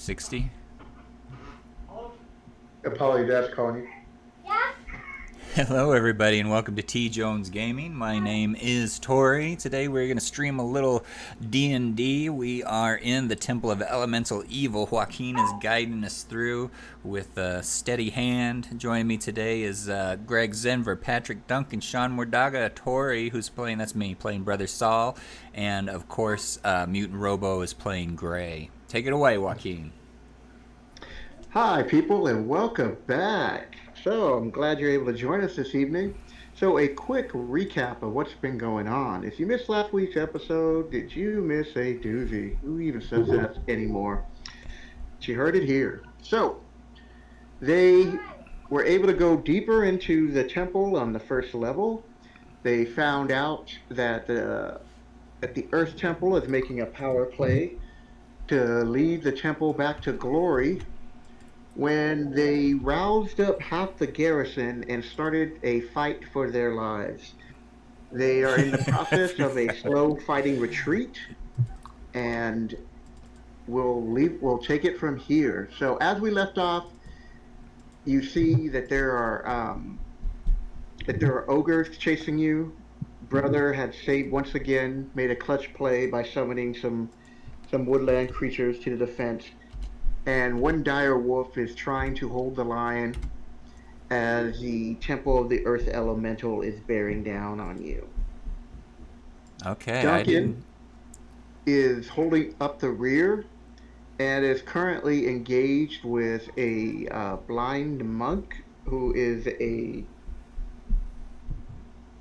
60. Apologize, calling you. Hello everybody and welcome to TJonesGaming. My name is Tori. Today we're going to stream a little D&D. We are in the Temple of Elemental Evil. Joaquin is guiding us through with a steady hand. Joining me today is Greg Zenver, Patrick Duncan, Sean Mordaga, Tori, who's playing, that's me, playing Brother Saul, and of course Mutant Robo is playing Gray. Take it away, Joaquin. Hi, people, and welcome back. So, I'm glad you're able to join us this evening. So, a quick recap of what's been going on. If you missed last week's episode, did you miss a doozy? Who even says that anymore? But you heard it here. So, they were able to go deeper into the temple on the first level. They found out that the Earth Temple is making a power play to lead the temple back to glory when they roused up half the garrison and started a fight for their lives. They are in the process of a slow fighting retreat, and we'll take it from here. So as we left off, you see that there are ogres chasing you. Brother had saved once again, made a clutch play by summoning some woodland creatures to the defense. And one dire wolf is trying to hold the line as the Temple of the Earth Elemental is bearing down on you. Okay, Duncan is holding up the rear and is currently engaged with a blind monk who is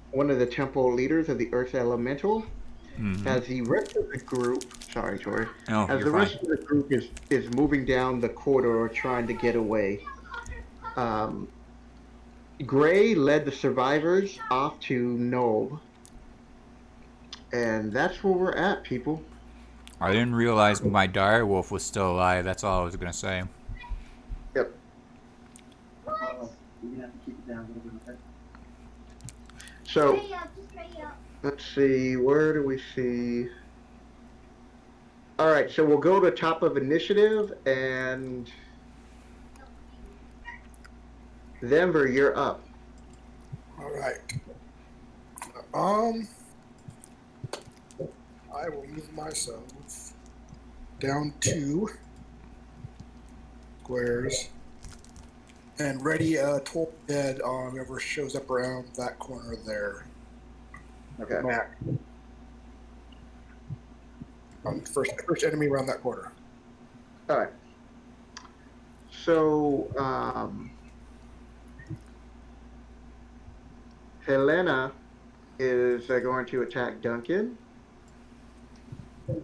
one of the temple leaders of the Earth Elemental. Mm-hmm. As the rest of the group, sorry, Tori. Oh, as the rest of the group is moving down the corridor trying to get away, Gray led the survivors off to Knoll, and that's where we're at, people. I didn't realize my dire wolf was still alive. That's all I was gonna say. Yep. So, let's see, where do we see? All right, so we'll go to top of initiative, and Denver, you're up. All right. I will move myself down 2 squares and ready toll dead on whoever shows up around that corner there. Okay. Mac. First enemy around that corner. All right. So, Helena is going to attack Duncan. Oh,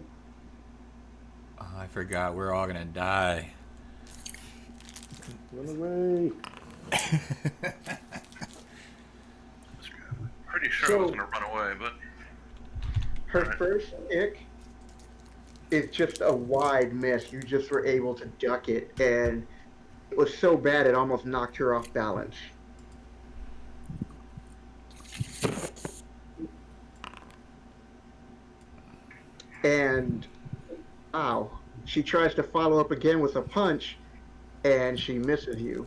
I forgot. We're all gonna die. Run away. Pretty sure I was going to run away, but... Her first kick is just a wide miss. You just were able to duck it, and it was so bad it almost knocked her off balance. And, ow, she tries to follow up again with a punch, and she misses you.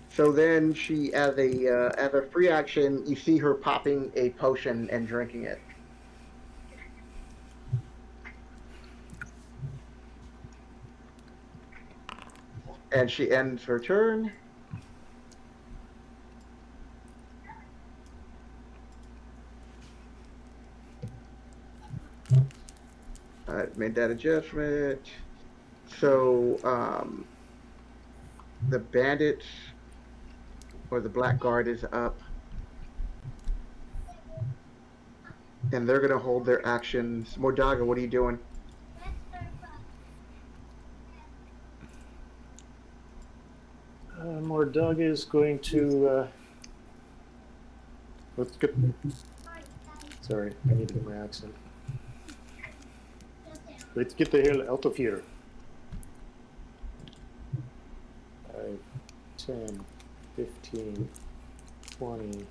So then she, as a free action, you see her popping a potion and drinking it. And she ends her turn. I made that adjustment. So, the bandits or the blackguard is up. And they're going to hold their actions. Mordaga, what are you doing? Mordaga is going to... let's get... Sorry, I need to get my accent. Let's get the hell out of here. 5, 10, 15, 20.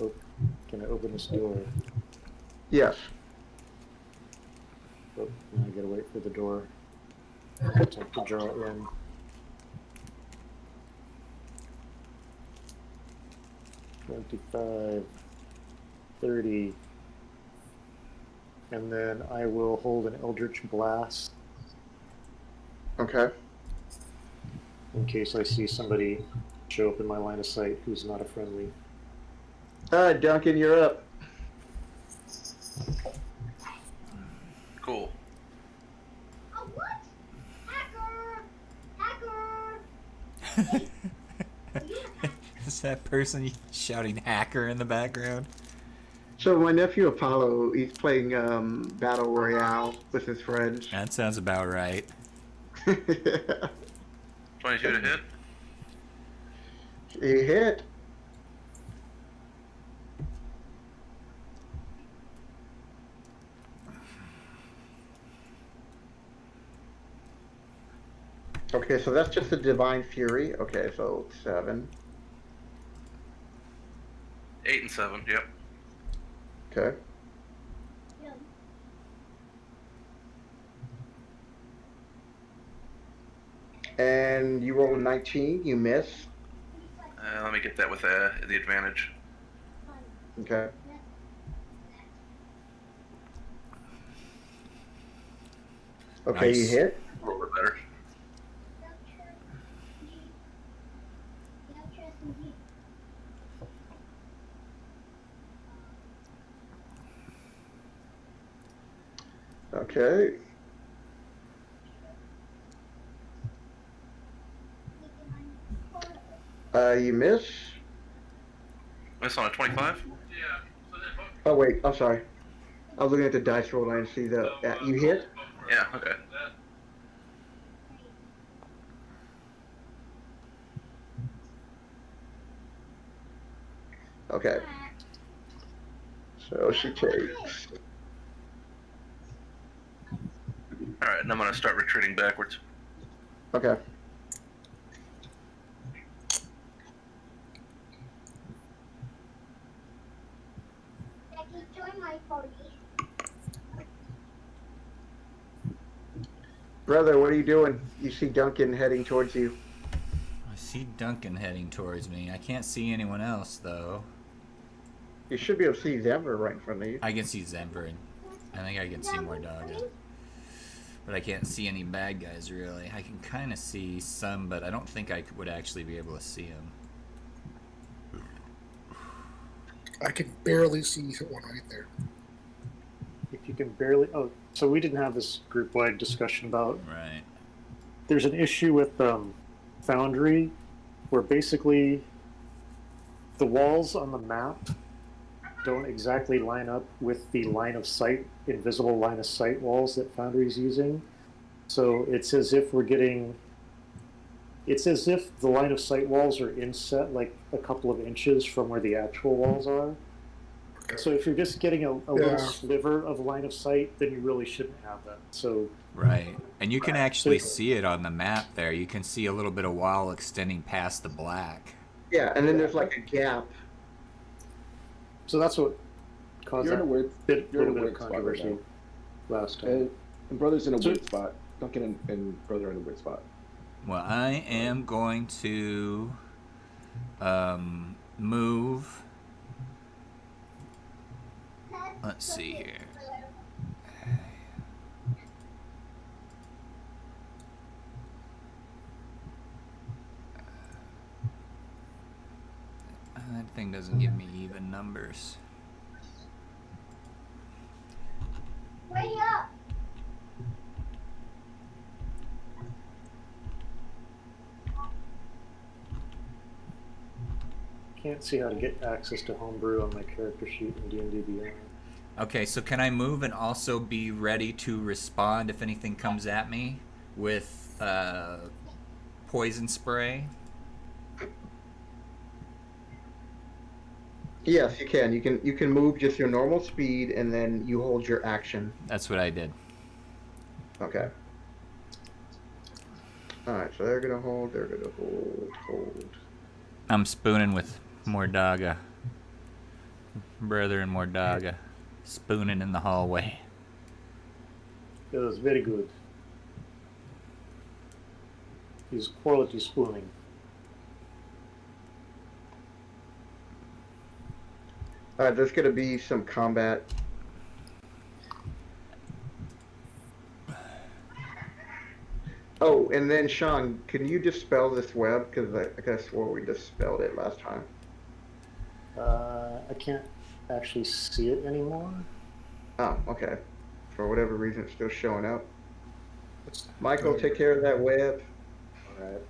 Oh, can I open this door? Yes. Oh, now I gotta wait for the door to draw it in. $25, $30, and then I will hold an Eldritch Blast Okay. in case I see somebody show up in my line of sight who's not a friendly. All right, Duncan, you're up. Cool. Oh, what? Hacker! Is that person shouting hacker in the background? So my nephew Apollo, he's playing Battle Royale with his friends. That sounds about right. 22 to hit. He hit. Okay, so that's just a Divine Fury. Okay, so 7. 8 and 7. Yep. Okay. And you roll a 19, you miss. Let me get that with the advantage. Okay. Okay, Nice. you hit. A little bit better. Okay. You miss. Miss on a 25. Oh wait, I'm sorry. I was looking at the dice roll and I didn't see the. You hit. Yeah. Okay. Okay. So she takes. All right, and I'm gonna start retreating backwards. Okay. Becky, join my party. Brother, what are you doing? You see Duncan heading towards you. I see Duncan heading towards me. I can't see anyone else, though. You should be able to see Denver right in front of you. I can see Zenver. I think I can see Mordaga. But I can't see any bad guys, really. I can kind of see some, but I don't think I would actually be able to see them. I can barely see one right there. If you can barely... Oh, so we didn't have this group-wide discussion about... Right. There's an issue with Foundry where basically the walls on the map don't exactly line up with the line of sight, invisible line of sight walls that Foundry is using. So it's as if we're getting... It's as if the line of sight walls are inset like a couple of inches from where the actual walls are. So if you're just getting a little sliver of line of sight, then you really shouldn't have that. So Right. And you can actually see it on the map there. You can see a little bit of wall extending past the black. Yeah, and then there's like a gap. So that's what caused You're in that a weird, you're in little a bit weird of spot right controversy now. last time. And Brother's in a So- weird spot. Duncan and Brother are in a weird spot. Well, I am going to move. Let's see here. That thing doesn't give me even numbers. Way up! Can't see how to get access to homebrew on my character sheet in D&D Beyond. Okay, so can I move and also be ready to respond if anything comes at me with poison spray? Yes, you can. You can move just your normal speed, and then you hold your action. That's what I did. Okay. All right, so they're gonna hold. They're gonna hold. I'm spooning with Mordaga. Brother and Mordaga. Spooning in the hallway. It was very good. He's quality spooning. Alright, there's gonna be some combat. Oh, and then Sean, can you dispel this web? Because I could have swore we dispelled it last time. I can't actually see it anymore. Oh, okay. For whatever reason, it's still showing up. It's- Michael, take care of that web. Alright.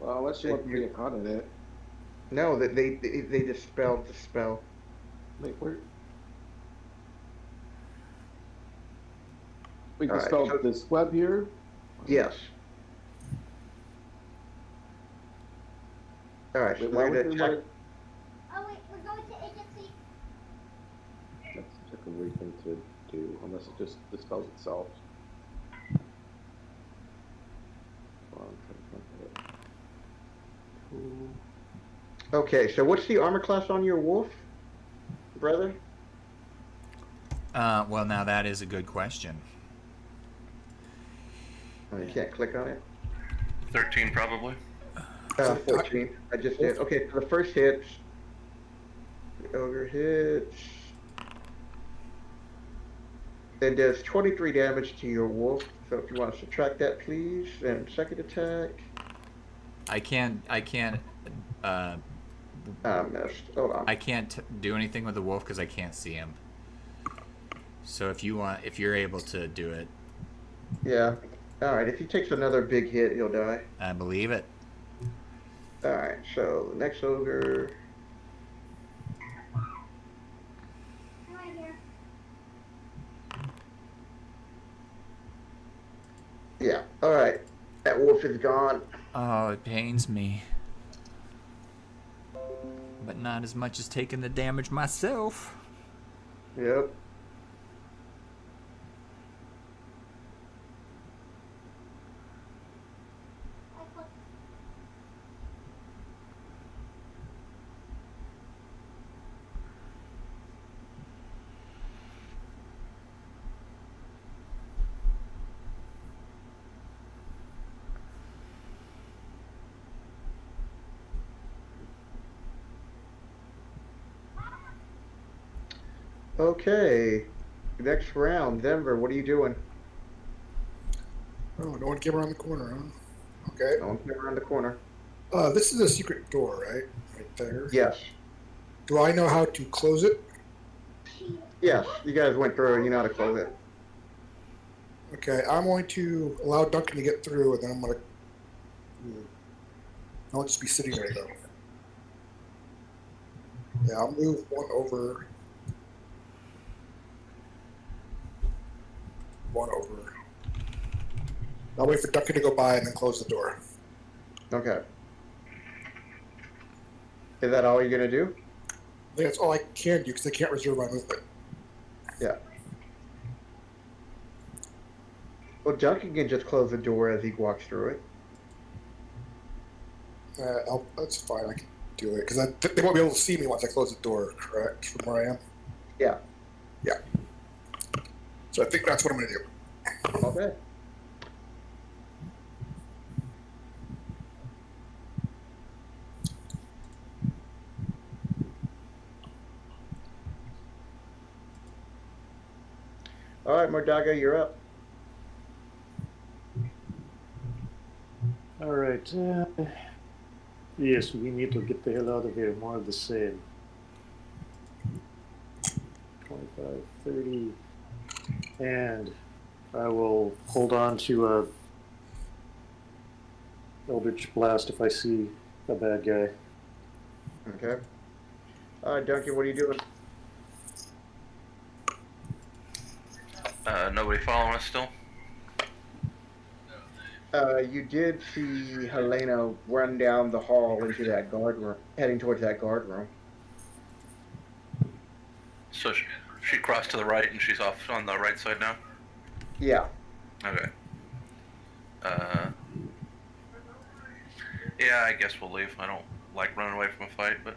Well, unless you want me to get caught in it. No, that they dispelled the spell. Wait, where? We Alright, dispelled so- this web here? Yes. Alright, so Wait, why we're would gonna we check. want Oh wait, we're going to agency. That's such a weird thing to do, unless it just dispels itself. Hold on, I'm trying to find it. Okay, so what's the armor class on your wolf, brother? Well, now that is a good question. Oh, you can't click on it. 13 probably. 14. I just did. Okay, so the first hits. The ogre hits. Then does 23 damage to your wolf. So if you want to subtract that, please. And second attack. I can't. Missed. Hold on. I can't do anything with the wolf because I can't see him. So if you're able to do it, Yeah. Alright, if he takes another big hit, he'll die. I believe it. Alright, so the next ogre. Right here. Yeah, alright. That wolf is gone. Oh, it pains me. But not as much as taking the damage myself. Yep. Okay. Next round, Denver, what are you doing? Oh, no one came around the corner, huh? Okay. Oh, I'm around the corner. This is a secret door, right? Right there. Yes. Do I know how to close it? Yes, you guys went through and you know how to close it. Okay, I'm going to allow Duncan to get through, and then I'm going to. I'll just be sitting there, though. Yeah, I'll move one over. One over. I'll wait for Duncan to go by and then close the door. Okay. Is that all you're gonna do? I think that's all I can do because I can't reserve my movement. Yeah. Well, Duncan can just close the door as he walks through it. That's fine. I can do it because they won't be able to see me once I close the door. Correct, from where I am. Yeah. Yeah. So I think that's what I'm going to do. Okay. All right, Mordaga, you're up. All right. Yes, we need to get the hell out of here. More of the same. 25, 30. And I will hold on to a Eldritch Blast if I see a bad guy. Okay. All right, Duncan, what are you doing? Nobody following us still? You did see Helena run down the hall into that guard room, heading towards that guard room. So she crossed to the right and she's off on the right side now? Yeah. Okay. Yeah, I guess we'll leave. I don't like running away from a fight, but...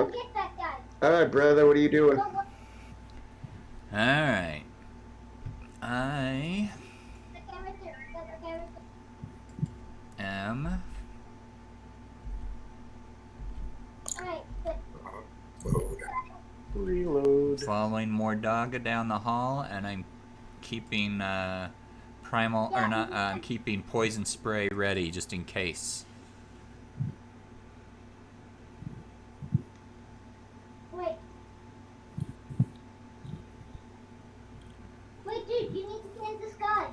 Go Okay. get that guy. All right, brother. What are you doing? Go look Alright. I at the guy right there. That guy right there. am Alright, but Load. Reload. following Mordaga down the hall, and I'm keeping primal or not. I'm keeping poison spray ready just in case. wait. Wait, dude, you need to get in disguise.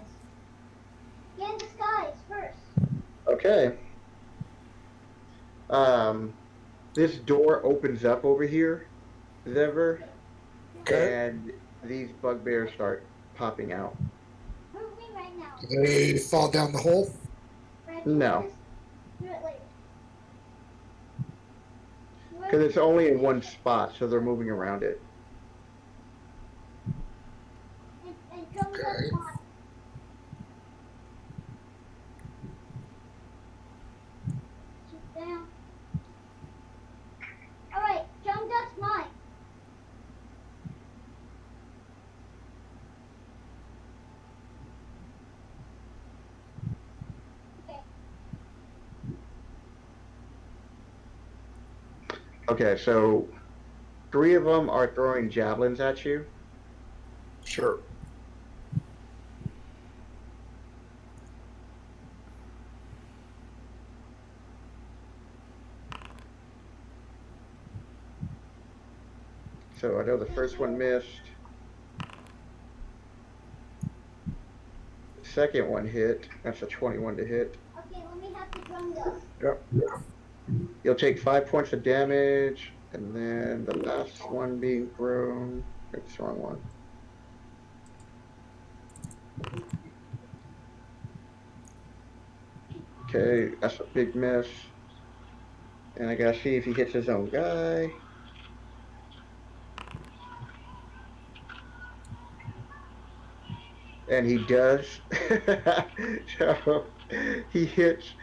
Get in disguise first. Okay. This door opens up over here, Zever, Okay. and these bugbears start popping out. Where are we right now? Do they fall down the hole? Right, No. just do it later. Because it's only in one spot, so they're moving around it. And show me that Okay. spot. Sit down. Alright, Joan, that's mine. Okay. Okay, so 3 of them are throwing javelins at you. Sure. So I know the first one missed. The second one hit. That's a 21 to hit. Okay, let me have the drum gun. Yep. You'll take 5 points of damage, and then the last one being thrown. It's the wrong one. Okay, that's a big miss. And I gotta see if he hits his own guy. And he does. So he hits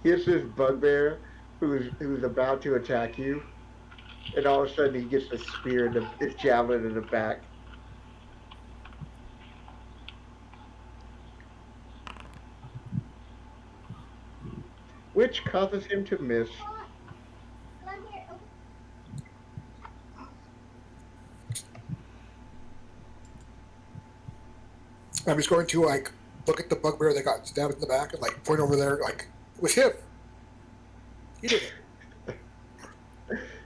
this bugbear who's about to attack you, and all of a sudden he gets the spear and his javelin in the back. Which causes him to miss. Hold on. I'm here. Okay. I'm just going to like look at the bugbear that got stabbed in the back and like point over there, like it was him. He did it.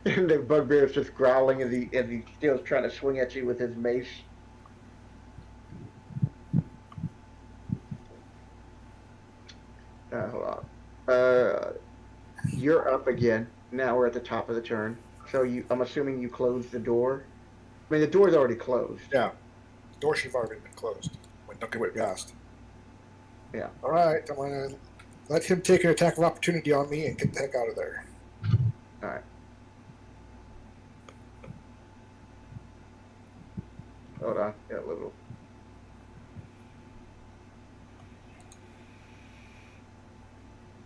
And the bugbear is just growling as he still trying to swing at you with his mace. Hold on. You're up again. Now we're at the top of the turn. So I'm assuming you closed the door. I mean, the door's already closed. Yeah. The door should have already been closed when Duncan went past. Yeah. All right, I'm gonna let him take an attack of opportunity on me and get the heck out of there. All right. Hold on. Yeah, a little.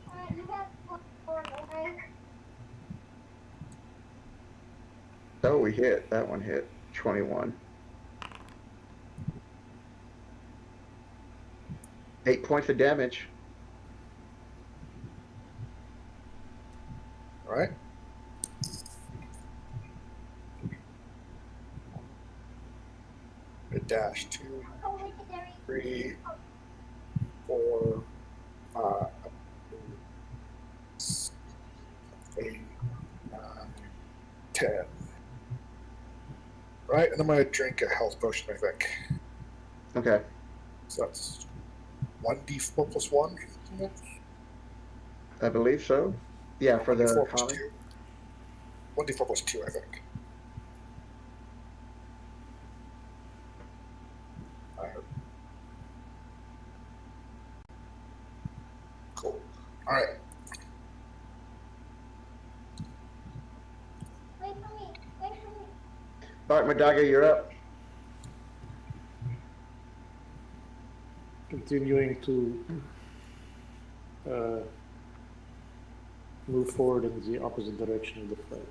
Alright, you got one more, okay? Oh, we hit. That one hit. 21. 8 points of damage. All right. A dash 2, Oh, legendary. 3, 4, 5, 6, 8, 9, 10. Right, and I'm gonna drink a health potion, I think. Okay. So that's 1d4 plus 1. I believe so. Yeah, for the 1d4 plus common. 2. 1d4 plus 2, I think. Cool. All right. Wait for me. Wait for me. All right, Madaga, you're up. Continuing to move forward in the opposite direction of the fight.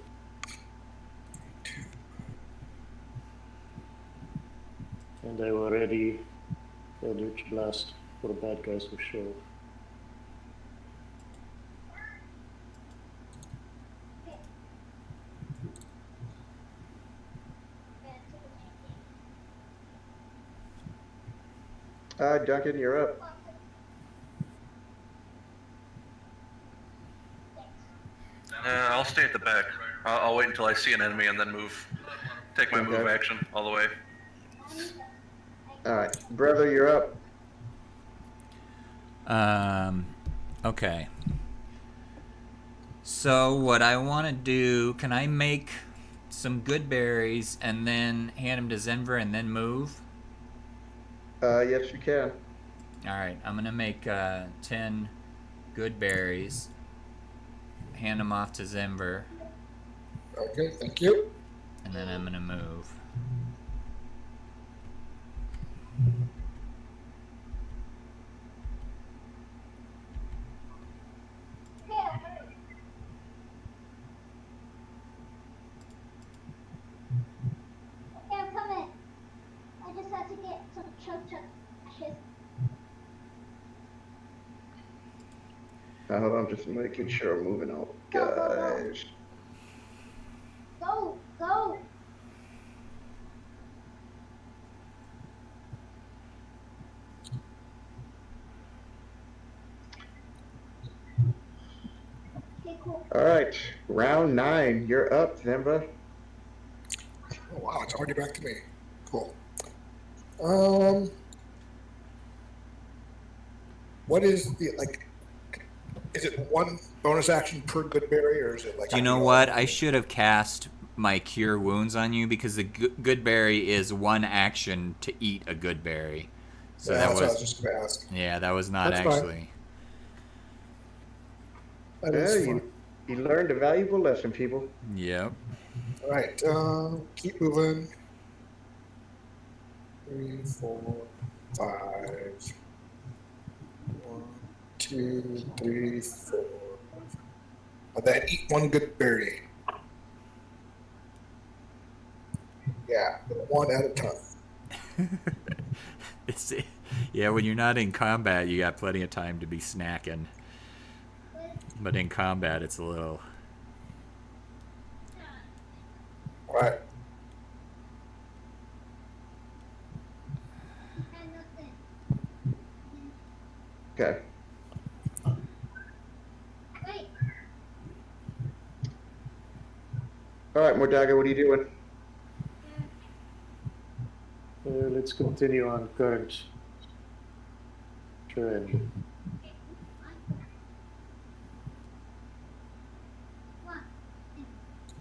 And I will ready Eldritch Blast for bad guys who show. Duncan, you're up. I'll stay at the back. I'll wait until I see an enemy and then move. Take my move Okay. action all the way. All right, brother, you're up. Okay. So what I want to do, can I make some good berries and then hand them to Zenver and then move? Yes, you can. All right, I'm going to make 10 good berries, hand them off to Zenver, Okay, thank you. and then I'm going to move. Okay, I'm coming. I just had to get some chug ashes. Hold on, just making sure I'm moving on, guys. Go, go. Okay, cool. All right, round 9. You're up, Zimba. Oh wow, it's already back to me. Cool. What is the like? Is it one bonus action per good berry, or is it like? Do you know what? I should have cast my Cure Wounds on you because the good berry is one action to eat a good berry. So Yeah, that that's was, what I was just going to ask. yeah, that was not That's fine. actually. That Yeah, is fun. you learned a valuable lesson, people. Yep. All right, keep moving. 3, 4, 5. 1, 2, 3, 4. And then eat one good berry. Yeah, one at a time. It's, yeah, when you're not in combat, you got plenty of time to be snacking. But in combat, it's a little. All right. And nothing. Okay. Wait. All right, Mordaga, what are you doing? Let's continue on current trend.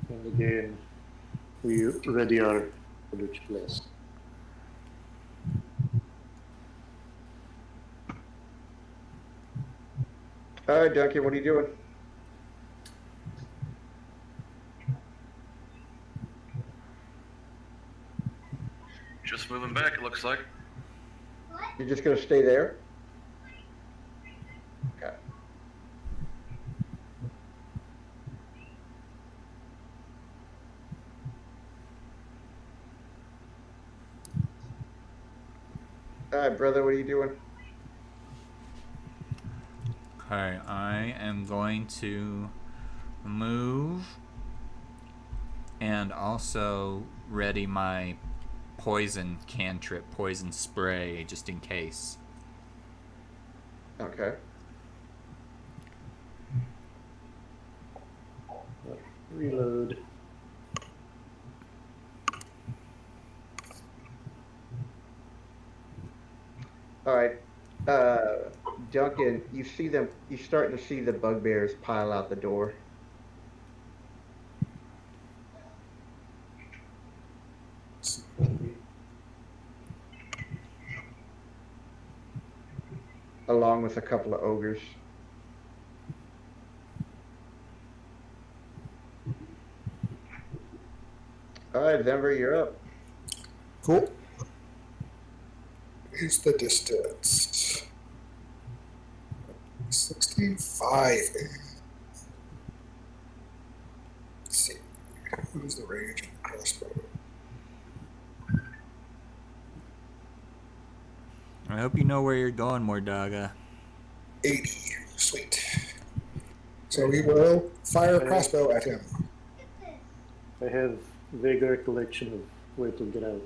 And again, we ready our Eldritch Blast. All right, Duncan, what are you doing? Just moving back, it looks like. What? You're just gonna stay there? Okay. All right, brother, what are you doing? Okay, I am going to move and also ready my poison cantrip, poison spray, just in case. Okay. Reload. All right. Duncan, you see them, you're starting to see the bugbears pile out the door. Along with a couple of ogres. All right, Denver, you're up. Cool. Here's the distance. 65. Let's see. Who's the range of the crossbow? I hope you know where you're going, Mordaga. 80. Sweet. So we will fire a crossbow at him. I have vague recollection of where to get out.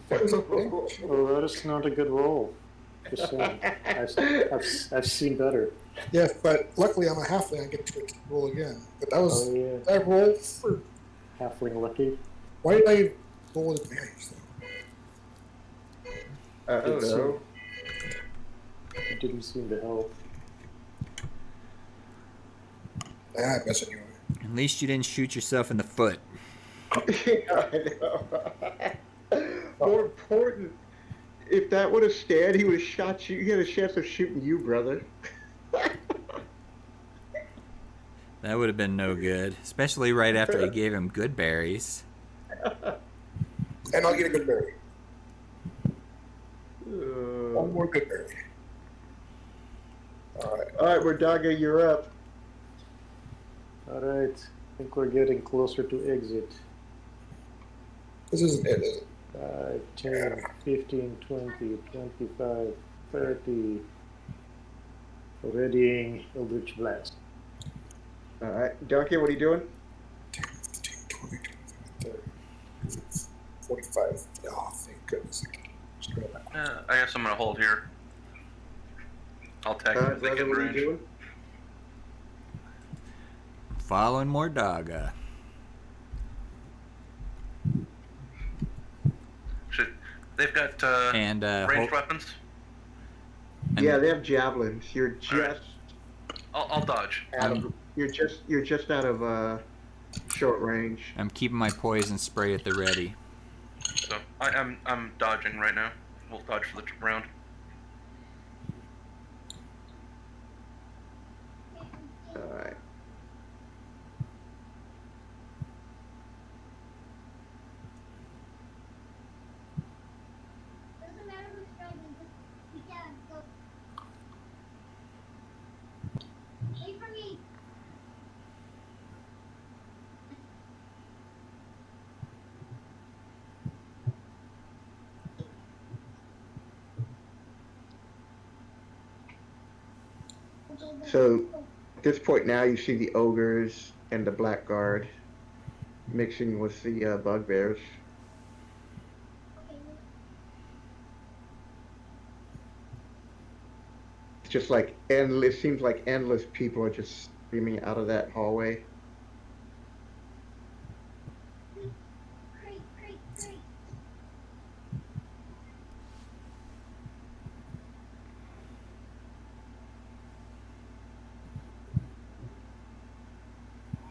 Oh, that is not a good roll. Just saying. I've seen better. Yes, but luckily I'm a halfling. I get to roll again. But that was Oh, yeah. I rolled for. Halfling lucky. Why did I roll with advantage though? I don't know. It didn't seem to help. I guess anyway. At least you didn't shoot yourself in the foot. I know. More important, if that would have stayed, he would have shot you. He had a chance of shooting you, brother. That would have been no good, especially right after I gave him good berries. And I'll get a good berry. Uh, One more good berry. all right, Mordaga, you're up. Alright. I think we're getting closer to exit. This isn't it, is it? 5, 10, 15, 20, 25, 30. Readying Eldritch Blast. All right, Duncan, what are you doing? 10, 15, 20, 25, 30, 45. Oh, thank goodness. I guess I'm gonna hold here. I'll attack him if they Brother, get in what are you range. doing? Following Mordaga. Shit. They've got And ranged weapons. And- Yeah, they have javelins. You're just All right. I'll dodge. out of. You're just out of short range. I'm keeping my poison spray at the ready. So I'm dodging right now. We'll dodge for the round. All right. Doesn't matter who's driving, just you can go. Wait for me. So at this point now, you see the ogres and the blackguard mixing with the bugbears. Okay. It's just like endless. It seems like endless people are just streaming out of that hallway. Great, great, great.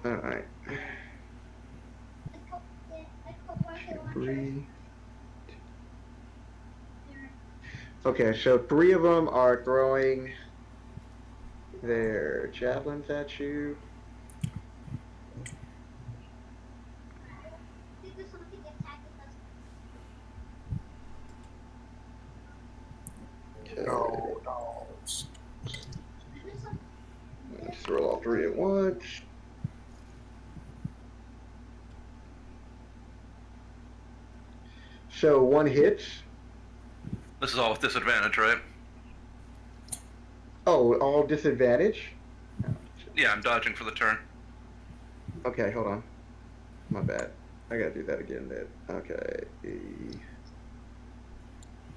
All right. I caught rocket launcher. Three. Okay, so 3 of them are throwing their javelins at you. Did this something attack us? No, no. Let's throw all 3 at once. So 1 hits. This is all with disadvantage, right? Oh, all disadvantage? Yeah, I'm dodging for the turn. Okay, hold on. My bad. I gotta do that again then. Okay.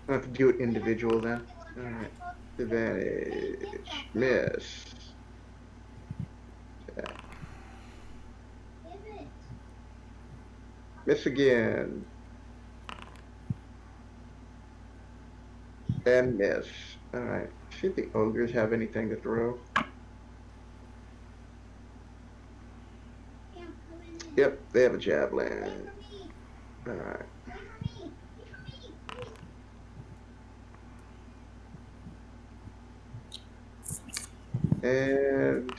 I have to do it individual then. Alright. Advantage. Miss. Yeah. Damn it. Miss again. And miss. Alright. See if the ogres have anything to throw. Damn, come in. Yep, they have a Wait javelin. for me. Alright. Wait for me. Wait for me. And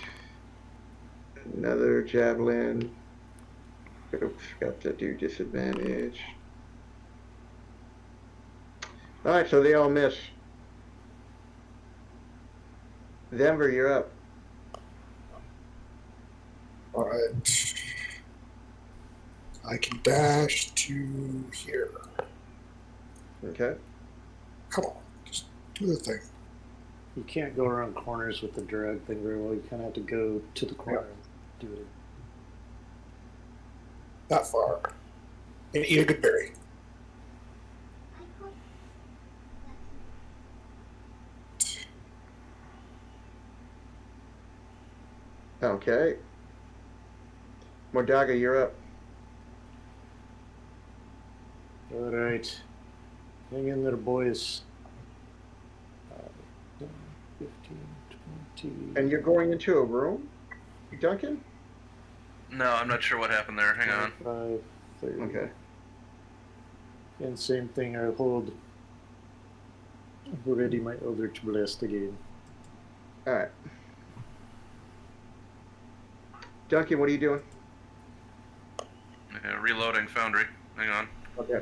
another javelin. Oops, got to do disadvantage. Alright, so they all miss. Denver, you're up. Alright. I can dash to here. Okay. Come on, just do the thing. You can't go around corners with the drag thing very well. You kind of have to go to the corner and do it. Not far. And eat a good berry. Okay. Mordaga, you're up. All right. Hang in there, boys. 10, 15, 20. And you're going into a room, Duncan? No, I'm not sure what happened there. Hang on. 25, 30. Okay. And same thing, I hold ready my Eldritch Blast again. All right. Duncan, what are you doing? Reloading Foundry. Hang on. Okay.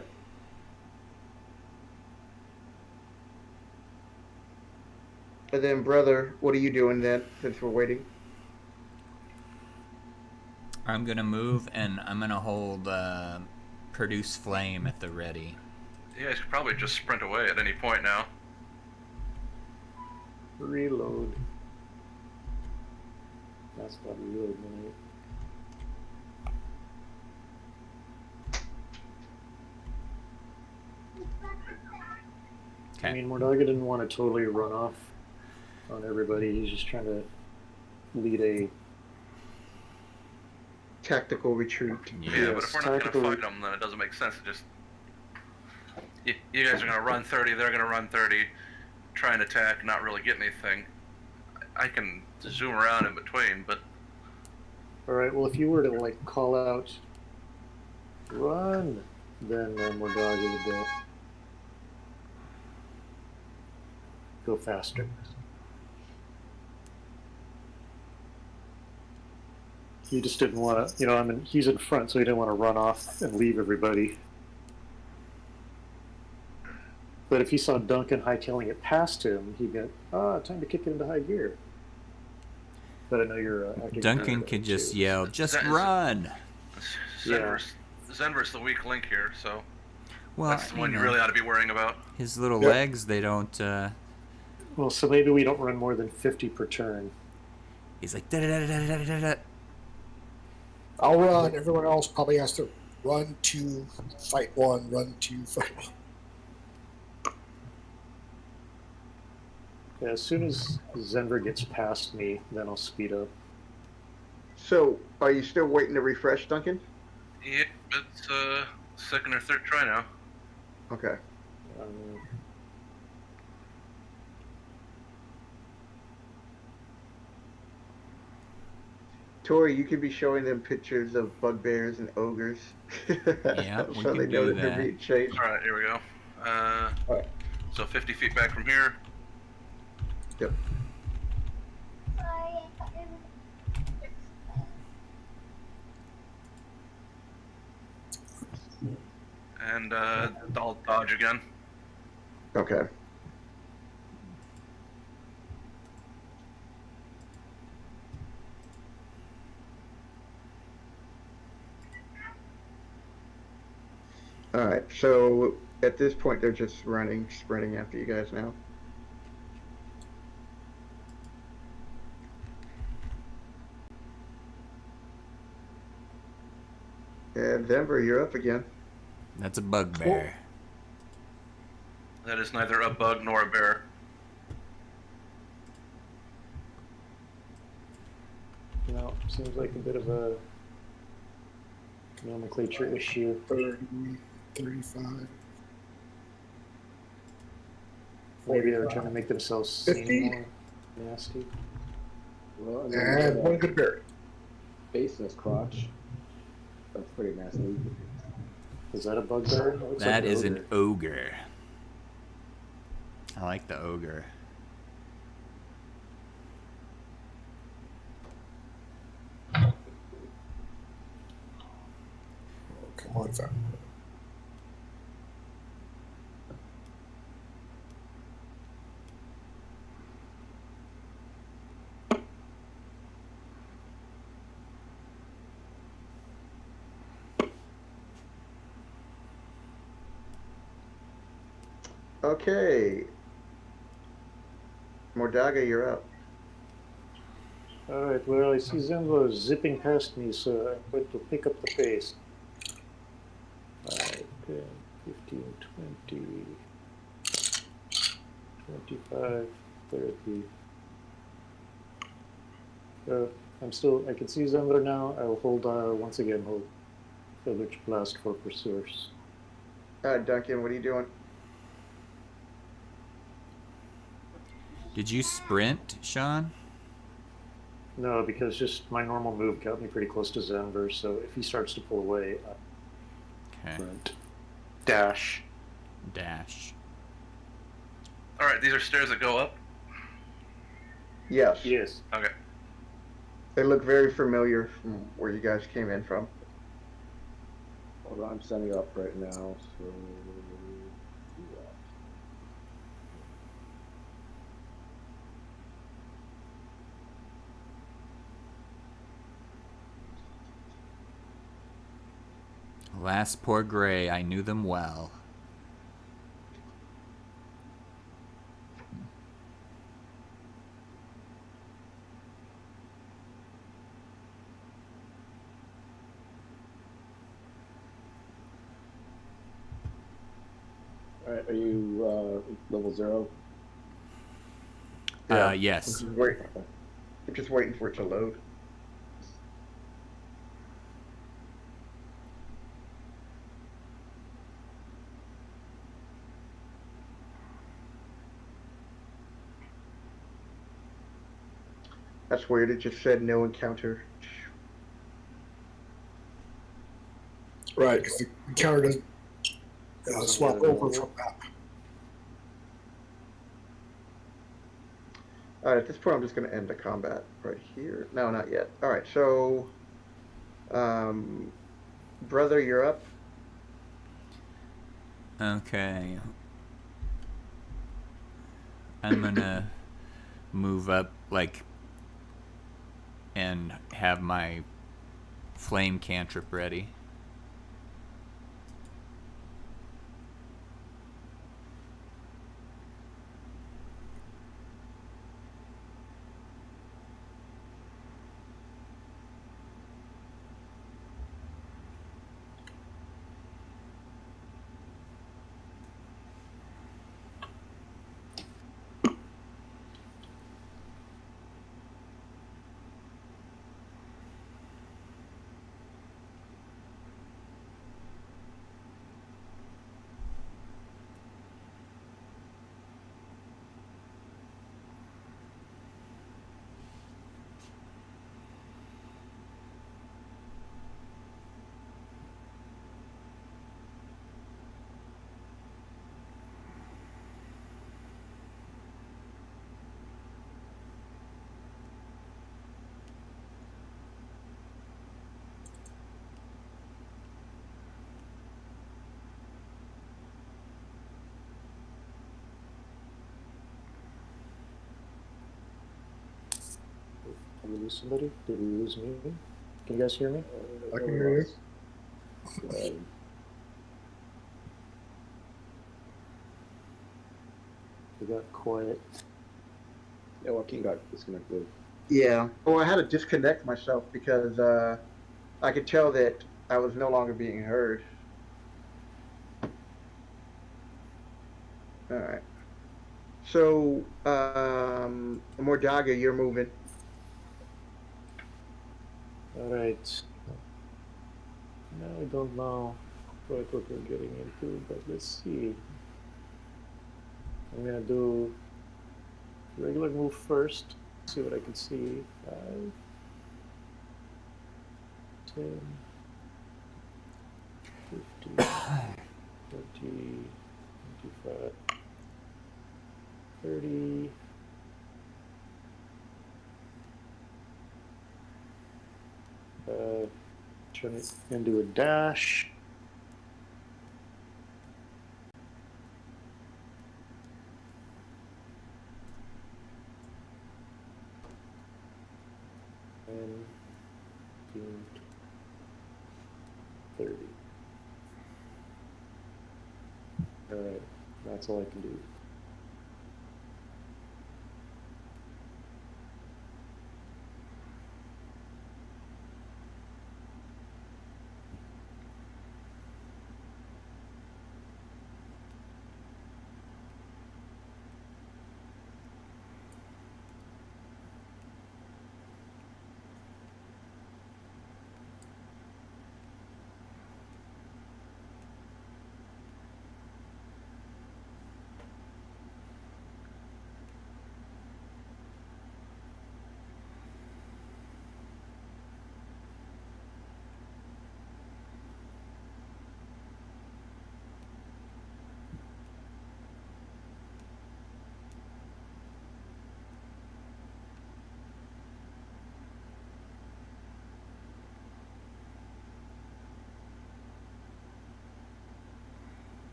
And then, brother, what are you doing then, since we're waiting? I'm gonna move and I'm gonna hold produce flame at the ready. You guys could probably just sprint away at any point now. Reload. That's about reload minute. I Okay. mean, Mordaga didn't want to totally run off on everybody. He's just trying to lead a. Tactical retreat. Yeah, but if we're not tactical- gonna fight them, then it doesn't make sense to just. You guys are gonna run 30. They're gonna run 30. Try and attack, not really get anything. I can zoom around in between, but All right. Well, if you were to like call out, run, then Mordaga would go faster. He just didn't want to, I mean, he's in front, so he didn't want to run off and leave everybody. But if he saw Duncan hightailing it past him, he'd go, time to kick it into high gear. But I know you're acting. Duncan could just yell, "Just That is- run!" Zenver's the weak link here, so Well, that's the one you know, really ought to be worrying about. his little Yep. legs, they don't. Well, so maybe we don't run more than 50 per turn. He's like, da da da da da da da. I'll run. Everyone else probably has to run to fight one, run to fight one. Yeah, as soon as Zenver gets past me, then I'll speed up. So, are you still waiting to refresh, Duncan? Yeah, it's second or third try now. Okay. Um, Tori, you could be showing them pictures of bugbears and ogres. Yeah, we so can they know do that they're that. being chased. All right, here we go. Alright. So 50 feet back from here. Yep. Sorry, I thought it was. And I'll dodge again. Okay. All right. So at this point, they're just sprinting after you guys now. And Denver, you're up again. That's a bugbear. That is neither a bug nor a bear. no, seems like a bit of a nomenclature issue. 30, 35. Maybe they were trying to make themselves seem 50? more nasty. Well, and And then one good berry. face in his crotch. That's pretty nasty. Is that a bugbear? That looks That like is ogre. an ogre. I like the ogre. Come on, fam. Okay. Mordaga, you're up. Alright, well, I see Zenvo zipping past me, so I'm going to pick up the pace. 5, 10, 15, 20, 25, 30. I can see Zenvo now. I will hold, once again, hold Eldritch Blast for Pursuers. Duncan, what are you doing? Did you sprint, Sean? No, because just my normal move got me pretty close to Zenver, so if he starts to pull away, Okay. dash. Dash. All right, these are stairs that go up. Yes. Yes. Okay. They look very familiar from where you guys came in from. Well, I'm setting up right now, so do that. Last poor Gray, I knew them well. All right, are you level 0? Yes. I'm just waiting for it to load. That's weird. It just said no encounter. Right, because the encounter doesn't swap over from map. All right, at this point, I'm just going to end the combat right here. No, not yet. All right, so, brother, you're up. Okay. I'm gonna move up, like, and have my flame cantrip ready. Did we lose somebody? Did we lose me? Can you guys hear me? I can hear you. We got quiet. Yeah, Joaquin got disconnected. Yeah. Oh, I had to disconnect myself because I could tell that I was no longer being heard. All right. So, Mordaga, you're moving. Alright. Now I don't know quite what we're getting into, but let's see. I'm gonna do regular move first, see what I can see. 5, 10, 15, 20, 25, 30. Turn it into a dash. And 15, 30. All right. That's all I can do.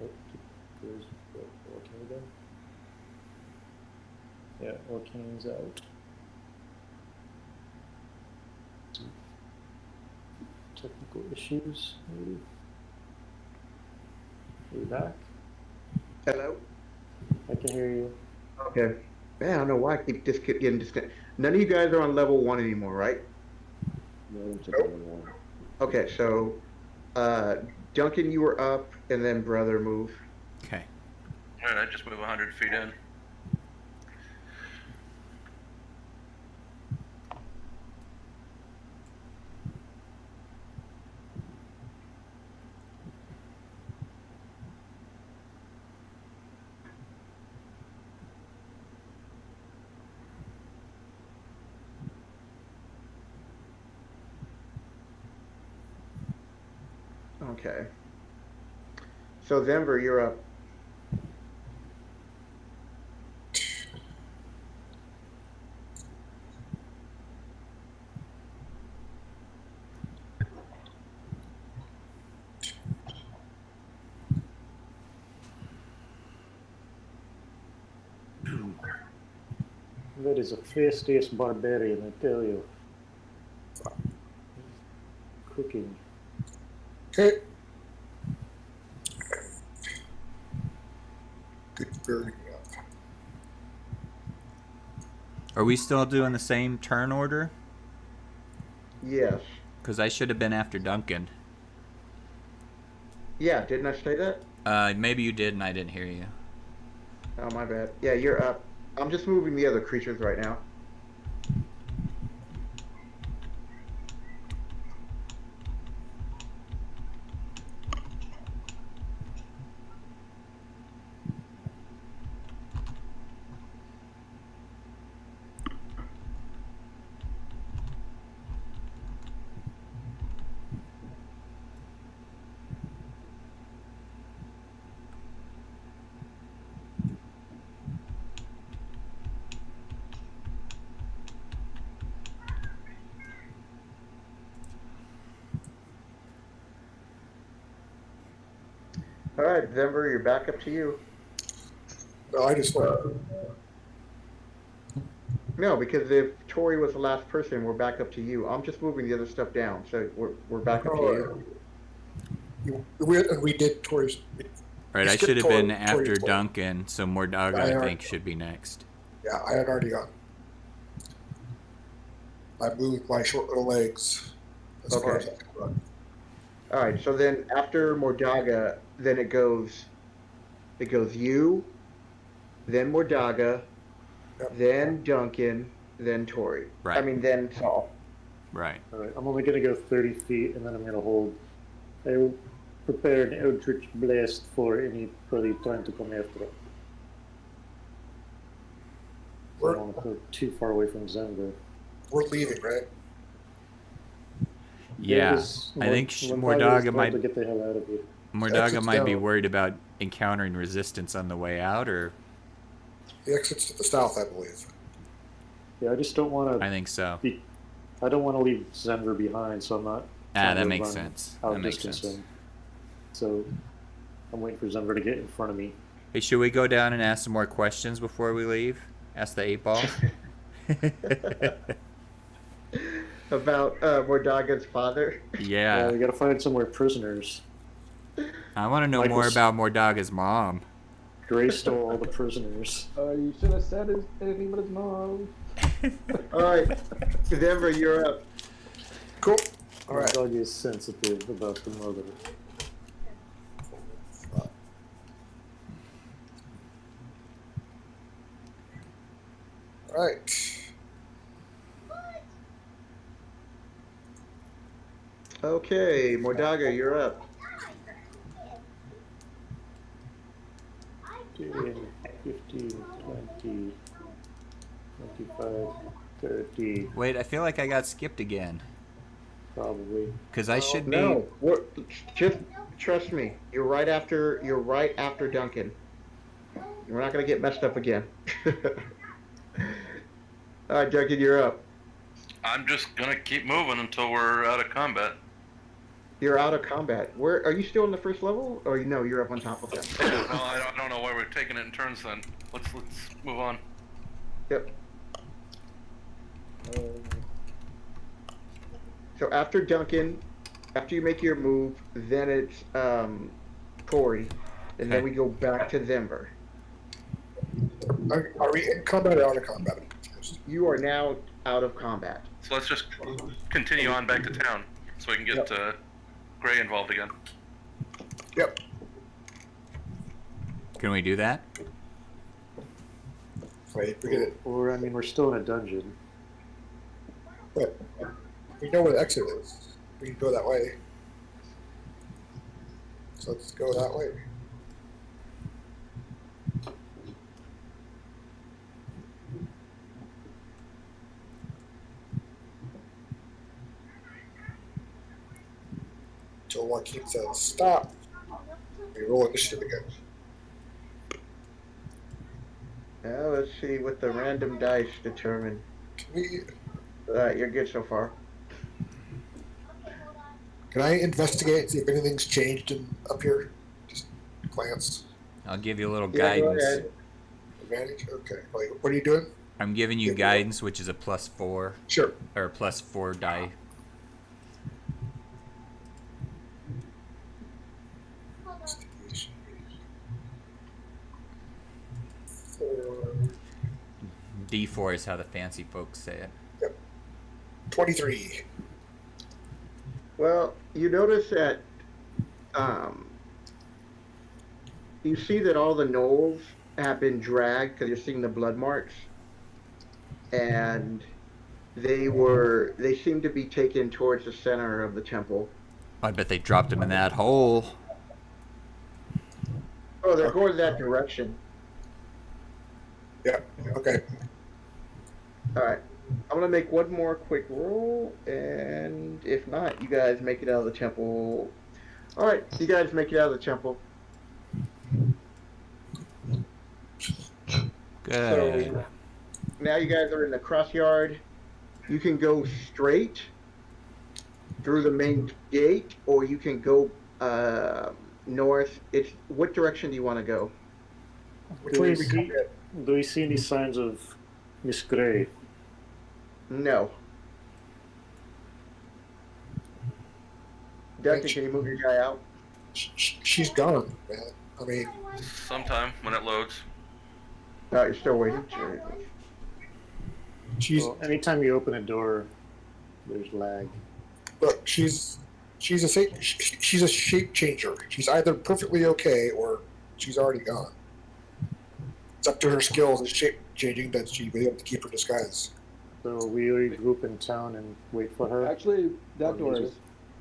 Oh, there's Joaquin again. Yeah, Joaquin's out. Technical issues, maybe. Are you back? Hello? I can hear you. Okay. Man, I don't know why I keep getting disconnected. None of you guys are on level 1 anymore, right? No, I'm just level 1. Okay, so Duncan, you were up, and then brother move. Okay. All right, I just move 100 feet in. Okay. So Denver, you're up. That is a fastidious barbarian, I tell you. Cooking. Okay. Good burning up. Are we still doing the same turn order? Yes. Because I should have been after Duncan. Yeah, didn't I say that? Maybe you did and I didn't hear you. Oh, my bad. Yeah, you're up. I'm just moving the other creatures right now. All right, Denver, you're back up to you. No, I just went. No, because if Tori was the last person, we're back up to you. I'm just moving the other stuff down, so we're back up to you. We did Tori's. Right, You I skipped should have been after Tori's one. Duncan, so Mordaga, I I heard. think, should be next. Yeah, I had already gone. I moved my short little legs as far Okay. as I could run. All right, so then after Mordaga, then it goes you, then Mordaga, Yep. then Duncan, then Tori. Right. I mean, then Saul. Right. Alright, I'm only going to go 30 feet, and then I'm going to hold. I will prepare an Eldritch Blast for anybody trying to come after it. I don't want to go too far away from Zender. We're leaving, right? Yeah, I think Mordaga might to get the hell out of here. Mordaga Exit's might be down. worried about encountering resistance on the way out, or The exit's to the south, I believe. Yeah, I just don't want I to. think so. I don't want to leave Zender behind, so I'm not. Ah, trying that to makes run sense. That makes outdistance sense. him. So I'm waiting for Zender to get in front of me. Hey, should we go down and ask some more questions before we leave? Ask the 8 ball. about Mordaga's father. Yeah. We gotta find some more prisoners. I want to know more Michael's- about Mordaga's mom. Gray stole all the prisoners. You should have said anything but his mom. All right, Denver, you're up. Cool. All All right. dog is sensitive about the mother. All right. Okay, Mordaga, you're up. 10, 15, 20, 25, 30, Wait, I feel like I got skipped again. probably. Because I should be. No, just trust me. You're right after Duncan. We're not gonna get messed up again. All right, Duncan, you're up. I'm just gonna keep moving until we're out of combat. You're out of combat. Where are you still in the first level? Or no, you're up on top of that. Well, I don't know why we're taking it in turns then. Let's move on. Yep. So after Duncan, after you make your move, then it's Corey, and then Okay. we go back to Denver. Are we in combat or out of combat? You are now out of combat. So let's just continue on back to town so we can get Gray involved again. Yep. Can we do that? Wait, we get it. Or, I mean, we're still in a dungeon. But we know where the exit is. We can go that way. So let's go that way. Until Joaquin says stop. We roll initiative again. Now let's see what the random dice determine. Can we? You're good so far. Can I investigate and see if anything's changed up here? Just glance. I'll give you a little Yeah, go guidance. ahead. Advantage. Okay. Wait, what are you doing? I'm giving you guidance, which is a +4 Sure. or a +4 die. D4 is how the fancy folks say it. 23. Well, you notice that you see that all the gnolls have been dragged because you're seeing the blood marks, and they seem to be taken towards the center of the temple. I bet they dropped him in that hole. Oh, they're going that direction. Yeah. Okay. All right. I'm gonna make one more quick roll, and if not, you guys make it out of the temple. All right, you guys make it out of the temple. Good. So now you guys are in the cross yard. You can go straight through the main gate, or you can go north. It's what direction do you want to go? Which Do way we do we see- come in? Do we see any signs of Miss Gray? No. Duncan, can you move your guy out? She's gone, man. I mean, Sometime when it loads. No, you're still waiting. she's Well, anytime you open a door, there's lag. look. She's a shape changer. She's either perfectly okay or she's already gone. It's up to her skills as shape changing that she'd be able to keep her disguise. So we regroup in town and wait for her. Actually, that door is.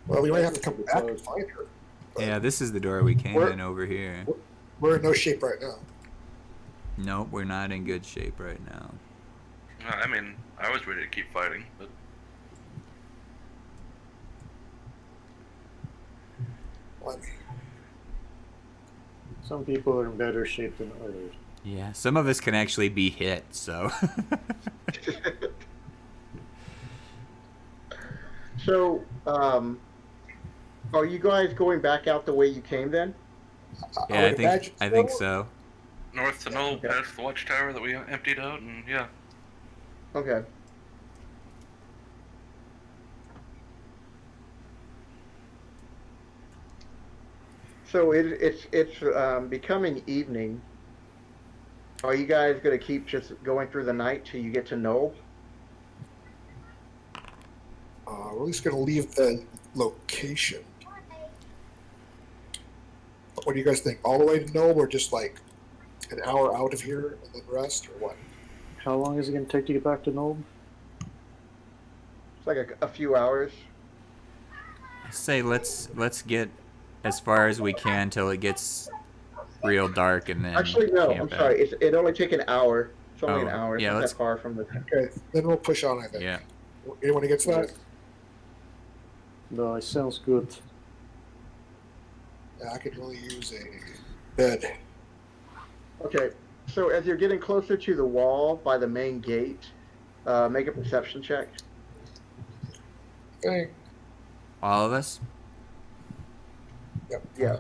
Well, we might have to come back and find her. But Yeah, this is the door we came We're- in over here. we're in no shape right now. Nope, we're not in good shape right now. I mean, I was ready to keep fighting, but Let me. Some people are in better shape than others. Yeah, some of us can actually be hit, so. So, are you guys going back out the way you came then? Yeah, would imagine I think so. north to Knoll, Okay. past the watchtower that we emptied out, and yeah. Okay. So it's becoming evening. Are you guys gonna keep just going through the night till you get to Nob? We're at least going to leave the location. What do you guys think? All the way to Nob, or just like an hour out of here and then rest, or what? How long is it going to take to get back to Nob? It's like a few hours. Say let's get as far as we can till it gets real dark, and then Actually, no. camp I'm out. sorry. It only take an hour. It's only an Oh, hour. It's yeah, not let's- that far from the. Okay, then we'll push on, I think. Yeah. Anyone against that? No, it sounds good. Yeah, I could really use a bed. Okay. So as you're getting closer to the wall by the main gate, make a perception check. Okay. All of us. Yep. Yeah.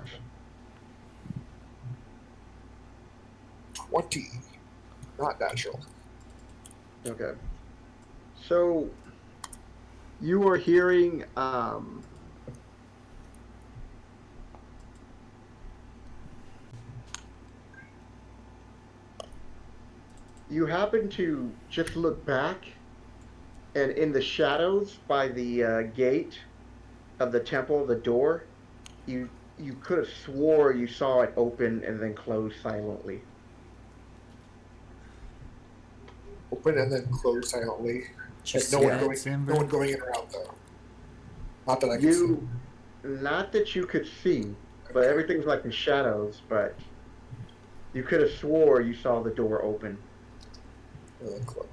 20. Not natural. Okay. So you are hearing you happen to just look back, and in the shadows by the gate of the temple, the door, you could have swore you saw it open and then close silently. Open and then close silently. Did you And see no one that, going, Simber? no one going in or out though. Not that I can see. You, not that you could see, but everything's like in shadows. But you could have swore you saw the door open, Close.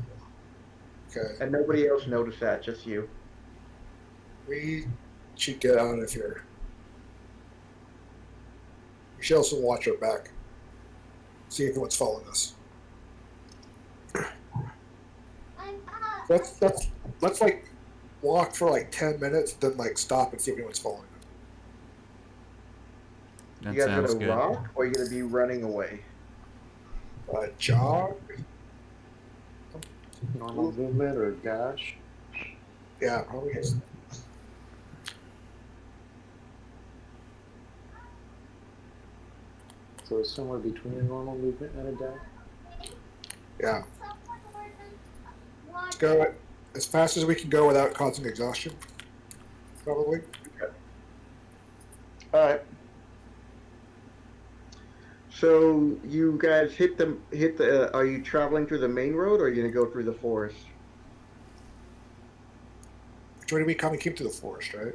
Okay. and nobody else noticed that, just you. We should get out of here. We should also watch our back. See if anyone's following us. I'm up. Let's like walk for like 10 minutes, then like stop and see if anyone's following us. That You guys sounds gonna good. walk, or you gonna be running away? Jog? Normal movement or dash? Yeah, probably is. So it's somewhere between a normal movement and a dash? Yeah. Water. Let's go as fast as we can go without causing exhaustion. Probably. All right. So you guys hit the. Are you traveling through the main road, or are you gonna go through the forest? Which way did we come? We came to the forest, right?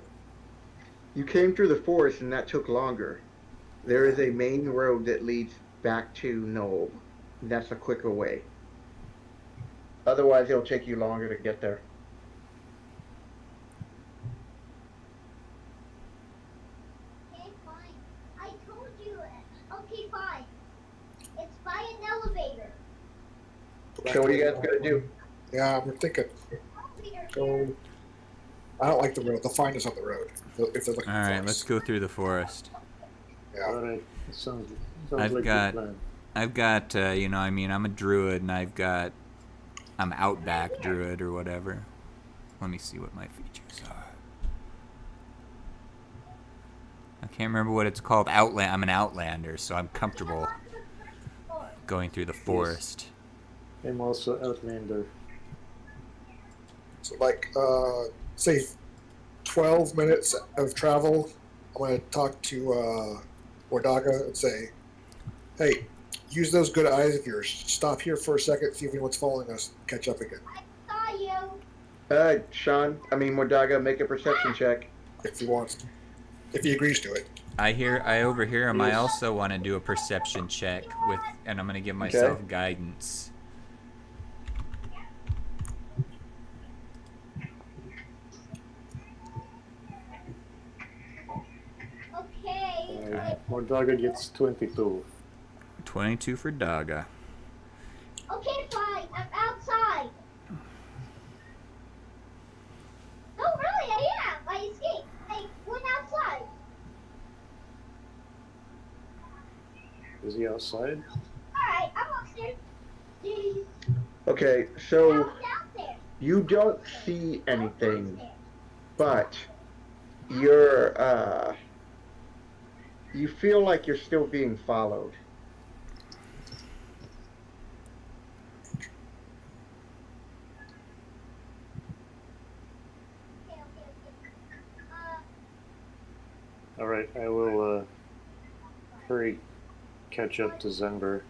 You came through the forest, and that took longer. There is a main road that leads back to Nob. That's a quicker way. Otherwise, it'll take you longer to get there. Okay, fine. I told you. Okay, fine. It's by an elevator. So what are you guys gonna do? Yeah, we're thinking. Elevator. Go. I don't like the road. They'll find us on the road if they're looking All for right, us. let's go through the forest. Yeah. Alright, it sounds I've like got- a good plan. I've got, I'm a druid, and I'm outback druid or whatever. Let me see what my features are. I can't remember what it's called. I'm an outlander, so I'm comfortable going through the forest. I'm also Outlander. So like, say 12 minutes of travel, I'm going to talk to Mordaga and say, hey, use those good eyes of yours. Stop here for a second, see if anyone's following us, catch up again. I saw you. Mordaga, make a perception check. If he wants to. If he agrees to it. I overhear him. I Yes. also want to do a perception check and I'm gonna give myself guidance. Okay. Mordaga gets 22. 22 for Daga. Okay, fine. I'm outside. No, really, I am. I escaped. I went outside. Is he outside? Alright, I'm upstairs. Jeez. Okay, so Down there. you don't see anything, but you feel like you're still being followed. Okay, okay, okay. All right, I will hurry catch up to Zenber.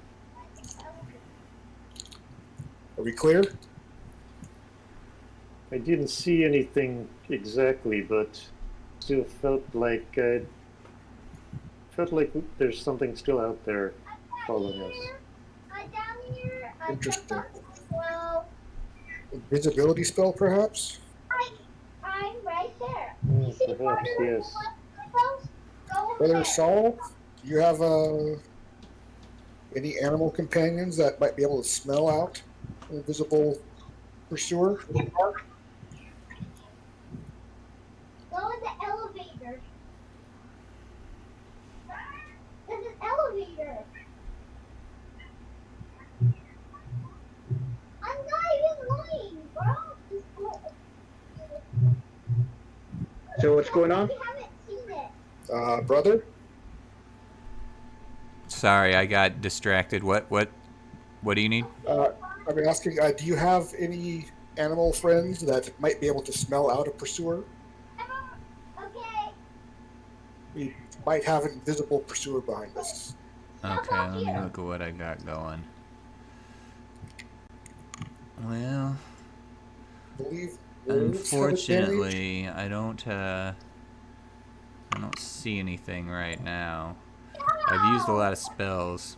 Are we clear? I didn't see anything exactly, but still felt like there's something still out there following us. Down here. Interesting. Well, Invisibility spell, perhaps? I'm right there. Hmm, You see part perhaps, of yes. Go over Brother there. Saul, do you have any animal companions that might be able to smell out an invisible pursuer? Go in the elevator. There's an elevator. I'm not even lying, bro. Just go. So what's going on? We haven't seen it. Brother? Sorry, I got distracted. What do you need? I've been asking, do you have any animal friends that might be able to smell out a pursuer? Okay. We might have an invisible pursuer behind us. Okay, let me look at what I got going. Well, I believe wolves have advantage. unfortunately, I don't see anything right now. I've used a lot of spells.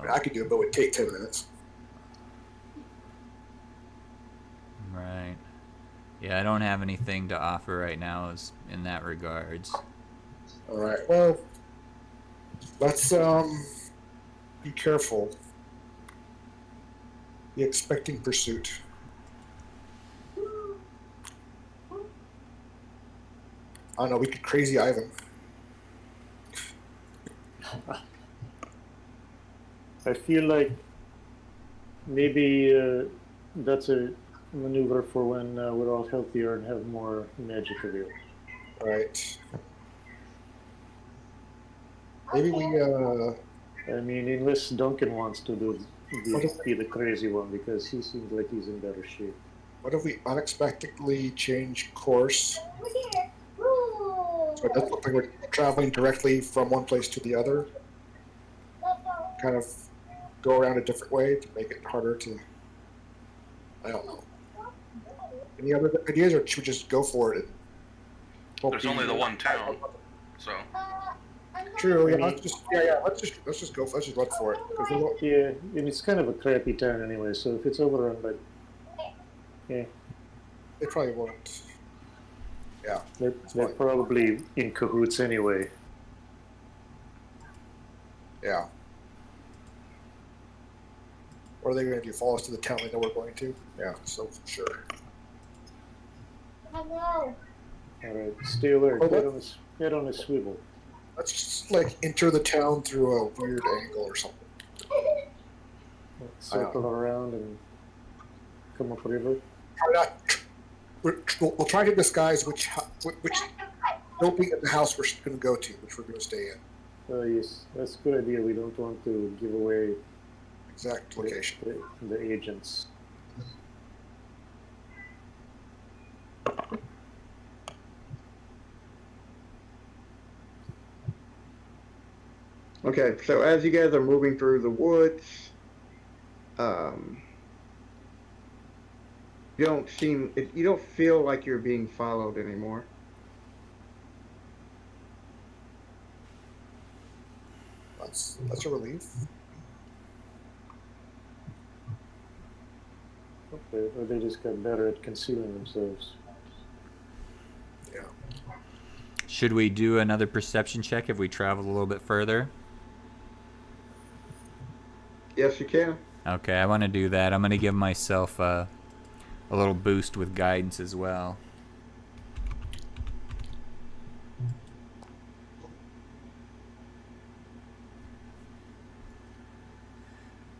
I could do it, but it would take 10 minutes. Right. Yeah, I don't have anything to offer right now in that regards. All right. Well, let's be careful. Be expecting pursuit. I don't know. We could crazy Ivan. I feel like maybe that's a maneuver for when we're all healthier and have more magic available. All right. Maybe we. I mean, unless Duncan wants to be the crazy one, because he seems like he's in better shape. What if we unexpectedly change course? Over here. Ooh. So it doesn't look like we're traveling directly from one place to the other. Kind of go around a different way to make it harder to. I don't know. Any other ideas, or should we just go for it? There's only the one town, so. True. Yeah. Let's just go. Let's just run for it. Yeah, and it's kind of a crappy town anyway, so if it's overrun by. Yeah. They probably won't. Yeah. They're probably in cahoots anyway. Yeah. What are they going to do? Follow us to the town they know we're going to? Yeah, so sure. I know. All right, stay alert. Oh, Get on a swivel. Let's just like enter the town through a weird angle or something. Circle around and come up river. We'll try to disguise which building in the house we're going to go to, which we're going to stay in. Yes, that's a good idea. We don't want to give away Exact location. the agents. Okay, so as you guys are moving through the woods, you don't feel like you're being followed anymore. That's a relief. Okay, or they just got better at concealing themselves. Yeah. Should we do another perception check if we travel a little bit further? Yes, you can. Okay, I want to do that. I'm going to give myself a little boost with guidance as well.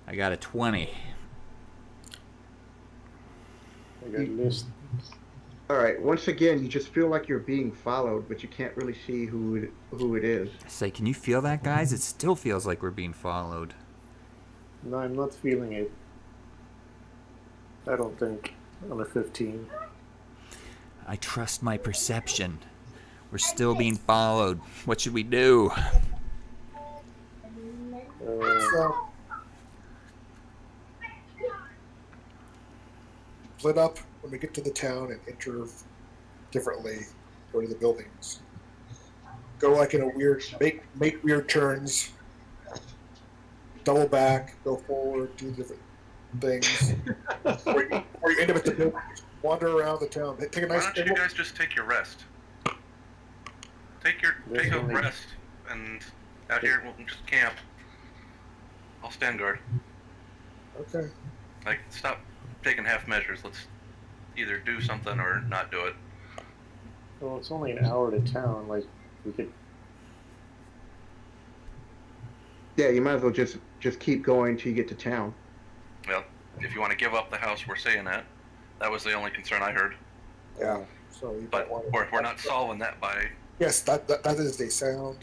I got a 20. I got list. All right. Once again, you just feel like you're being followed, but you can't really see who it is. I say, can you feel that, guys? It still feels like we're being followed. No, I'm not feeling it. I don't think. On a 15. I trust my perception. We're still being followed. What should we do? So, split up when we get to the town and enter differently. Go to the buildings. Go like in a weird, make weird turns. Double back, go forward, do different things. or you end up at the buildings. Wander around the town. Take a Why nice. don't you guys just take your rest? Take a only- rest, and out here we'll just camp. I'll stand guard. Okay. Like, stop taking half measures. Let's either do something or not do it. Well, it's only an hour to town. Like, we could. Yeah, you might as well just keep going till you get to town. Well, if you want to give up the house we're staying at, that was the only concern I heard. Yeah. So you But don't want we're not solving that by. Yes, that is the sound.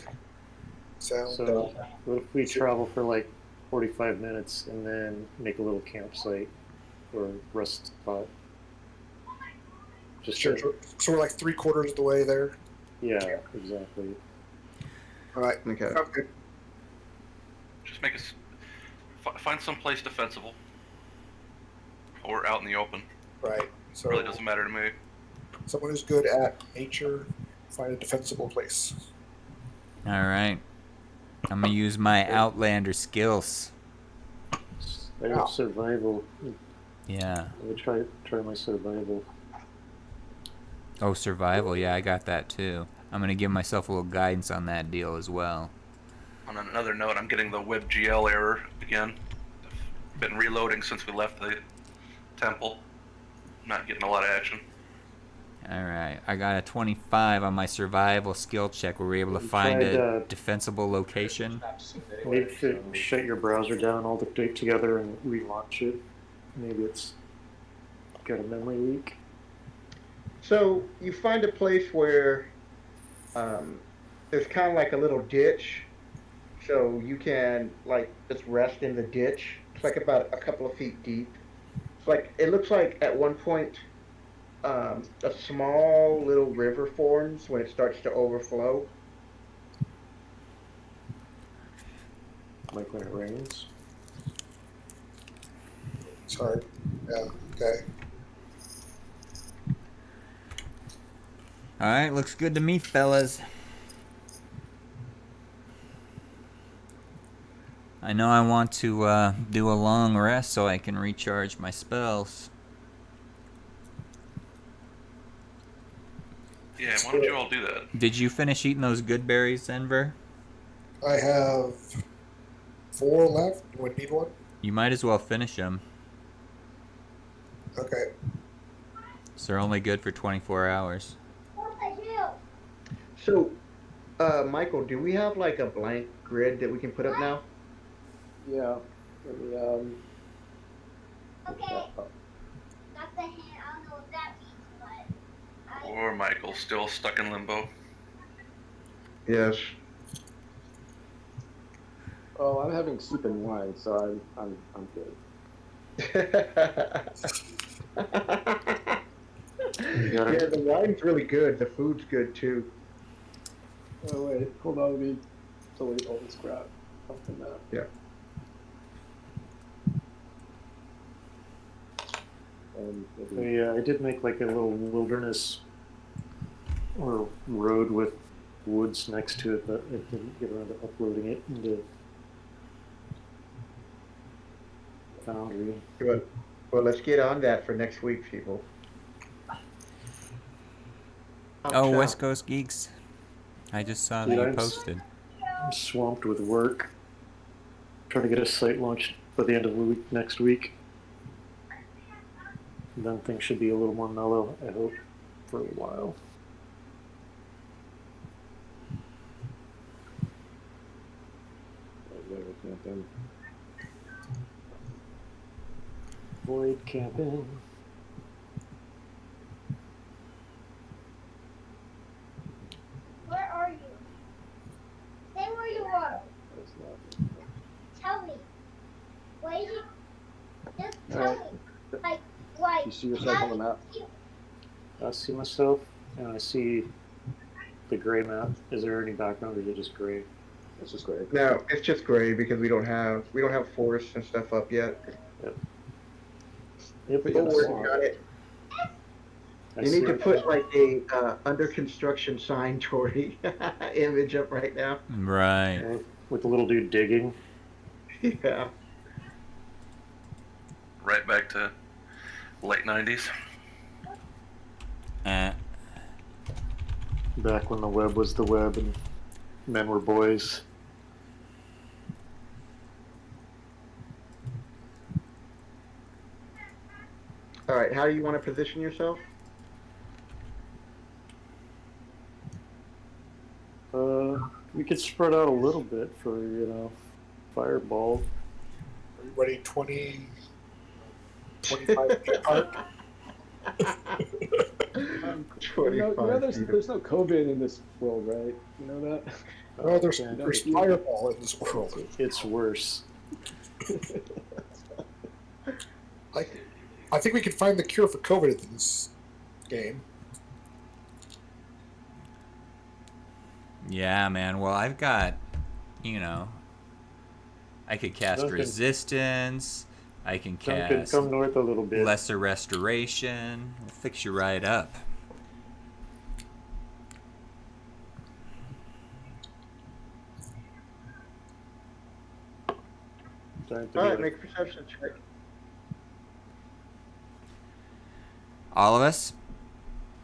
So, what if we travel for like 45 minutes and then make a little campsite or rest spot? Just Sure. So we're like 3/4 of the way there. Yeah, exactly. All right. Okay. Sounds good. Just make us find some place defensible, or out in the open. Right. So Really doesn't matter to me. someone who's good at nature, find a defensible place. All right. I'm going to use my Outlander skills. I have survival. Yeah. I would try my survival. Oh, survival. Yeah, I got that too. I'm going to give myself a little guidance on that deal as well. On another note, I'm getting the WebGL error again. I've been reloading since we left the temple. Not getting a lot of action. All right. I got a 25 on my survival skill check. Were we able to You find tried, a defensible location? Maybe if you shut your browser down all the day together and relaunch it, maybe it's got a memory leak. So you find a place where there's kind of like a little ditch, so you can like just rest in the ditch. It's like about a couple of feet deep. It's like it looks like at one point a small little river forms when it starts to overflow. Like when it rains. Sorry. Yeah. Okay. All right. Looks good to me, fellas. I know I want to do a long rest so I can recharge my spells. Yeah, why don't you all do that? Did you finish eating those good berries, Denver? I have 4 left. Do I need one? You might as well finish them. Okay. So they're only good for 24 hours. What the hell? So, Michael, do we have like a blank grid that we can put up now? Yeah. Let me, Okay. Got the hand. I don't know what that means, but Or Michael, still stuck in limbo. Yes. Oh, I'm having soup and wine, so I'm good. Yeah, the wine's really good. The food's good too. Oh wait, hold on, let me delete all this crap off the map. Yeah. Maybe Yeah, I did make like a little wilderness or road with woods next to it, but I didn't get around to uploading it into Foundry. Well, let's get on that for next week, people. Oh, West Coast Geeks. I just saw that Yeah, you I'm posted. I'm swamped with work. Trying to get a site launched by the end of the week next week. And then things should be a little more mellow, I hope, for a while. camping. Void camping. Alright. Like, You see yourself on the map? I see myself, and I see the gray map. Is there any background, or is it just gray? It's just great. No, it's just gray because we don't have forests and stuff up yet. Yep. But Yeah, you're that's working smart. on it. I You need to see. put like a under construction sign Tory image up right now. Right. With the little dude digging. Yeah. Right back to late 90s. Back when the web was the web and men were boys. All right. How do you want to position yourself? We could spread out a little bit for, fireball. Everybody 25 feet apart. There's no COVID in this world, right? You know that? Oh, there's fireball in this world. It's worse. I think we can find the cure for COVID in this game. Yeah, man. Well, I've got, I could cast Duncan. resistance. I can Duncan, cast come north a little bit. lesser restoration. We'll fix you right up. All right. Make a perception check. All of us?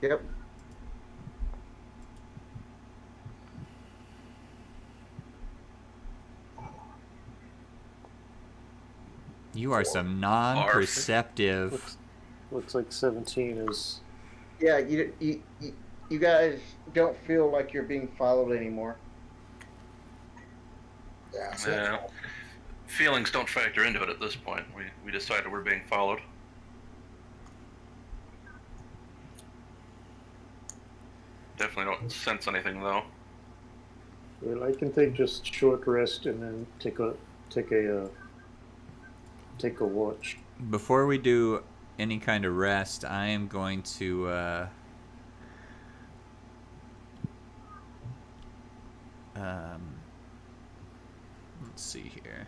Yep. You are some non-perceptive. Looks like 17 is. Yeah. You guys don't feel like you're being followed anymore. Yeah. So Yeah. Feelings don't factor into it at this point. We decided we're being followed. Definitely don't sense anything though. Well, I can take just short rest and then take a watch. Before we do any kind of rest, I am going to let's see here.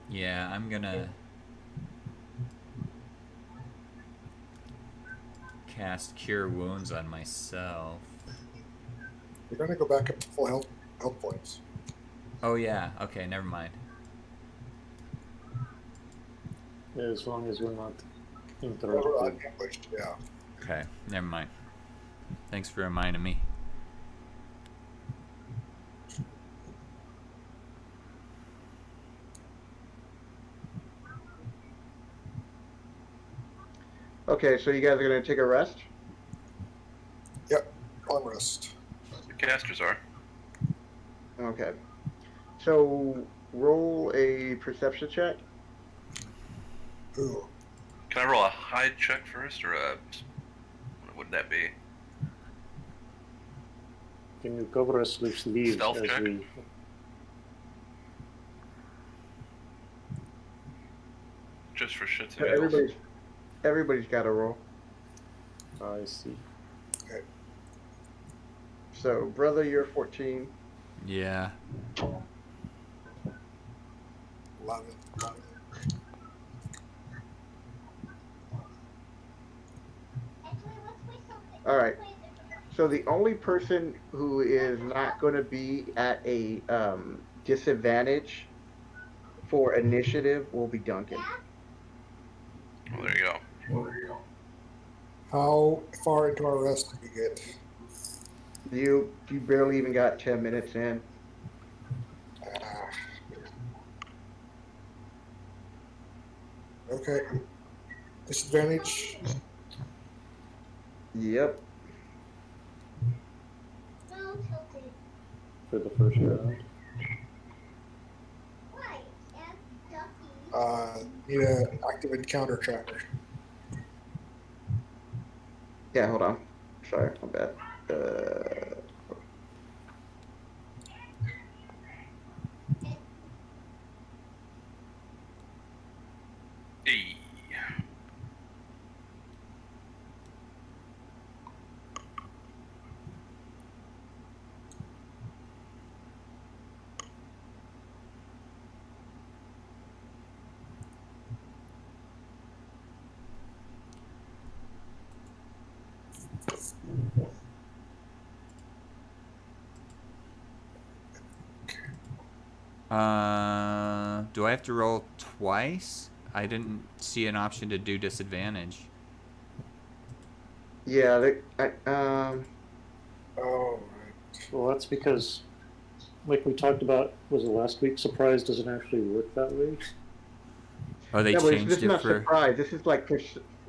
Yeah, I'm gonna cast Cure Wounds on myself. we're gonna go back up to full health points. Oh yeah, okay, never mind. Yeah, as long as we're not We're interrupted. ambushed, yeah. Okay, never mind. Thanks for reminding me. Okay. So you guys are gonna take a rest. Yep. Long rest. The casters are. Okay. So roll a perception check. Ooh. Can I roll a hide check first, or what would that be? Can you cover us with sleeves Stealth as check? we? Just for shits and giggles. Everybody's got a roll. I see. So brother, you're 14. Yeah. 11. All right. So the only person who is not going to be at a disadvantage for initiative will be Duncan. Well, there you go. How far into our rest did we get? You barely even got 10 minutes in. Ah. Okay. Disadvantage. Yep. No, tilted. For the first round. Right. And Ducky. Need an active encounter tracker. Yeah, hold on. Sorry, my bad. Uh, E. Do I have to roll twice? I didn't see an option to do disadvantage. yeah, Oh, Well, that's because, like we talked about, was it last week? Surprise doesn't actually work that way. Oh, they no, but this changed is it not for. surprise. This is like,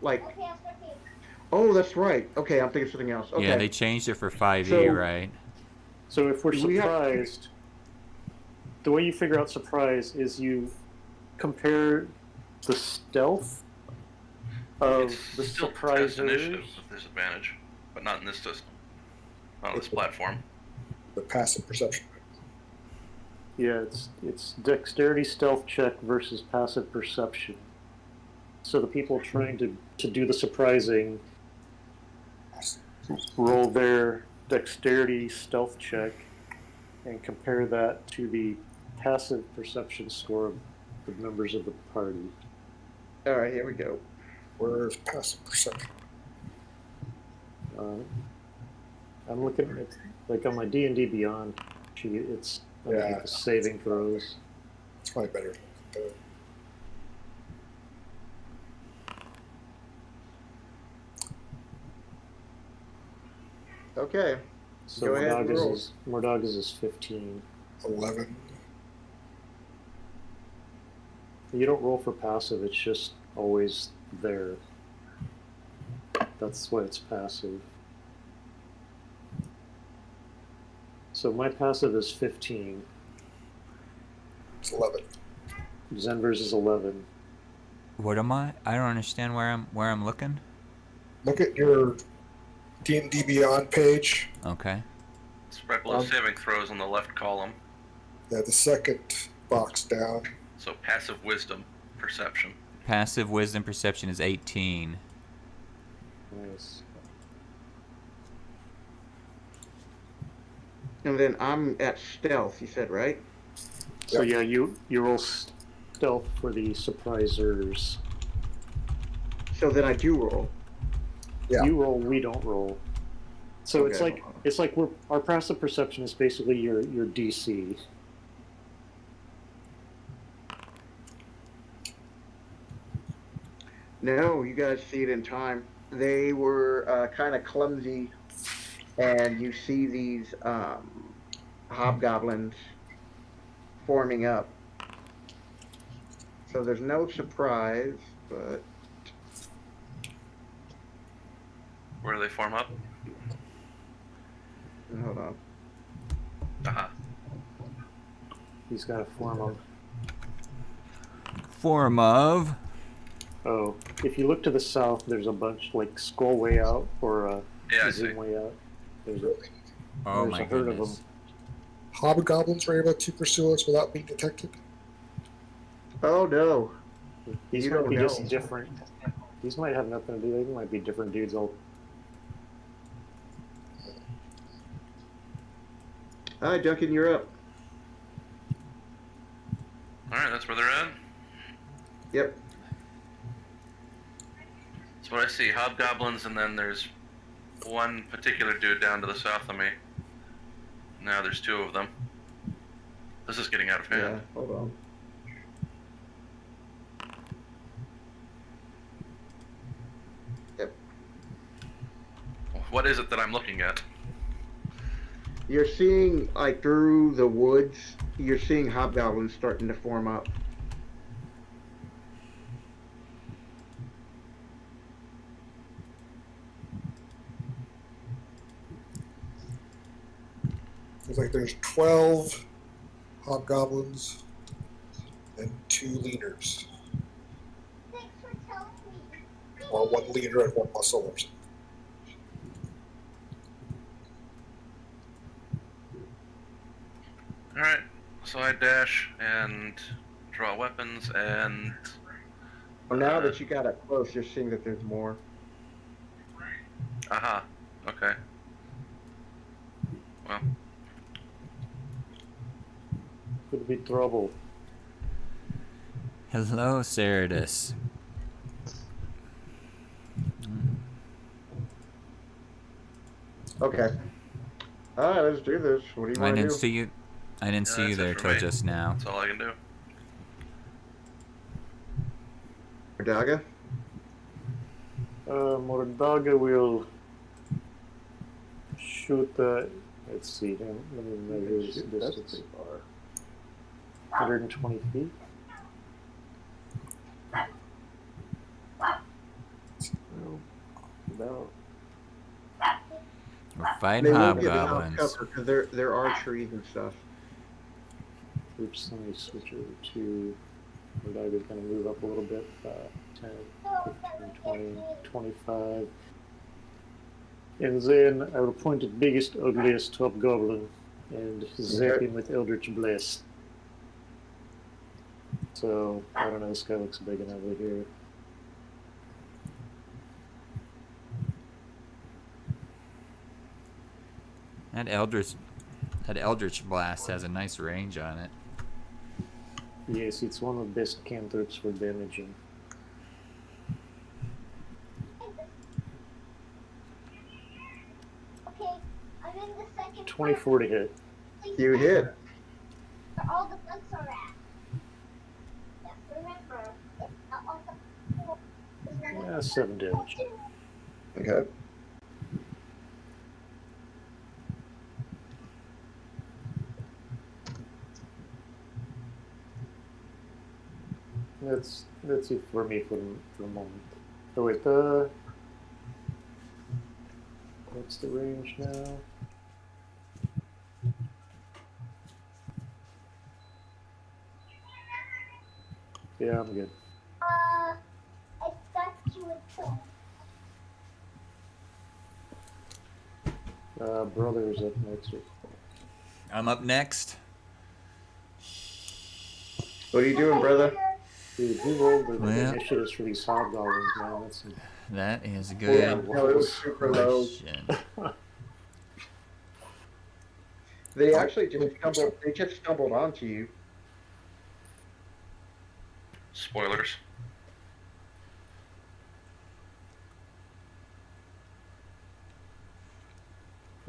like, Okay, I'll start taking. oh, that's right. Okay, I'm thinking something else. Yeah, Okay, they changed it for 5e, So- right? So if we're We have- surprised, the way you figure out surprise is you compare the stealth of It's the still test initiative surprisers. with disadvantage, but not in this system. Not on this platform. the passive perception. Yeah, it's dexterity stealth check versus passive perception. So the people trying to do the surprising roll their dexterity stealth check and compare that to the passive perception score of the members of the party. all right, here we go. Where's passive perception? I'm looking at like on my D&D Beyond sheet. It's underneath the saving throws. It's probably better. Okay, So Go ahead and roll. Mordaga's is 15. 11. You don't roll for passive, it's just always there. That's why it's passive. So my passive is 15. It's 11. Zenver's is 11. What am I? I don't understand where I'm looking. Look at your D&D Beyond page. Okay. Speckle of saving throws on the left column. Yeah, the second box down. So passive wisdom, perception. Passive wisdom perception is 18. Nice. and then I'm at stealth. You said right? So yeah, you roll stealth for the surprisers. So then I do roll. Yeah. You roll, we don't roll. So Okay. it's like our passive perception is basically your DC. No, you guys see it in time. They were kind of clumsy, and you see these hobgoblins forming up. So there's no surprise, but Where do they form up? hold on. Uh-huh. He's got a form of. Form of. Oh, if you look to the south, there's a bunch like skull way out or Yeah, I zoom see. way out. There's Oh there's my a herd of goodness. them. Hobgoblins were able to pursue us without being detected. Oh no. These You might don't be just know. different. These might have nothing to do. They might be different dudes. All All right, Duncan, you're up. Alright, that's where they're at. Yep. That's what I see. Hobgoblins, and then there's one particular dude down to the south of me. Now there's two of them. This is getting out of Yeah. hand. Hold on. Yep. What is it that I'm looking at? You're seeing like through the woods. You're seeing hobgoblins starting to form up. Looks like there's 12 hobgoblins and 2 leaders. Thanks for telling me. Or 1 leader and 1 muscle or something. Alright, so I dash and draw weapons and... Well, now that you got up close, you're seeing that there's more. Aha, okay. Well, Could be trouble. Hello, Ceritus. Okay. All right, let's do this. What do you I want to didn't do? see you. I didn't see you that's it there for till me. just now. that's all I can do. Daga? Mordaga will shoot. Let's see. Let me measure his Shoot, that's distance. pretty far. 120 feet. No. We're fighting They won't get enough hobgoblins. cover because there are trees and stuff. Oops, let me switch over to Mordaga's going to move up a little bit. 10, 15, 20, 25. And then I will point at biggest, ugliest hobgoblin and zap him with Eldritch Blast. So, I don't know, this guy looks big and ugly here. That Eldritch Blast has a nice range on it. Yes, it's one of the best cantrips for damaging. Okay, I'm in the second 24 to hit. Please You hit. where all the bugs are at. Yes, remember, it's all the... Yeah, 7 damage. Okay. That's it for me for the moment. Oh wait, what's the range now? Yeah, I'm good. I thought you would kill. Brother's up next. I'm up next. What are you doing, brother? Dude, who rolled the Well. initiatives for these hobgoblins, man? That's some... That is a Yeah, good no, it was super low. question. They actually just stumbled onto you. Spoilers.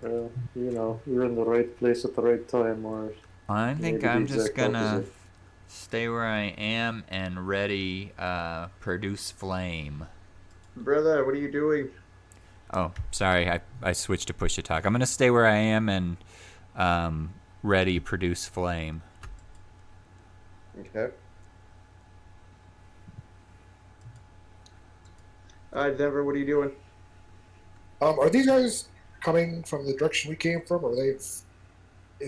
You know, you're in the right place at the right time, or I think maybe the I'm just exact gonna opposite. stay where I am and ready produce flame. Brother, what are you doing? Oh, sorry, I switched to push to talk. I'm gonna stay where I am and ready produce flame. Okay. All right, Denver, what are you doing? Are these guys coming from the direction we came from, or they've?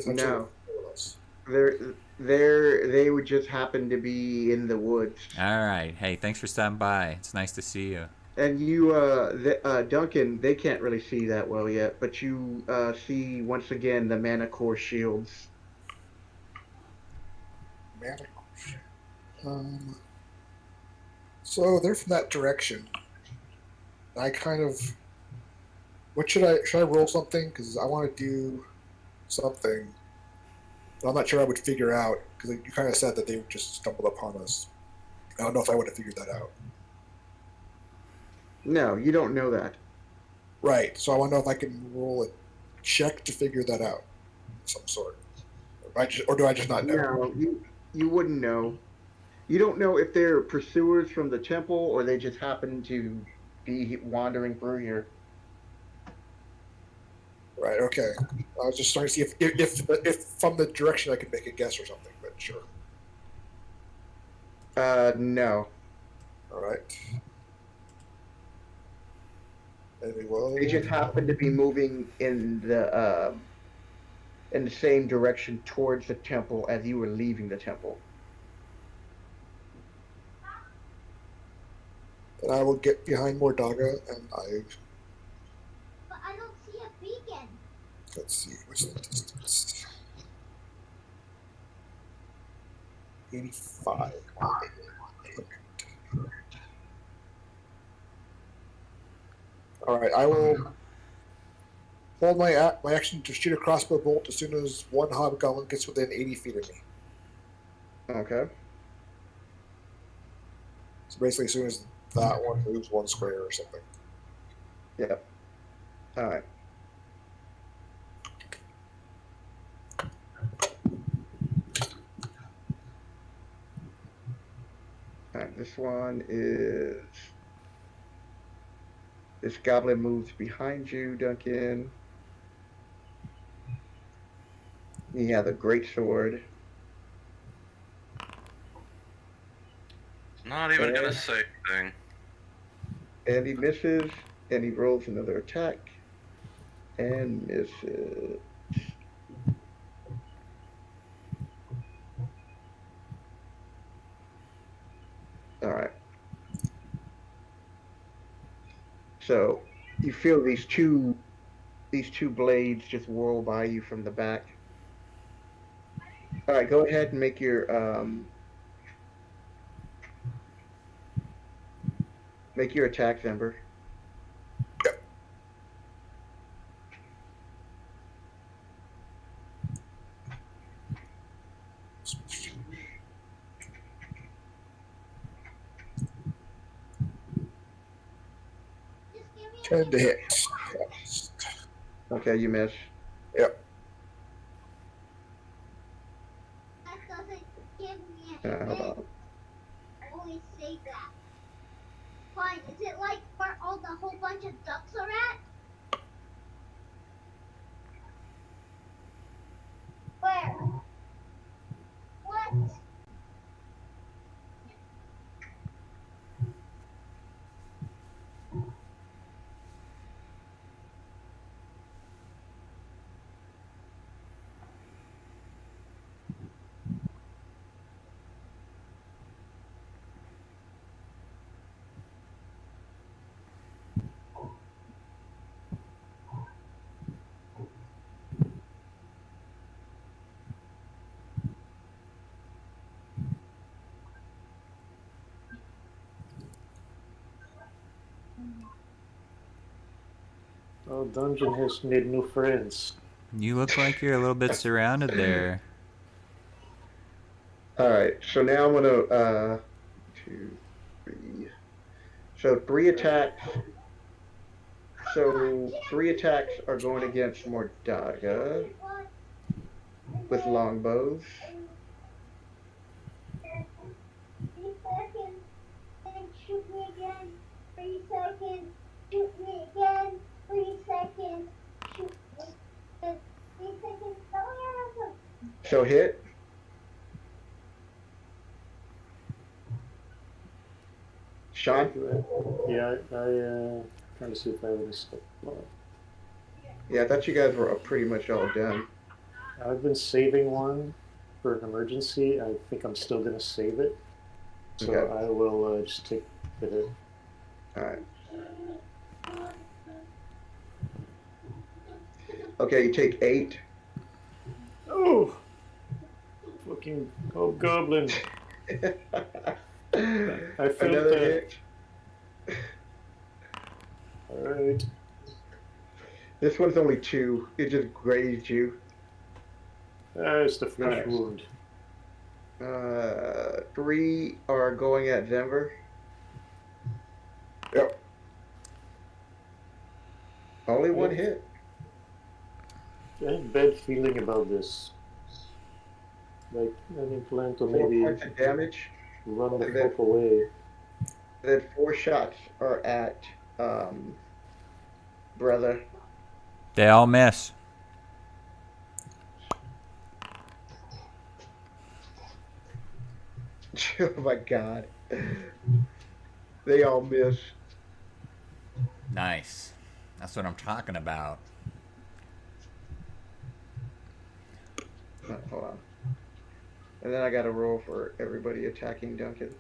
No. Us? They would just happen to be in the woods. All right. Hey, thanks for stopping by. It's nice to see you. And you, Duncan, they can't really see that well yet, but you see once again the mana core shields. So they're from that direction. I kind of. What should I roll something? Because I want to do something. But I'm not sure I would figure out because you kind of said that they just stumbled upon us. I don't know if I would have figured that out. No, you don't know that. Right. So I want to know if I can roll a check to figure that out, of some sort. Or do I just not know? No, you wouldn't know. You don't know if they're pursuers from the temple or they just happen to be wandering through here. Right. Okay. I was just trying to see if from the direction I could make a guess or something. But sure. No. All right. Maybe well. They just happen to be moving in the same direction towards the temple as you were leaving the temple. And I will get behind Mordaga, and But I don't see a beacon. let's see what's the distance. 85. Come on, baby. All right, I will hold my action to shoot a crossbow bolt as soon as one hobgoblin gets within 80 feet of me. Okay. So basically, as soon as that one moves one square or something. Yep. All right. All right. This one is. This goblin moves behind you, Duncan. He has a great sword. Not even gonna And- say anything. And he misses, and he rolls another attack, and misses. All right. So you feel these two blades just whirl by you from the back. All right, go ahead and make your attack, Ember. Just give me a 10 to minute. hit. Okay, you miss. Yep. That doesn't give me a Hold hit. on. I always say that. Fine. Is it like where all the whole bunch of ducks are at? Where? What? Oh, dungeon has made new friends. You look like you're a little bit surrounded there. All right, so now I'm gonna 2, 3. So 3 attacks. So 3 attacks are going against Mordaga with longbows. 3 seconds. Then shoot me again. 3 seconds. Shoot me again. 3 seconds. Shoot me again. 3 seconds. Oh yeah. So hit. Sean. Yeah, I trying to see if I have any stuff. Yeah, I thought you guys were pretty much all done. I've been saving one for an emergency. I think I'm still going to save it. So Okay. I will just take the hit. All right. Okay, you take 8. Oh! Fucking hobgoblin. I felt Another that. hit. Alright. This one's only 2. It just grazed you. It's the flesh Nice. wound. 3 are going at Denver. Yep. Only 1 hit. I have a bad feeling about this. Like, I plan to 4 maybe points of damage. run the And then- fuck away. Then 4 shots are at brother. They all miss. Oh my god. They all miss. Nice. That's what I'm talking about. Hold on. And then I got to roll for everybody attacking Duncan.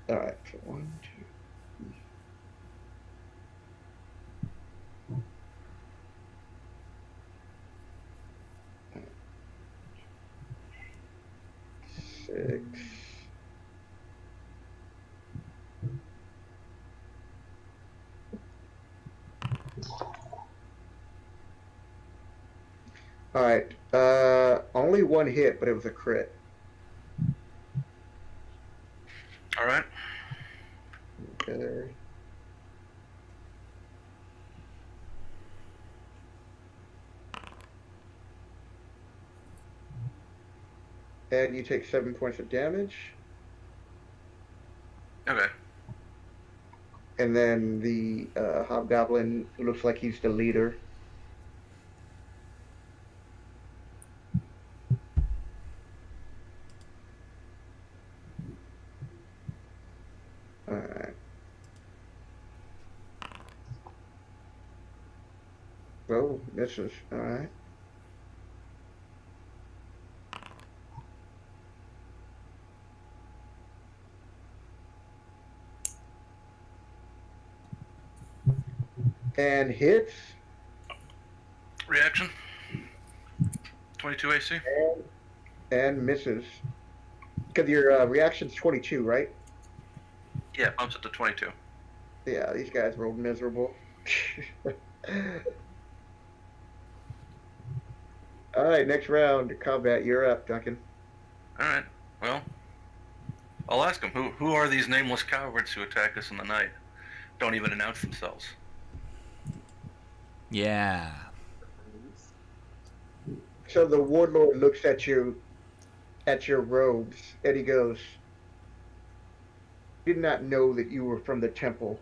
All right. So 1, 2. 6. All right. Only one hit, but it was a crit. All right. Okay. And you take 7 points of damage. Okay. And then the hobgoblin looks like he's the leader. All right. Oh, misses. All right. And hits. Reaction. 22 AC. And misses. Because your reaction's 22, right? Yeah, bumps it to 22. Yeah, these guys rolled miserable. All right, next round, combat. You're up, Duncan. All right. Well, I'll ask them. Who are these nameless cowards who attack us in the night? Don't even announce themselves. Yeah. So the warlord looks at your robes, and he goes, "Did not know that you were from the temple,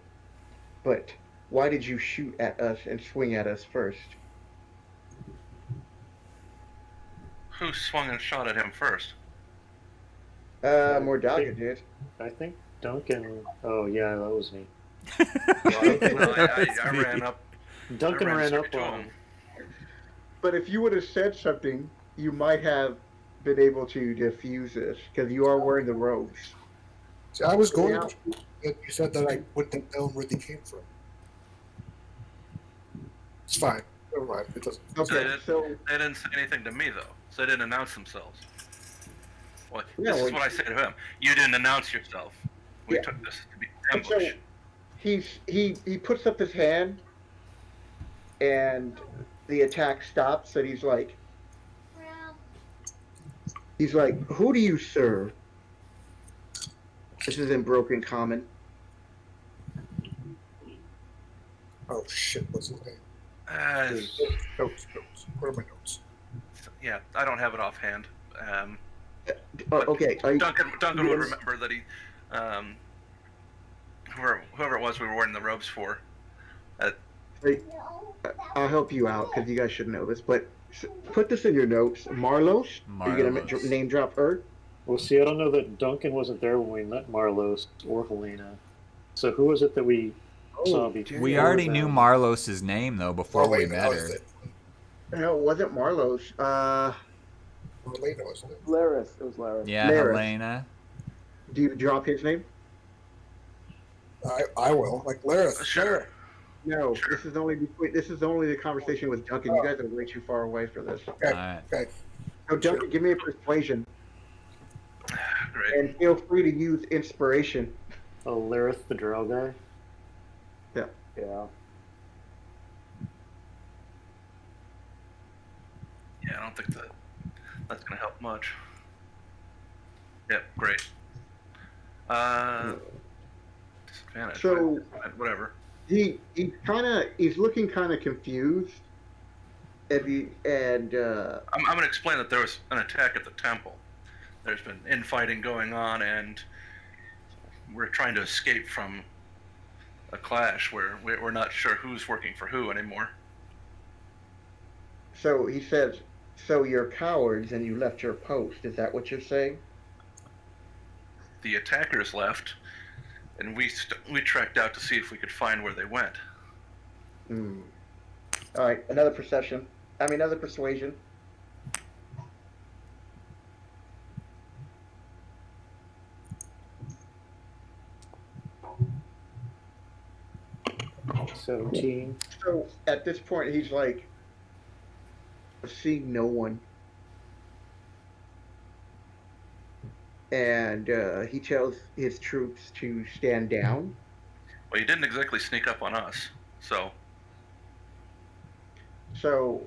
but why did you shoot at us and swing at us first?" Who swung and shot at him first? Mordaga did. I think Duncan. Oh yeah, that was me. I ran up. Duncan ran up straight to on him. But if you would have said something, you might have been able to defuse this, because you are wearing the robes. See, I was going Yeah. to. You said that I wouldn't have known where they came from. It's fine. Never mind. It doesn't. Okay, so They didn't say anything to me though, so they didn't announce themselves. Well, Yeah, this is well, what I say to him. You didn't announce yourself. We Yeah. took this to be So ambush. he puts up his hand, and the attack stops. And he's like, "Who do you serve?" This is in broken common. Oh shit! What's his name? Notes. Where are my notes? Yeah, I don't have it offhand. Oh, okay. Duncan would Yes. remember that he, whoever it was we were wearing the robes for. I'll help you out because you guys should know this. But put this in your notes. Marlos. Are you gonna Marlos. name drop her? Well, see, I don't know that Duncan wasn't there when we met Marlos or Helena. So who was it that we saw before? We already knew them. Marlos's name though before we Marlena, met was her. it? No, it wasn't Marlos. Marlena, wasn't it? Laris. It was Laris. Yeah, Laris. Helena. Do you drop his name? I will. Like Laris. Sure. No. This is only the conversation with Duncan. You guys are way too far away for this. Okay. Alright. Okay. So Duncan, give me a persuasion, Great. and feel free to use inspiration. Oh, Lareth the Drow guy? Yeah. Yeah. Yeah, I don't think that's gonna help much. Yep, great. Disadvantage. So- whatever. He's looking kind of confused, and I'm gonna explain that there was an attack at the temple. There's been infighting going on, and we're trying to escape from a clash where we're not sure who's working for who anymore. so he says, "So you're cowards and you left your post." Is that what you're saying? The attackers left, and we trekked out to see if we could find where they went. Hmm. All right, another persuasion. Oh, 17. So at this point, he's like, seeing no one, and he tells his troops to stand down. Well, you didn't exactly sneak up on us, so So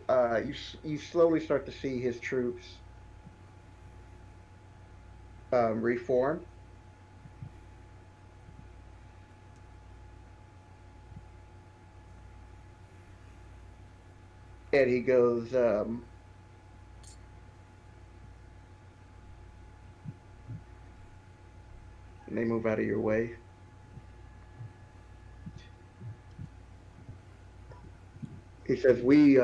you slowly start to see his troops reform. And he goes, and they move out of your way. He says, we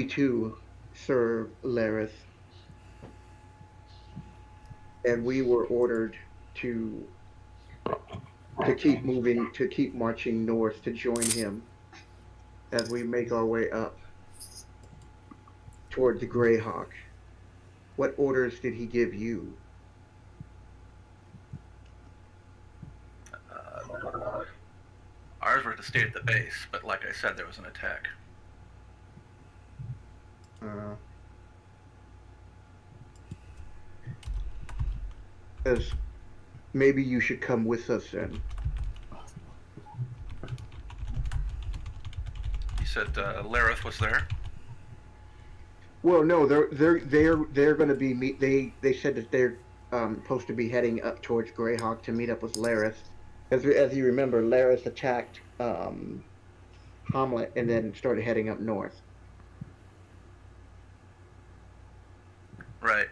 too serve Lareth, and we were ordered to keep moving, to keep marching north to join him as we make our way up toward the Greyhawk. What orders did he give you? ours were to stay at the base. But like I said, there was an attack. As maybe you should come with us then. You said Lareth was there. Well, no, they're going to be They said that they're supposed to be heading up towards Greyhawk to meet up with Lareth. As you remember, Lareth attacked Hamlet and then started heading up north. Right.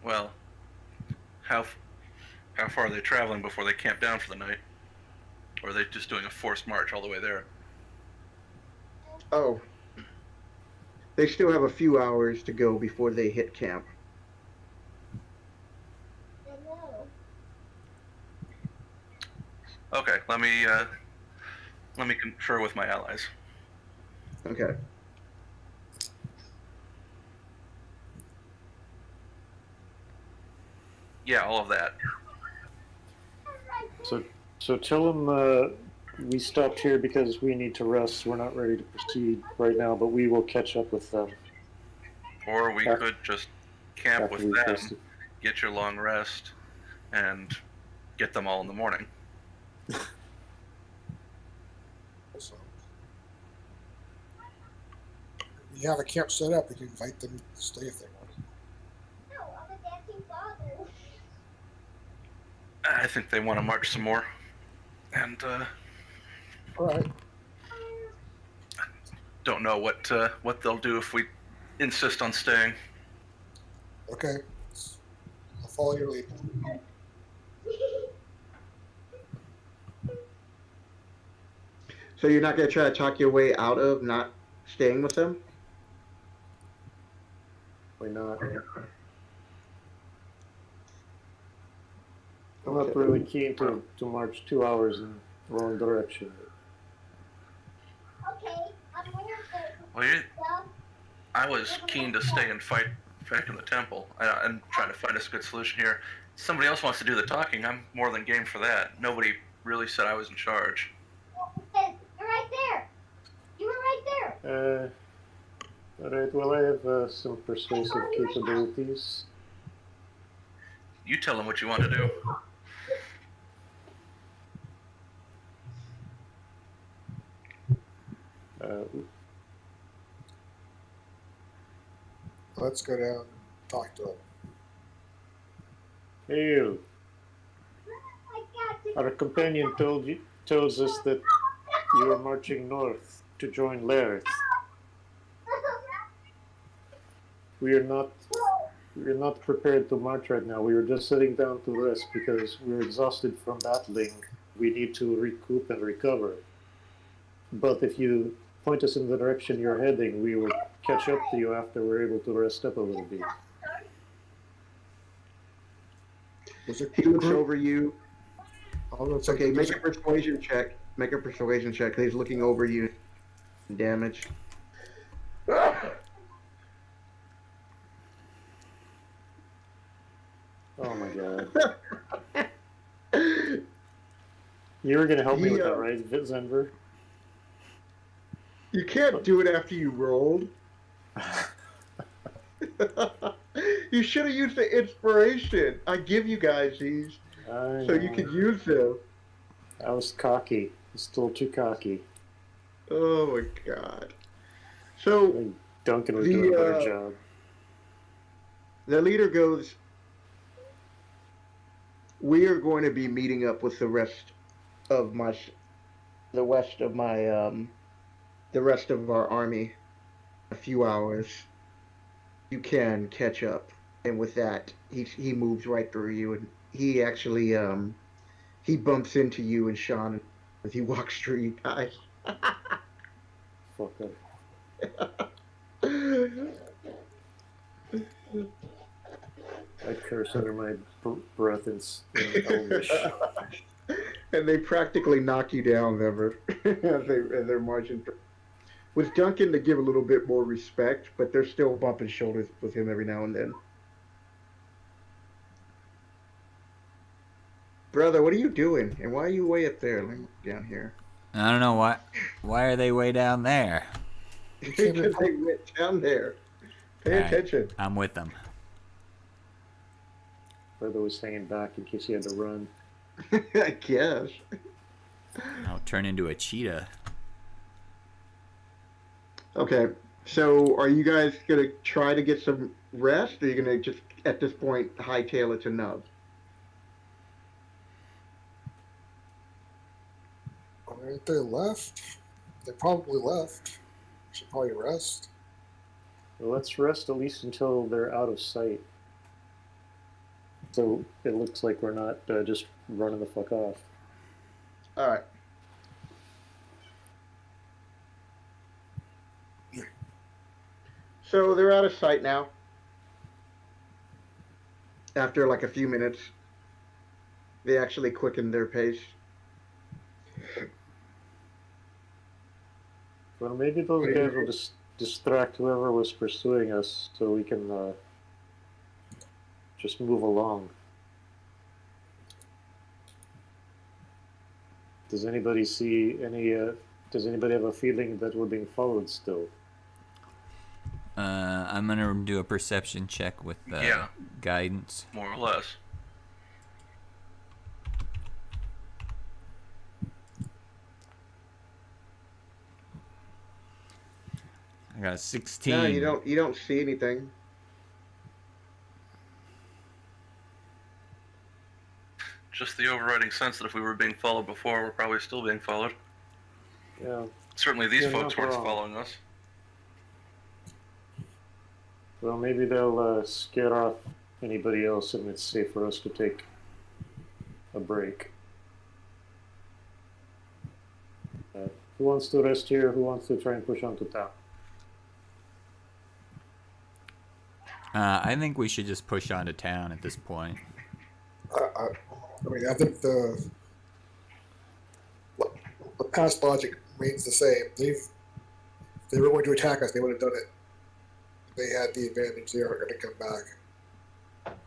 Well, how far are they traveling before they camp down for the night? Or are they just doing a forced march all the way there? Oh, they still have a few hours to go before they hit camp. Okay, let me confer with my allies. Okay. Yeah, all of that. So tell them we stopped here because we need to rest. We're not ready to proceed right now, but we will catch up with them. Or we could just camp with them, rested. get your long rest, and get them all in the morning. So, you have a camp set up. You can invite them to stay if they want. No, I'm a dancing father. I think they want to march some more. And All right. don't know what they'll do if we insist on staying. Okay. I'll follow your lead. So you're not going to try to talk your way out of not staying with them? Why not? I'm not really keen to march 2 hours in the wrong direction. Okay, I'm going to Well, I was keen to stay and fight back in the temple and try to find us a good solution here. Somebody else wants to do the talking. I'm more than game for that. Nobody really said I was in charge. You're right there. You were right there. Alright, well, I have some persuasive capabilities. You tell them what you want to do. Let's go down and talk to them. Hey, you. I got you. Our companion tells us that you are marching north to join Lareth. We are not prepared to march right now. We are just sitting down to rest because we're exhausted from battling. We need to recoup and recover. But if you point us in the direction you're heading, we will catch up to you after we're able to rest up a little bit. He looks over you. It's Okay, make a persuasion check. Make a persuasion check. He's looking over you. Damage. Oh my god. You were going to help me with that, right, Zenver? You can't do it after you rolled. You should have used the inspiration. I give you guys these I so you know. can use them. I was cocky. Still too cocky. Oh my god. I So think Duncan was doing a better job. the leader goes, we are going to be meeting up with the rest of my the rest of my the rest of our army a few hours. You can catch up. And with that, he moves right through you, and he actually he bumps into you and Sean as he walks through you guys. Fuck up. I curse under my breath in Elvish. And they practically knock you down, never as they're marching through. With Duncan, to give a little bit more respect, but they're still bumping shoulders with him every now and then. Brother, what are you doing? And why are you way up there? Let me down here. I don't know why. Why are they way down there? Because they went down there. Pay All right, attention. I'm with them. Brother was hanging back in case he had to run. I guess. I'll turn into a cheetah. Okay, so are you guys gonna try to get some rest, or are you gonna just at this point hightail it to Nub? Aren't they left? They probably left. Should probably rest. Well, let's rest at least until they're out of sight. So it looks like we're not just running the fuck off. All right. So they're out of sight now. After like a few minutes, they actually quickened their pace. Well, maybe those guys will just distract whoever was pursuing us so we can just move along. Does anybody see any, does anybody have a feeling that we're being followed still? I'm gonna do a perception check with Yeah. guidance. More or less. I got a 16. No, you don't see anything. Just the overriding sense that if we were being followed before, we're probably still being followed. Yeah. Certainly these You're folks not weren't wrong. following us. Well, maybe they'll scare off anybody else and it's safe for us to take a break. Who wants to rest here? Who wants to try and push on to town? I think we should just push on to town at this point. I mean, I think the past logic remains the same. If they were going to attack us, they would have done it. They had the advantage. They aren't going to come back.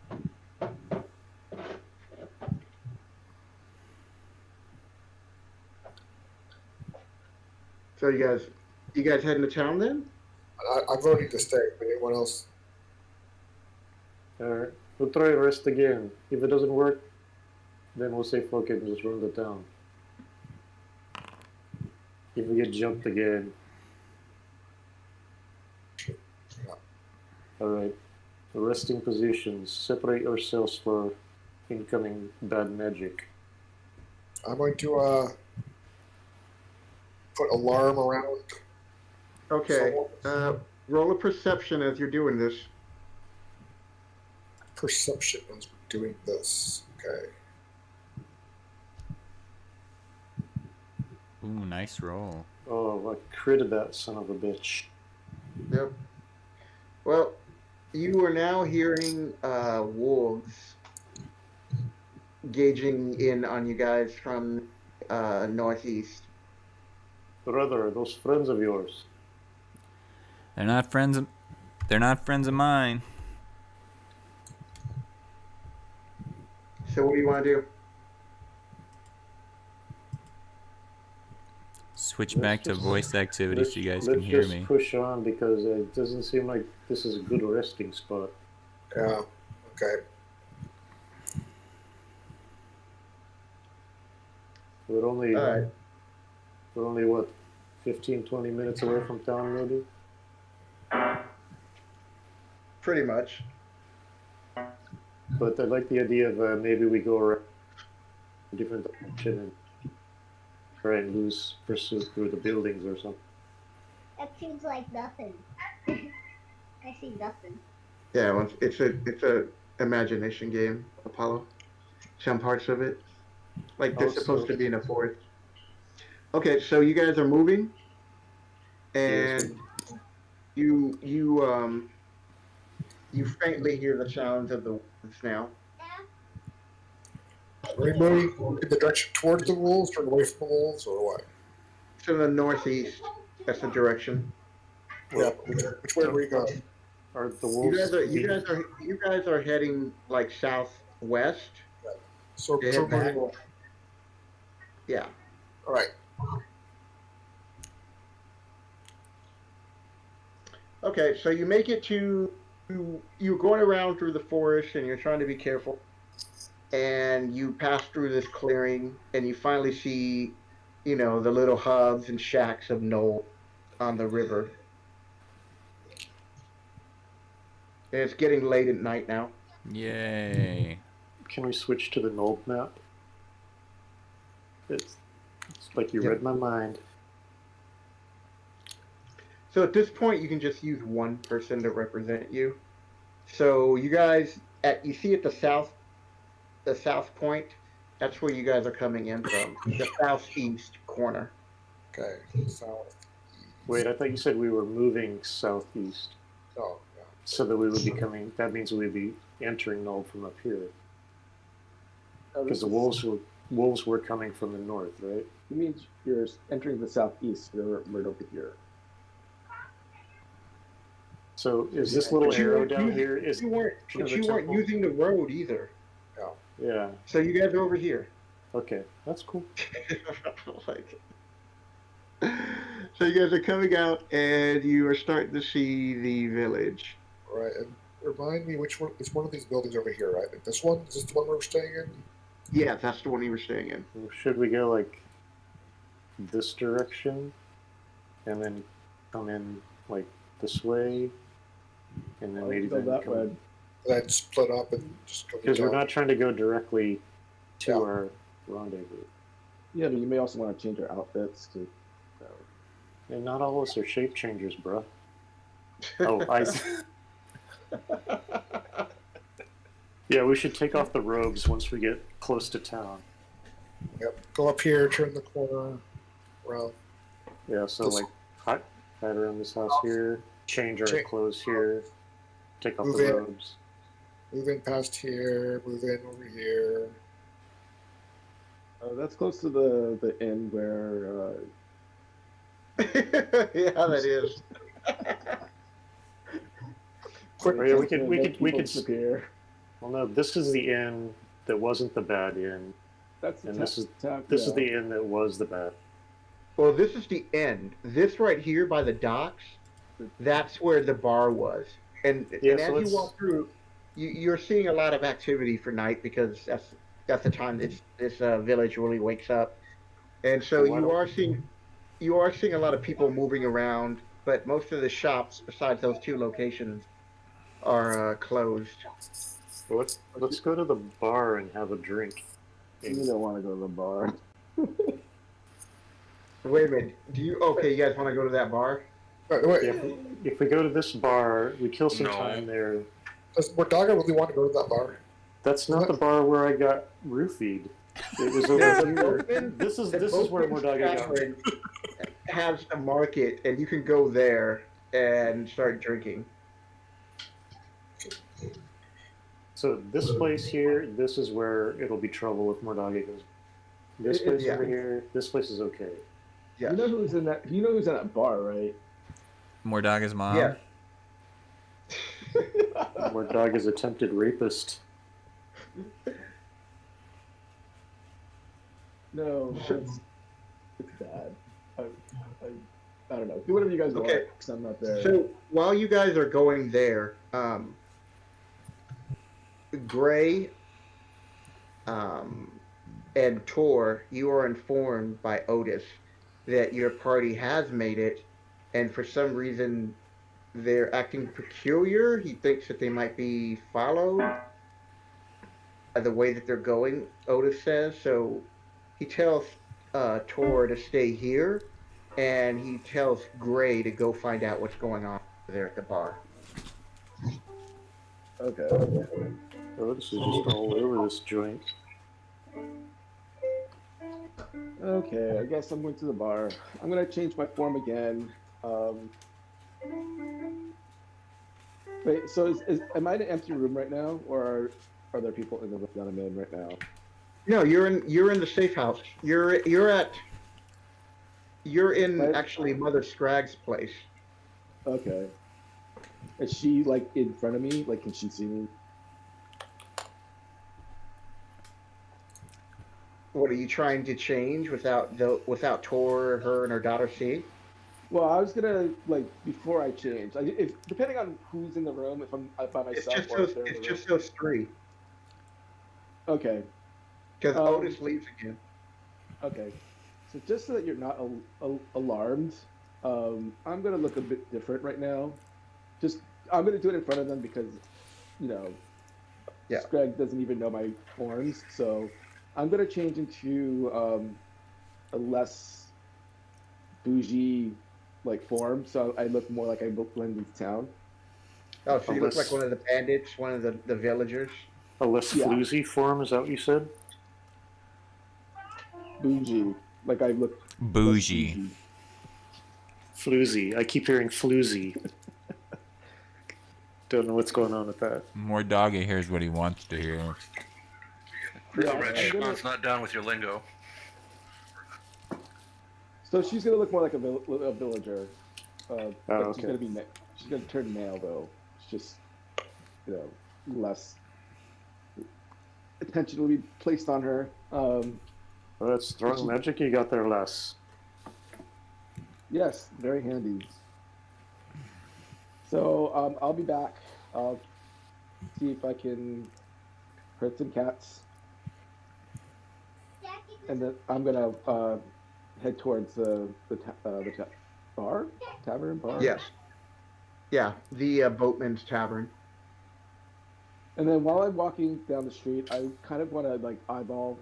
So you guys heading to town then? I'm voting to stay. But anyone else? Alright, we'll try rest again. If it doesn't work, then we'll say fuck it and just run the town. If we get jumped again. Alright, resting positions. Separate yourselves for incoming bad magic. I'm going to put alarm around. Okay. Roll a perception as you're doing this. Perception as we're doing this. Okay. Ooh, nice roll. Oh, I critted that son of a bitch. Yep. Well, you are now hearing wolves gauging in on you guys from northeast. Brother, are those friends of yours? They're not friends of mine. So what do you want to do? Switch Let's back to just- voice activity so you guys let's can hear just me. push on because it doesn't seem like this is a good resting spot. Yeah. Okay. We're only All right. what, 15, 20 minutes away from town, maybe. Pretty much. But I like the idea of maybe we go around a different direction and try and lose pursuit through the buildings or something. That seems like nothing. I see nothing. Yeah, well, it's a imagination game, Apollo. Some parts of it, like they're supposed to be in a forest. Okay, so you guys are moving, Yes. and you you faintly hear the sounds of the wolves now. Are we moving in the direction towards the wolves, or away from the wolves, or what? To the northeast. That's the direction. Yeah. Which way are we going? Are the You wolves? guys you guys are heading like southwest. So, Yeah, so back. moving. Yeah. All right. Okay, so you make it to you're going around through the forest and you're trying to be careful. And you pass through this clearing and you finally see, the little hubs and shacks of Knoll on the river. And it's getting late at night now. Yay. Can we switch to the Nold map? It's like you Yep. read my mind. So at this point, you can just use one person to represent you. So you guys, you see at the south point, that's where you guys are coming in from, the southeast corner. Okay. South. Wait, I thought you said we were moving southeast, Oh, yeah. so that we would be coming. That means we would be entering Nold from up here, because the wolves were coming from the north, right? It means you're entering the southeast. You're right over here. So is this little arrow down here? But you weren't using the road either. Yeah. So you guys are over here. Okay, that's cool. So you guys are coming out and you are starting to see the village. All right. And remind me which one? It's one of these buildings over here, right? Like this one? Is this the one we're staying in? Yeah, that's the one you were staying in. Should we go like this direction, and then come in like this way, and then maybe go then that way. Then split up and just go. Because we're not trying to go directly to Yeah. our rendezvous. Yeah, but you may also want to change our outfits to. And not all of us are shape changers, bruh. Oh, I see. Yeah, we should take off the robes once we get close to town. Yep. Go up here, turn the corner, around. Yeah, so This- like hide around this house here, change our Cha- clothes here, take off Move the in. robes. Move in past here. Move in over here. That's close to the inn where. Yeah, that is. Quick. Oh, yeah, we could. disappear. Well, no, this is the inn that wasn't the bad inn, That's the and this is tap, this is the inn that was the bad. Well, this is the end. This right here by the docks, that's where the bar was. And, Yeah, and so as let's- you walk through, you're seeing a lot of activity for night because that's the time this village really wakes up. And so Well, why you are seeing a lot of people moving around, but most of the shops, besides those two locations, are closed. Well, let's go to the bar and have a drink. You don't want to go to the bar. Wait a minute. Okay, you guys want to go to that bar? Wait, If we go to this bar, we kill some No. time there. does Mordaga really want to go to that bar? That's not the bar where I got roofied. It was over here. This is where Mordaga got me. Has a market, and you can go there and start drinking. So this place here, this is where it'll be trouble if Mordaga goes. This place Yeah. over here, this place is okay. Yes. You know who's in that? You know who's in that bar, right? Mordaga's mom. Yeah. Mordaga's attempted rapist. No, it's bad. I don't know. Do whatever you guys want. Okay. 'Cause I'm not there. So while you guys are going there, Gray um, and Tor, you are informed by Otis that your party has made it, and for some reason they're acting peculiar. He thinks that they might be followed by the way that they're going, Otis says. So he tells Tor to stay here, and he tells Gray to go find out what's going on there at the bar. Okay. Oh, this is just all over this joint. Okay, I guess I'm going to the bar. I'm gonna change my form again. Wait, so am I in an empty room right now, or are there people in the room that I'm in right now? No, you're in the safe house. You're in Right. actually Mother Scragg's place. Okay. Is she like in front of me? Like, can she see me? What are you trying to change without Tor, her, and her daughter seeing? Well, I was gonna like before I change. If depending on who's in the room, if I'm by myself or if they're in It's the room. just those three. Okay. Because Otis leaves again. Okay. So just so that you're not alarmed, I'm gonna look a bit different right now. Just I'm gonna do it in front of them because, you know, Yeah. Scrag doesn't even know my forms. So I'm gonna change into a less bougie like form, so I look more like I blend into town. Oh, so you look Unless- like one of the bandits, one of the villagers. A less Yeah. floozy form, is that what you said? Bougie, like I look less Bougie. Floozy. I keep hearing floozy. Don't know what's going on with that. More doggy hears what he wants to hear. Yeah, Red I'm gonna- Sean's not down with your lingo. So she's gonna look more like a villager. But okay. she's gonna turn male though. It's just, you know, less attention will be placed on her. Well, that's throwing magic you got there, Les. Yes, very handy. So I'll be back. I'll see if I can hurt some cats, and then I'm gonna head towards the tavern bar. Yes. Yeah, the Boatman's Tavern. And then while I'm walking down the street, I kind of want to like eyeball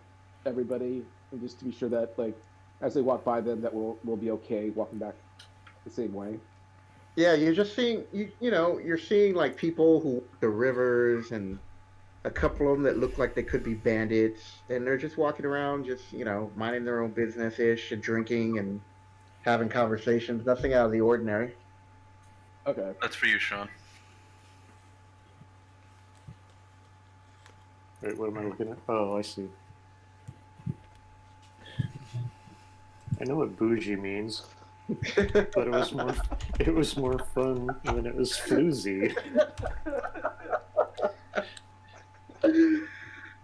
everybody, and just to be sure that like as they walk by them, that we'll be okay walking back the same way. Yeah, you're just seeing you're seeing like people who walk the rivers and a couple of them that look like they could be bandits, and they're just walking around, just minding their own business ish and drinking and having conversations. Nothing out of the ordinary. Okay. That's for you, Sean. Wait, what am I looking at? Oh, I see. I know what bougie means, but it was more fun when it was floozy.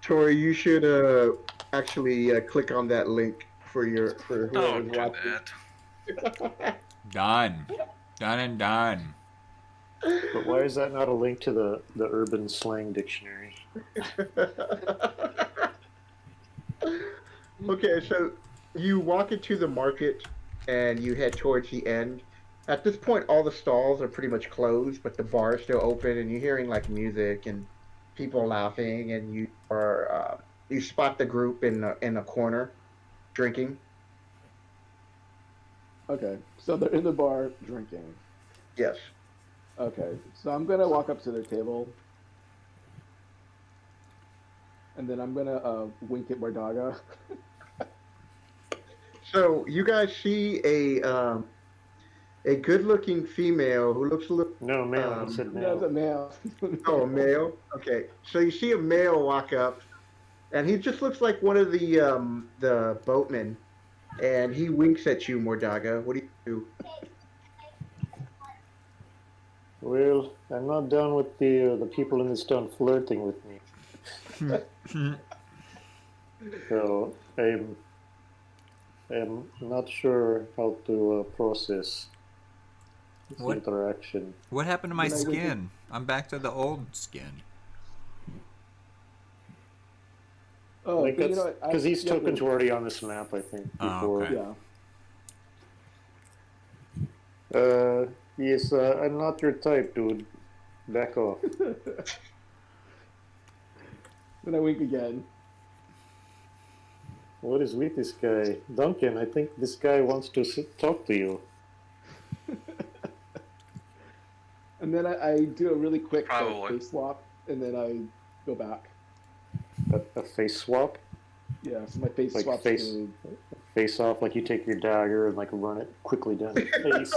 Tori, you should actually click on that link for Don't whoever's do watching. that. Done. Done and done. But why is that not a link to the urban slang dictionary? Okay, so you walk into the market and you head towards the end. At this point, all the stalls are pretty much closed, but the bar is still open, and you're hearing like music and people laughing, and you spot the group in a corner drinking. Okay. So they're in the bar drinking. Yes. Okay. So I'm gonna walk up to their table, and then I'm gonna wink at Bardaga. So you guys see a good-looking female who looks a little. No, male. He said That's a male. male. Oh, a male. Okay, so you see a male walk up, and he just looks like one of the boatmen, and he winks at you, Mordaga. What do you do? Well, I'm not down with the people in this town flirting with me. So I'm not sure how to process this What? interaction. What happened to my Then I went skin? I'm back to the old skin. Oh, Like but you that's know what? because these yeah, tokens wait. were already on this map, I think. Oh, Before. okay. Yeah. Yes, I'm not your type, dude. Back off. Then I wink again. What is with this guy? Duncan, I think this guy wants to talk to you. And then I do a really quick Probably. face swap, and then I go back. A face swap? Yeah, so my face Like swaps face- to... Face off, like you take your dagger and like run it quickly down your face.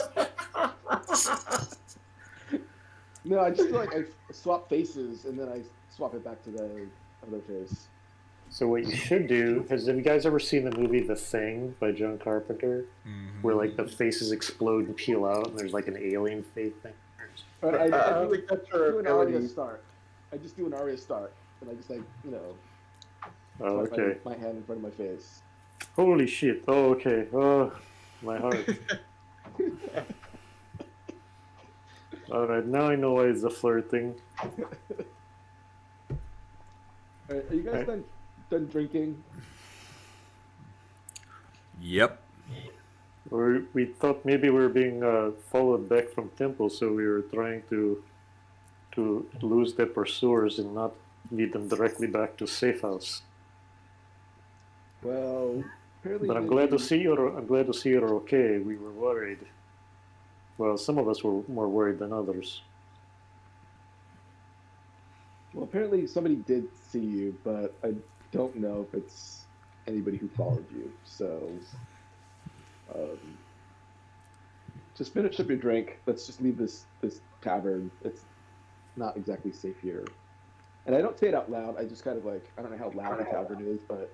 No, I just I swap faces, and then I swap it back to the other face. So what you should do is, have you guys ever seen the movie The Thing by John Carpenter? Mhm. Where like the faces explode and peel out and there's like an alien face thing? But I don't do, think that's I her do an aria ability. start. I just do an aria start, and I just Oh, swipe okay. my hand in front of my face. Holy shit. Oh, okay. Oh, my heart. Alright, now I know why it's a flirting. Alright, are you guys done drinking? Yep. We thought maybe we were being followed back from temple, so we were trying to lose the pursuers and not lead them directly back to safe house. Well, apparently. But I'm glad to see you're. I'm glad to see you're okay. We were worried. Well, some of us were more worried than others. Well, apparently somebody did see you, but I don't know if it's anybody who followed you. So, just finish up your drink. Let's just leave this tavern. It's not exactly safe here. And I don't say it out loud. I just kind of I don't know how loud the tavern is, but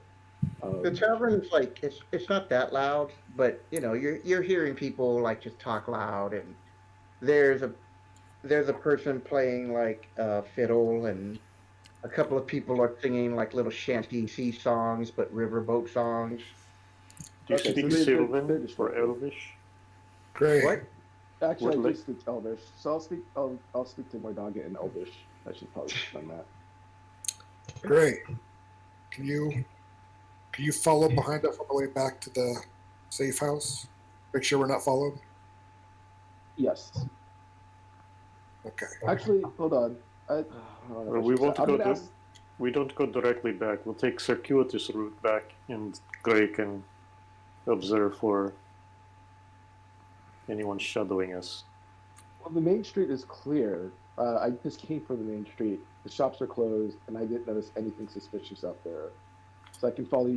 The tavern is it's not that loud, but you're hearing people just talk loud, and there's a person playing a fiddle, and a couple of people are singing little shanty sea songs, but riverboat songs. Do you Okay, speak so they're Sylvan just or working. Elvish? Great. What? actually, What I do speak Elvish, so I'll speak to Mordaga in Elvish. I should probably have done that. Great. Can you follow behind us on the way back to the safe house? Make sure we're not followed. Yes. Okay. Actually, hold on. I don't know if Well, I we should want say- to I'm go gonna to. ask- We don't go directly back. We'll take circuitous route back, and Gray can observe for anyone shadowing us. Well, the main street is clear. I just came from the main street. The shops are closed, and I didn't notice anything suspicious out there. So I can follow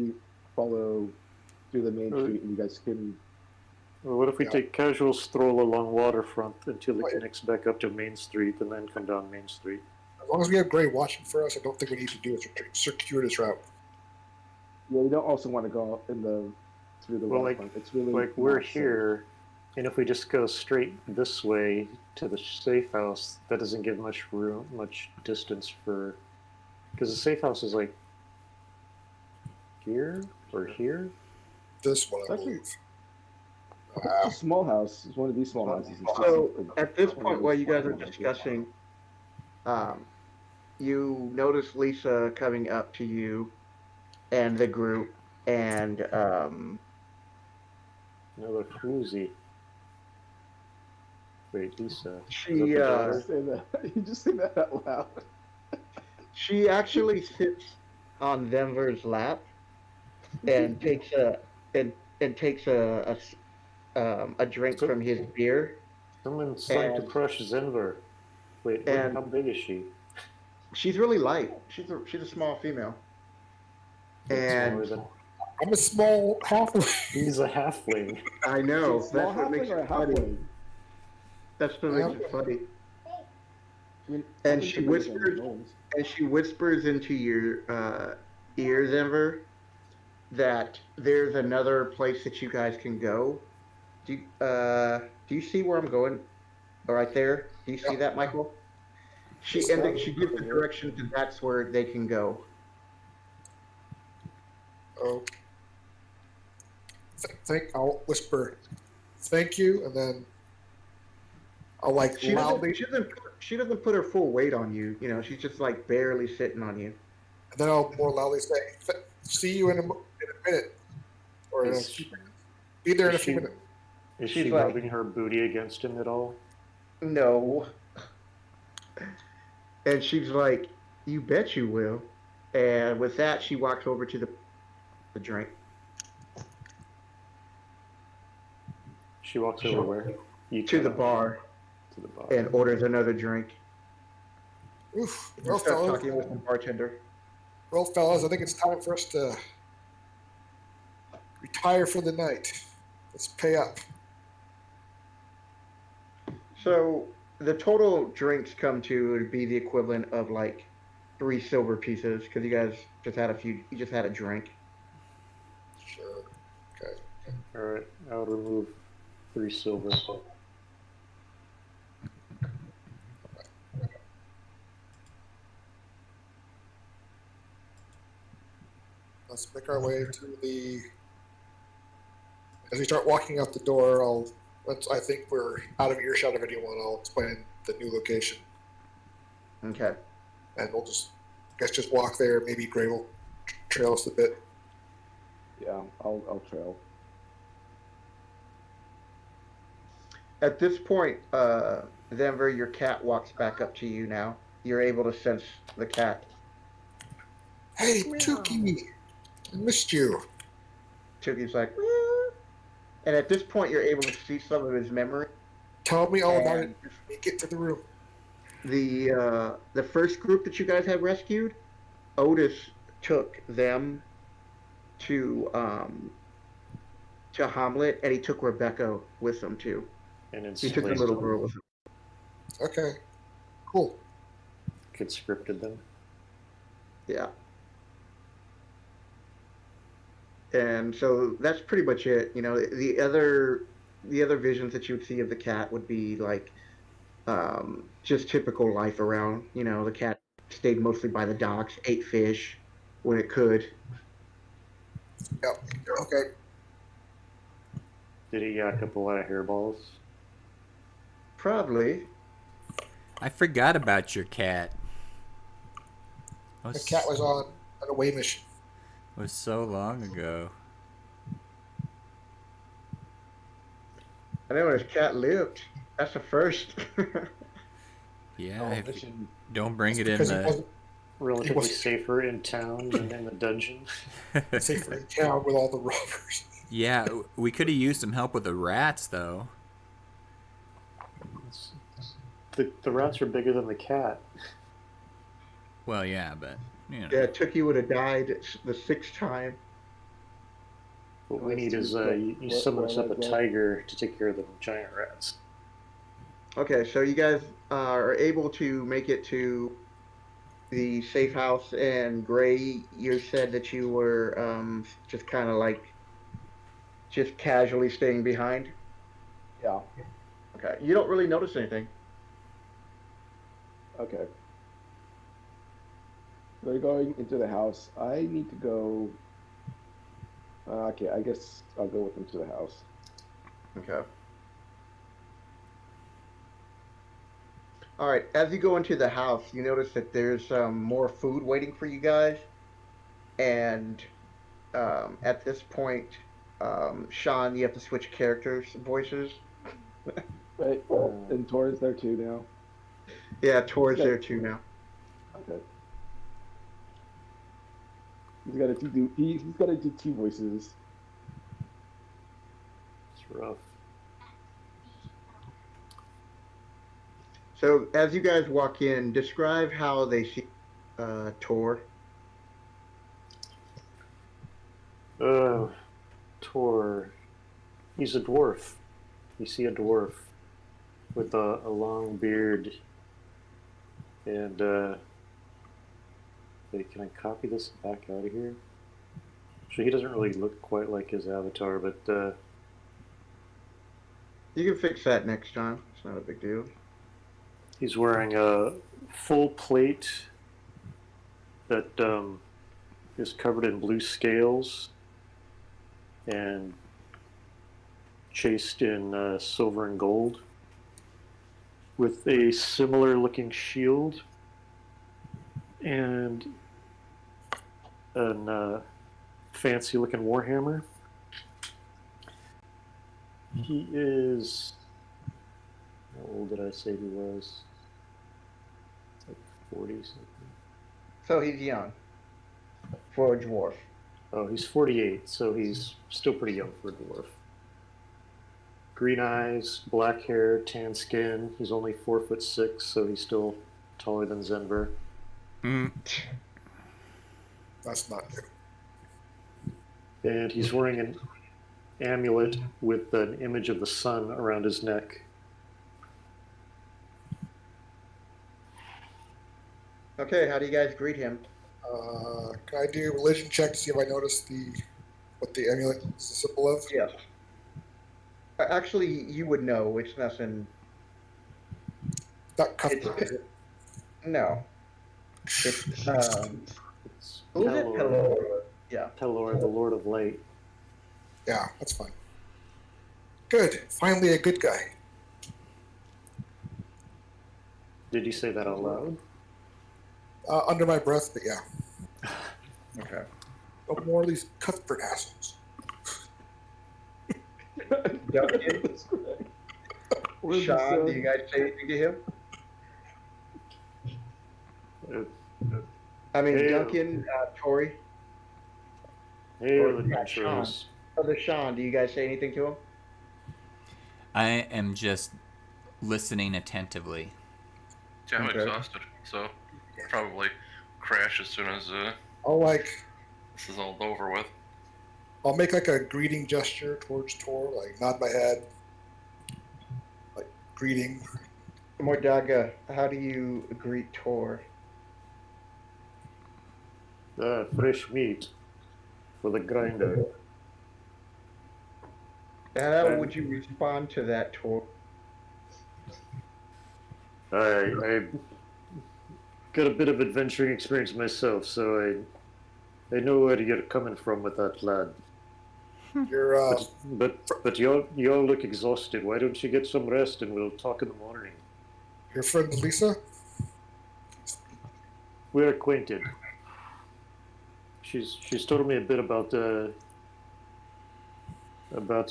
through the main street, and you guys can. Well, what if we Yeah. take casual stroll along waterfront until it Right. connects back up to Main Street, and then come down Main Street? As long as we have Gray watching for us, I don't think we need to do a circuitous route. Yeah, you don't also want to go through the Well, waterfront. It's really Like we're not safe. here, and if we just go straight this way to the safe house, that doesn't give much distance for, because the safe house is like here or here. This one, I Actually- believe. It's a small house. It's one of these small houses. It's So just at this one of point, those while you guys are small houses. discussing, you notice Lisa coming up to you and the group, and Another floozy. Wait, Lisa. she Is that the You daughter? just say that. You just say that out loud. she actually sits on Denver's lap and takes a drink So- from his beer. Someone's trying to And- crush Zenver. Wait, and- how big is she? She's really light. She's a small female. Smaller And than- I'm a small halfling. He's a halfling. I know Is it a small that's what makes halfling or a it funny. halfling? That's what makes it funny. I mean, And halflings she are bigger than whispered- gnomes. And she whispers into your ear, Denver, that there's another place that you guys can go. Do you see where I'm going? Right there. Do you see that, Michael? She gives the direction to that's where they can go. Oh. I'll whisper, "Thank you," and then I'll She doesn't put her full weight on you. She's just barely sitting on you. And then I'll more loudly say, "See you in a minute, or in a Is, few minutes. Be there in a is few she minutes." is She's she like- rubbing her booty against him at all? No. And she's like, "You bet you will." And with that, she walks over to the drink. She walks over where? You To the tell her. bar To the bar. and orders another drink. Oof. And Well, starts fellas, talking with the bartender. I think it's time for us to retire for the night. Let's pay up. So the total drinks come to would be the equivalent of like 3 silver pieces because you guys just had you just had a drink. Sure. Okay. All right, I'll remove 3 silver. Let's make our way to the. As we start walking out the door, once I think we're out of earshot of anyone, I'll explain the new location, Okay. and we'll just walk there. Maybe Gray will trail us a bit. Yeah, I'll trail. At this point, Denver, your cat walks back up to you now. You're able to sense the cat. Hey, Tukey, I missed you. Chucky's like, "Meow." And at this point, you're able to see some of his memory. Tell me all about it. And Let me get to the room. the first group that you guys had rescued, Otis took them to Hamlet, and he took Rebecca with him too. And He took the enslaved little them. girl with him. Okay, cool. Conscripted them. Yeah. And so that's pretty much it. You know, the other visions that you would see of the cat would be like just typical life around. You know, the cat stayed mostly by the docks, ate fish when it could. Yep. Okay. Did he yak up a lot of hairballs? Probably. I forgot about your cat. The cat was on an away mission. Was so long ago. I know his cat lived. That's a first. Yeah, Oh, if you mission. don't bring it in Because he the. wasn't Relatively wasn't- safer in town than in the dungeon. safer in town with all the robbers. Yeah, we could have used some help with the rats though. The rats are bigger than the cat. Well, yeah, but you know. Yeah, Tookie would have died the 6th time. What we Let's need see is you what- summon us what up a I read. tiger to take care of the giant rats. Okay, so you guys are able to make it to the safe house, and Gray, you said that you were just kind of like just casually staying behind. Yeah. Okay, you don't really notice anything. Okay. They're going into the house. I need to go. Okay, I guess I'll go with them to the house. Okay. All right, as you go into the house, you notice that there's more food waiting for you guys, and at this point, Sean, you have to switch voices. Right. And Tor's there too now. Yeah, Tor's there too now. Okay. He's got to do. He's got to do 2 voices. It's rough. So as you guys walk in, describe how they see Tor. Tor. He's a dwarf. You see a dwarf with a long beard. And, wait, can I copy this back out of here? So he doesn't really look quite like his avatar, but, You can fix that next time. It's not a big deal. he's wearing a full plate that is covered in blue scales and chased in silver and gold, with a similar looking shield and a fancy-looking warhammer. He is... How old did I say he was? It's like 40 something. So he's young for a dwarf. Oh, he's 48, so he's still pretty young for a dwarf. Green eyes, black hair, tan skin. He's only 4'6", so he's still taller than Zenver. That's not new. And he's wearing an amulet with an image of the sun around his neck. Okay, how do you guys greet him? Can I do a religion check to see if I notice what the amulet is a symbol of? Yes. Actually, you would know. It's nothing. Not Cuthbert, is it? No. It's It's who is it? Pelor, Pelor. Yeah. Pelor, the Lord of Light. Yeah, that's fine. Good. Finally, a good guy. Did you say that out loud? Under my breath, but yeah. Okay. No more of these Cuthbert assholes. Duncan, That's correct. What did Sean, you do say? you guys say anything to him? I mean, Hey, Duncan, Tori, Hail, Or- adventurers. other Sean, do you guys say anything to him? I am just listening attentively. Yeah, I'm Okay. exhausted, so probably crash as soon as I'll this is all over with. I'll make like a greeting gesture towards Tor, like nod my head, like greeting. Mordaga, how do you greet Tor? Fresh meat for the grinder. How would you respond to that, Tor? I got a bit of adventuring experience myself, so I know where you're coming from with that lad. You're But you all look exhausted. Why don't you get some rest and we'll talk in the morning? your friend Lisa. We're acquainted. She's told me a bit about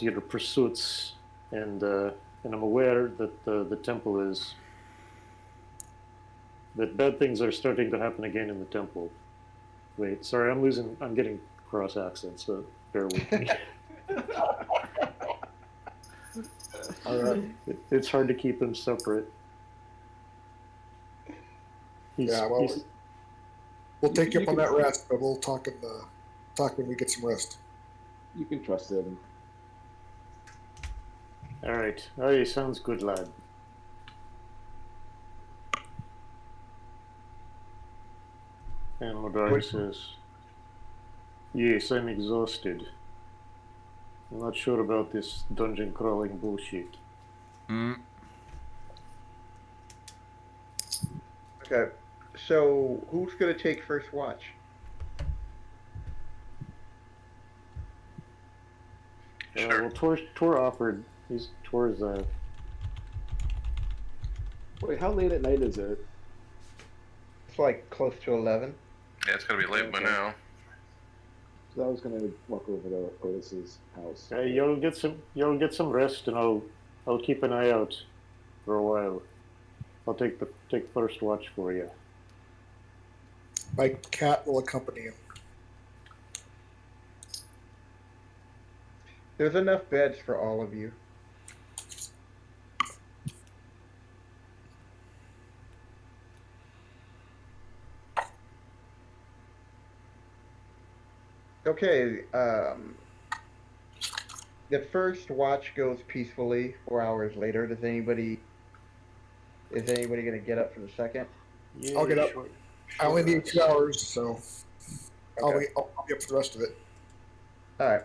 your pursuits, and I'm aware that the temple is that bad things are starting to happen again in the temple. Wait, sorry, I'm getting cross accents, so bear with me. It's hard to keep them separate. Yeah, well, we'll take you up on that rest, but we'll talk when we get some rest. You can trust him. All right. Oh, sounds good, lad. And Modari says, "Yes, I'm exhausted. I'm not sure about this dungeon crawling bullshit." Okay, so who's gonna take first watch? Sure. Well, Tor offered. Tor's Wait, how late at night is it? It's like close to 11. Yeah, it's gotta be late by Okay. now. So I was gonna walk over to Otis's house. you'll get some rest, and I'll keep an eye out for a while. I'll take first watch for you. My cat will accompany him. There's enough beds for all of you. Okay, the first watch goes peacefully 4 hours later. Is anybody gonna get up for the second? Yeah, I'll get up. sure. I only need 2 hours, so I'll Okay. be up for the rest of it. Alright.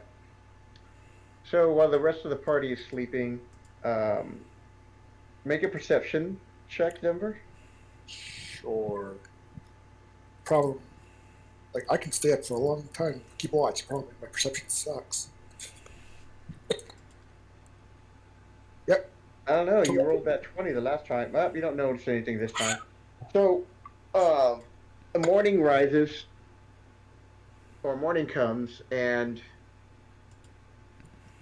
So while the rest of the party is sleeping, make a perception check, Denver. Sure. Problem. Like, I can stay up for a long time, keep watch. Problem, my perception sucks. Yep. I don't know, you rolled that 20 the last time. Well, you don't notice anything this time. So, the morning rises, or morning comes, and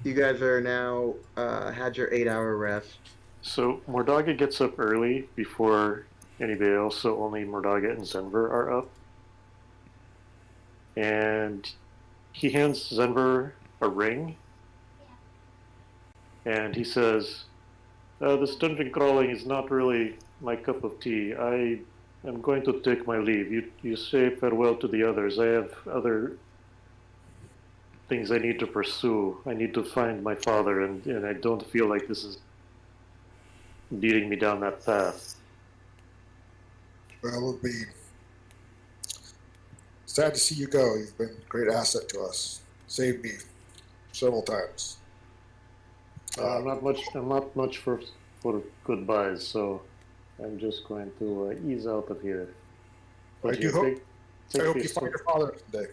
you guys are now had your 8-hour rest. So Mordaga gets up early before anybody else, so only Mordaga and Zenver are up. And he hands Zenver a ring, and he says, this dungeon crawling is not really my cup of tea. I am going to take my leave. You say farewell to the others. I have other things I need to pursue. I need to find my father, and I don't feel like this is leading me down that path. Well, it would be sad to see you go. You've been a great asset to us. Saved me several times. I'm not much for goodbyes, so I'm just going to ease out of here. But I do hope take you this find your father someday.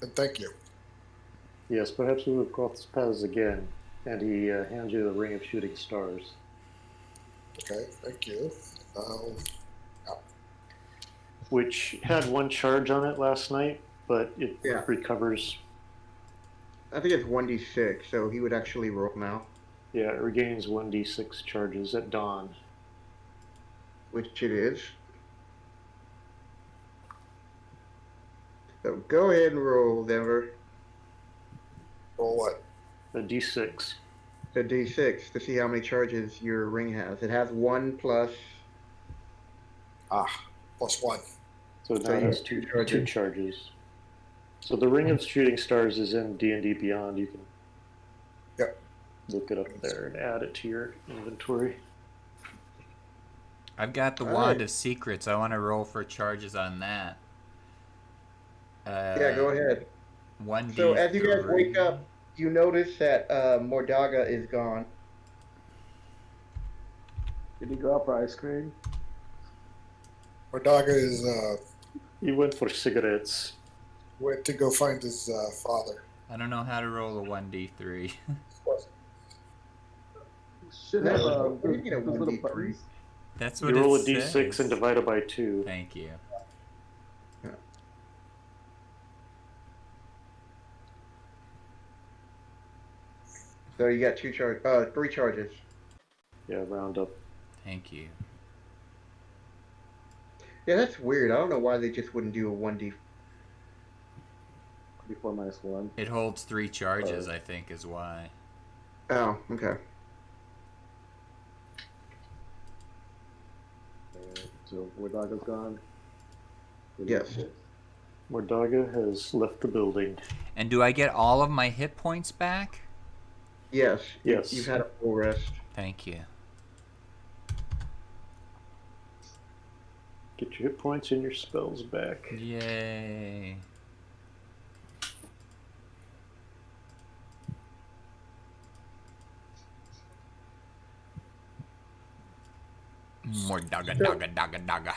And thank you. Yes, perhaps we will cross paths again. And he hands you the ring of shooting stars. Okay, thank you. Which had one charge on it last night, but it Yeah. recovers. I think it's 1d6, so he would actually roll now, Yeah, it regains 1d6 charges at dawn. which it is. So go ahead and roll, Denver. Roll what? A d6. The d6 to see how many charges your ring has. It has 1 plus. +1. So now So it you has have two two charges. charges. So the ring of shooting stars is in D&D Beyond. You can look it up there and add it to your inventory. I've got the All Wand right. of Secrets. I want to roll for charges on that. Yeah, go ahead. 1d3. So as you guys wake up, you notice that Mordaga is gone. Did he go out for ice cream? Mordaga is He went for cigarettes. went to go find his father. I don't know how to roll a 1d3. Should have No, what do you mean a those little 1d3? buttons. That's You what roll a it d6 says. and divide it by 2. Thank you. So you got 3 charges. Yeah, round up. Thank you. Yeah, that's weird. I don't know why they just wouldn't do a 1d. Before -1. It holds 3 charges, I think, is why. Oh, okay. So Wardaga's gone. Yes. Mordaga has left the building. And do I get all of my hit points back? Yes. Yes. You've had a full rest. Thank you. Get your hit points and your spells back. Yay. More daga.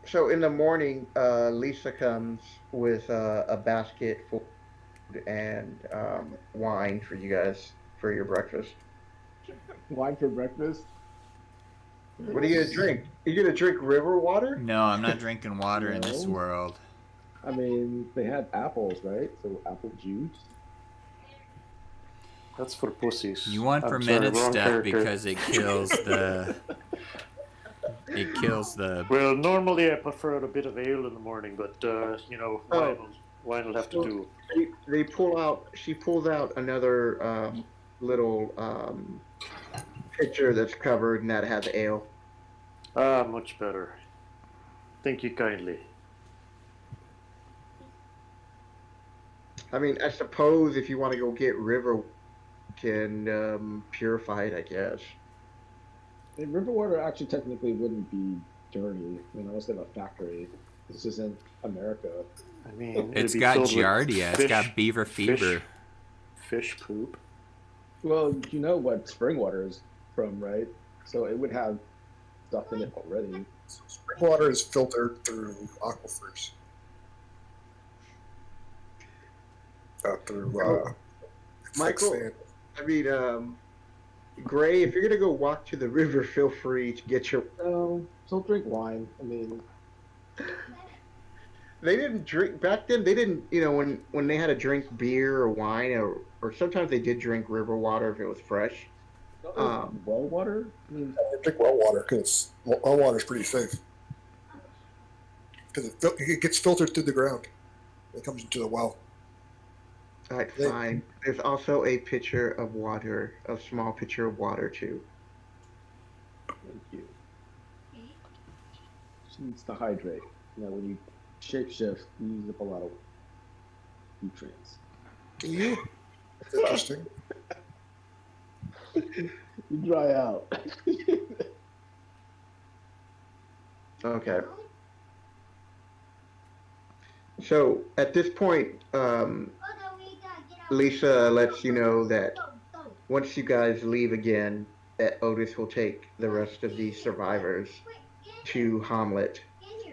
So in the morning, Lisa comes with a basket full of food and wine for you guys for your breakfast. Wine for breakfast? What are you gonna drink? Are you gonna drink river water? No, I'm not drinking water in this No. world. I mean, they had apples, right? So apple juice. That's for pussies. You want I'm fermented sorry, wrong stuff character. because it kills the. It kills the. Well, normally I prefer a bit of ale in the morning, but wine will have to do. They pull out. She pulls out another little pitcher that's covered and that has ale. Ah, much better. Thank you kindly. I mean, I suppose if you want to go get river, you can purify it, I guess. And river water actually technically wouldn't be dirty. I mean, unless they have a factory. This isn't America. I mean, It's it'd be got filled with giardia. It's got beaver fever. Fish poop. Well, you know what spring water is from, right? So it would have stuff in it already. Spring water is filtered through aquifers. Michael, Fan. I mean, Gray, if you're gonna go walk to the river, feel free to get your. So drink wine. I mean, They didn't drink back then. They didn't, when they had to drink beer or wine, or sometimes they did drink river water if it was fresh. Um, Well water? I mean, I drink well water because well water is pretty safe because it gets filtered through the ground. It comes into the well. all right, They, fine. There's also a pitcher of water, a small pitcher of water too. thank you. She needs to hydrate. When you shapeshift, you use up a lot of nutrients. do you? That's interesting. You dry out. Okay. So at this point, Lisa lets you know that once you guys leave again, that Otis will take the rest of these survivors to Hamlet,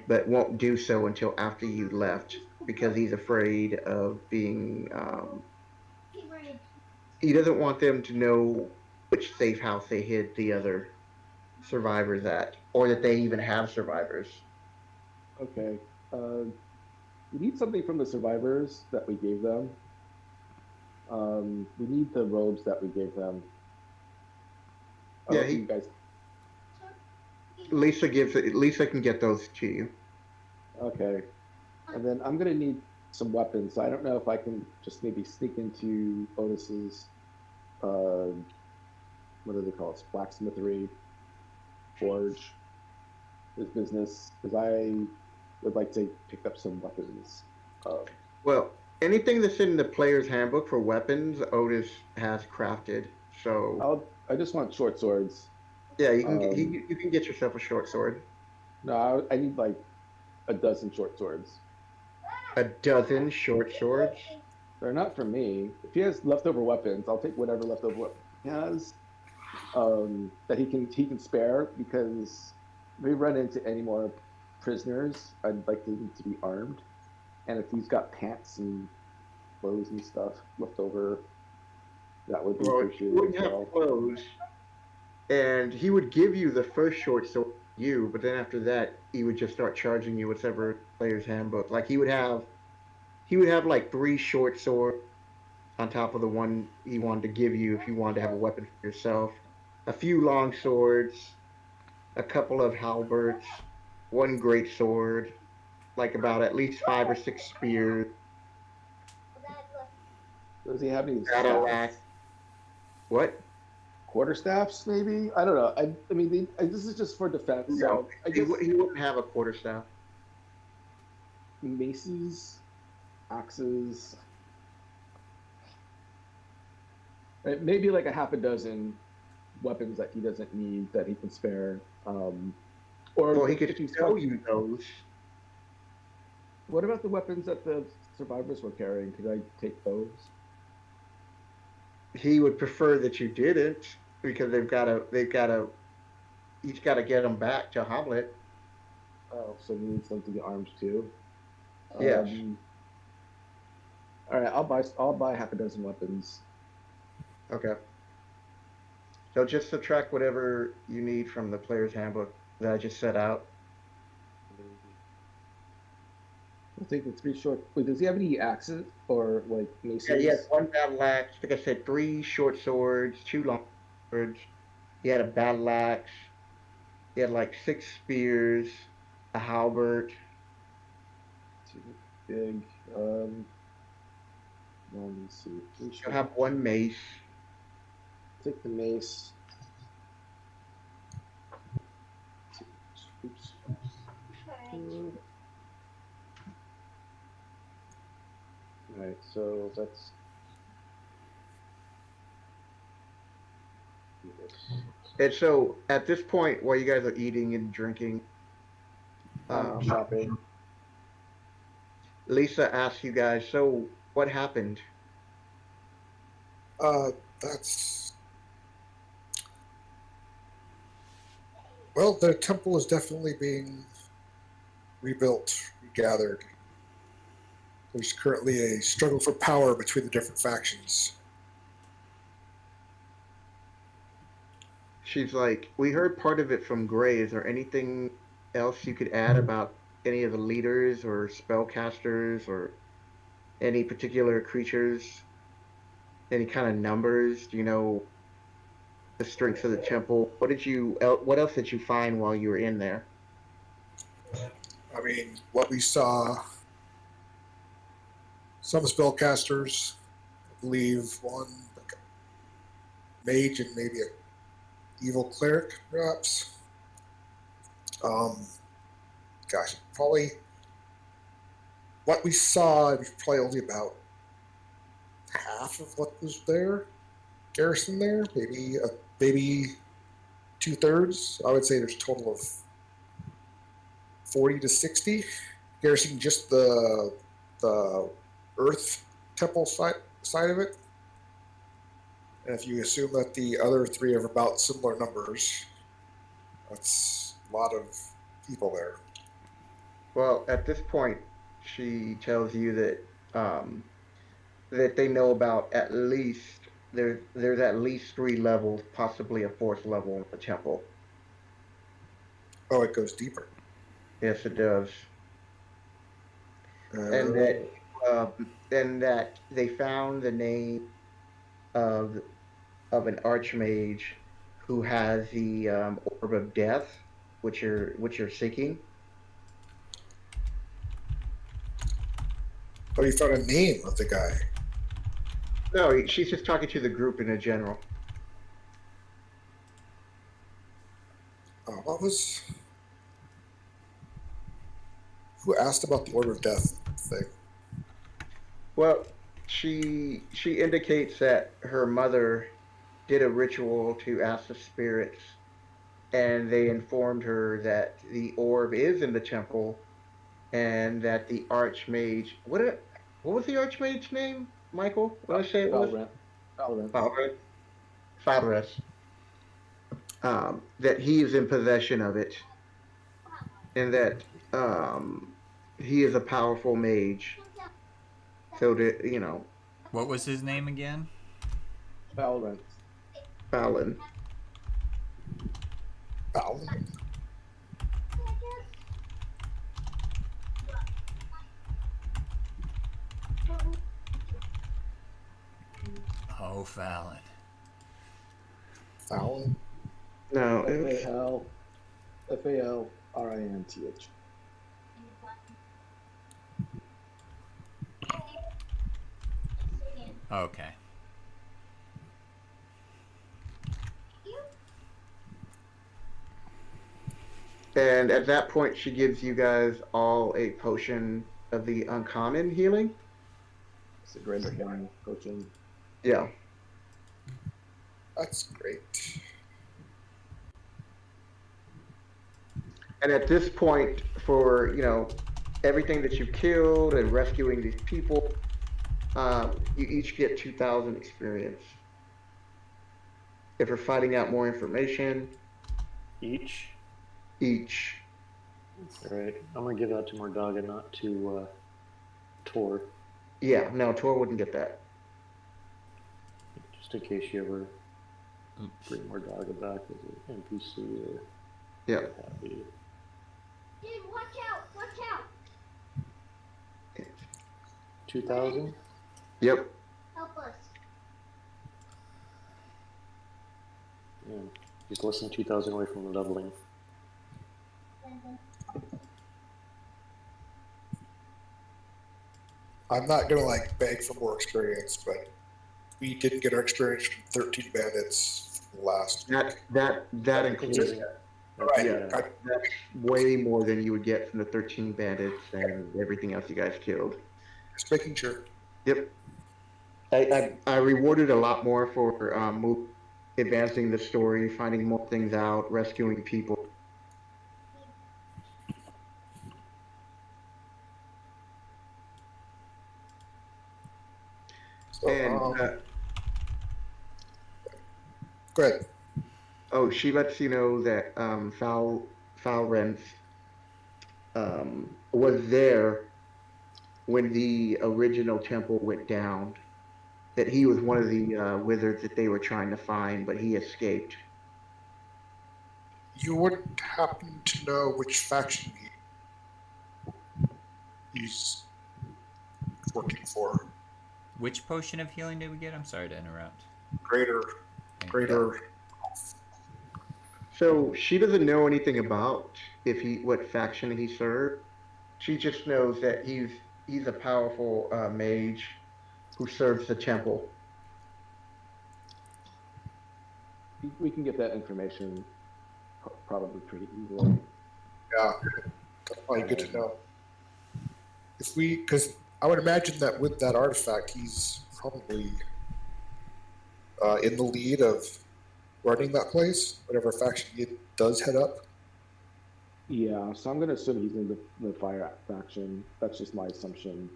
but won't do so until after you left because he's afraid of being. He doesn't want them to know which safe house they hid the other survivors at, or that they even have survivors. Okay. We need something from the survivors that we gave them. We need the robes that we gave them. Yeah, You guys. Lisa can get those to you. Okay. And then I'm gonna need some weapons. So I don't know if I can just maybe sneak into Otis's, what do they call it? Blacksmithery forge, his business, because I would like to pick up some weapons. Well, anything that's in the player's handbook for weapons, Otis has crafted. So I just want short swords. yeah, you can get yourself a short sword. No, I need like a dozen short swords. A dozen short swords. They're not for me. If he has leftover weapons, I'll take whatever leftover weapon he has, that he can spare, because if we run into any more prisoners, I'd like them to be armed. And if he's got pants and clothes and stuff left over, that would be Well, he appreciated wouldn't as have well. clothes, and he would give you the first short sword to you, but then after that, he would just start charging you whatever player's handbook. Like he would have like three short swords on top of the one he wanted to give you if you wanted to have a weapon for yourself. A few long swords, a couple of halberds, one great sword, like about at least 5 or 6 spears. Does he have any Battle staffs? axe. What? Quarterstaffs, maybe? I don't know. I mean, this is just for defense. No, So I guess he wouldn't have a quarterstaff. maces, axes, maybe like a half a dozen weapons that he doesn't need that he can spare. Or Well, he if could he's sell you those. What about the weapons that the survivors were carrying? Could I take those? He would prefer that you didn't because he's got to get them back to Hamlet. Oh, so he needs them to be armed too. Yes. All right, I'll buy half a dozen weapons. Okay. So just subtract whatever you need from the player's handbook that I just set out. I'll take the 3 short. Wait, does he have any axes or like maces? Yeah, he has one battle axe. Like I said, 3 short swords, 2 long swords. He had a battle axe. He had like 6 spears, a halberd. Too big. Let me see. He'll have 1 mace. Take the mace. Oops. All right, so that's. And so at this point, while you guys are eating and drinking, Shopping. Lisa asks you guys, so what happened? That's well, the temple is definitely being rebuilt, regathered. There's currently a struggle for power between the different factions. She's like, we heard part of it from Gray. Is there anything else you could add about any of the leaders or spellcasters or any particular creatures? Any kind of numbers? Do you know the strengths of the temple? What else did you find while you were in there? I mean, what we saw, some spellcasters, I believe one like a mage and maybe a evil cleric, perhaps. Gosh, probably what we saw was probably only about half of what was there, garrison there, maybe 2/3. I would say there's a total of 40 to 60 garrison just the Earth temple side of it. And if you assume that the other three are about similar numbers, that's a lot of people there. Well, at this point, she tells you that they know about at least there's at least 3 levels, possibly a 4th level in the temple. Oh, it goes deeper. Yes, it does. And that they found the name of an archmage who has the orb of death, which you're seeking. Oh, you found a name of the guy. No, she's just talking to the group in a general. What was? Who asked about the order of death thing? Well, she indicates that her mother did a ritual to ask the spirits, and they informed her that the orb is in the temple, and that the archmage. What was the archmage's name, Michael? What did I say it was? Valorant. Valorant. Valorant. That he is in possession of it, and that he is a powerful mage. So What was his name again? Valorant. Fallon. Fallon? Oh, Fallon. Fallon? No, it was, Falrinth. Okay. and at that point she gives you guys all a potion of the uncommon healing. It's a greater healing potion. Yeah. That's great. And at this point, for everything that you killed and rescuing these people, you each get 2,000 experience. If you're finding out more information, Each. each. All right. I'm gonna give that to Mordaga, not to Tor, Yeah, no, Tor wouldn't get that. just in case you ever bring Mordaga back as an NPC or Yeah. what have you. Dude, watch out! Watch out! 2,000. Yep. Help us. Yeah. He's less than 2,000 away from leveling. I'm not gonna beg for more experience, but we didn't get our experience from 13 bandits from the last. That includes Amazing. Right. Yeah. That's way more than you would get from the 13 bandits and everything else you guys killed. Just making sure. Yep. I rewarded a lot more for advancing the story, finding more things out, rescuing people. So, And go ahead. oh, she lets you know that Falrenth was there when the original temple went down. That he was one of the wizards that they were trying to find, but he escaped. You wouldn't happen to know which faction he he's working for. Which potion of healing did we get? I'm sorry to interrupt. Greater. So she doesn't know anything about what faction he served. She just knows that he's a powerful mage who serves the temple. We can get that information probably pretty easily. Yeah, that's probably good to know. Because I would imagine that with that artifact, he's probably in the lead of running that place, whatever faction he does head up. Yeah, so I'm going to assume he's in the fire faction. That's just my assumption.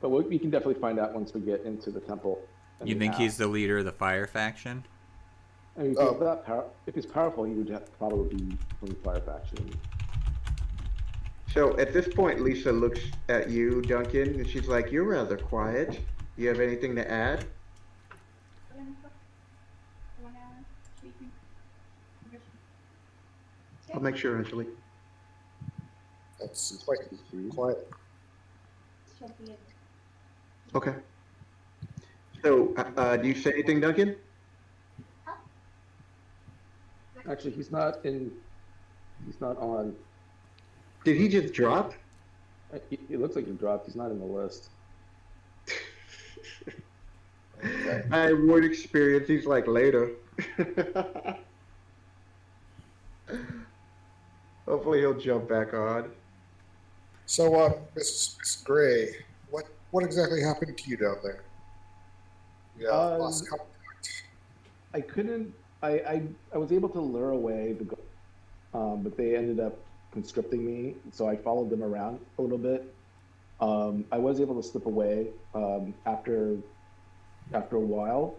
But we can definitely find out once we get into the temple. You think he's the leader of the fire faction? I mean, if he's powerful, he would probably be from the fire faction. So at this point, Lisa looks at you, Duncan, and she's like, "You're rather quiet. You have anything to add?" I'll make sure, Angelique. That's quite quiet. Okay. So, do you say anything, Duncan? Actually, he's not on. Did he just drop? It looks like he dropped. He's not in the list. I have more experience. He's like later. Hopefully he'll jump back on. So, Miss Gray, what exactly happened to you down there? Yeah, lost contact. I couldn't. I was able to lure away but they ended up conscripting me, so I followed them around a little bit. I was able to slip away after a while.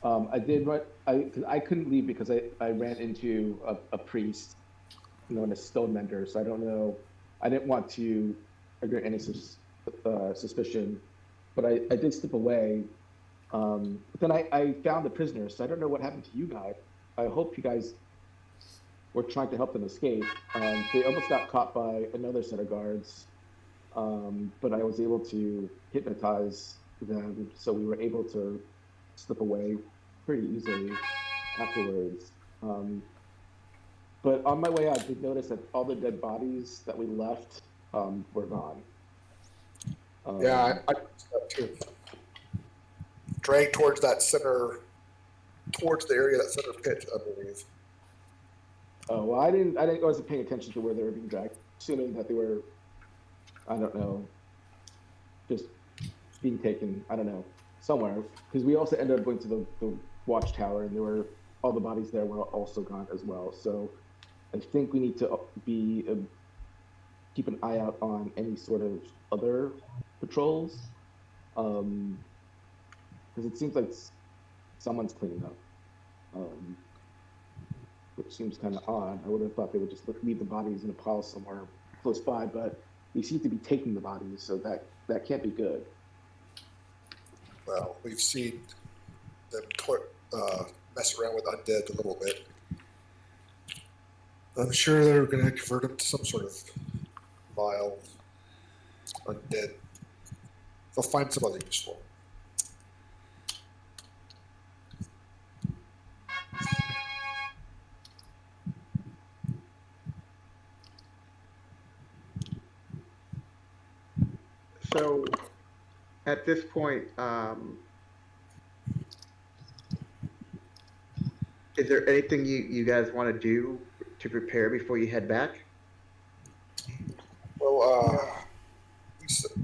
I did I couldn't leave because I ran into a priest, and a stone mender. So I don't know. I didn't want to trigger any suspicion, but I did slip away. But then I found the prisoners, so I don't know what happened to you guys. I hope you guys were trying to help them escape. They almost got caught by another set of guards, but I was able to hypnotize them, so we were able to slip away pretty easily afterwards. But on my way out, I did notice that all the dead bodies that we left were gone. Yeah, I noticed that too. Dragged towards that center, towards the area, that center pit, I believe. Oh well, I wasn't paying attention to where they were being dragged, assuming that they were, I don't know, just being taken, I don't know, somewhere. Because we also ended up going to the watchtower, and all the bodies there were also gone as well. So I think we need to keep an eye out on any sort of other patrols, because it seems like someone's cleaning up, which seems kind of odd. I would have thought they would just leave the bodies in a pile somewhere close by, but we seem to be taking the bodies, so that can't be good. Well, we've seen them mess around with undead a little bit. I'm sure they're going to convert them to some sort of vile undead. They'll find some other useful. So, at this point, is there anything you guys want to do to prepare before you head back? Well,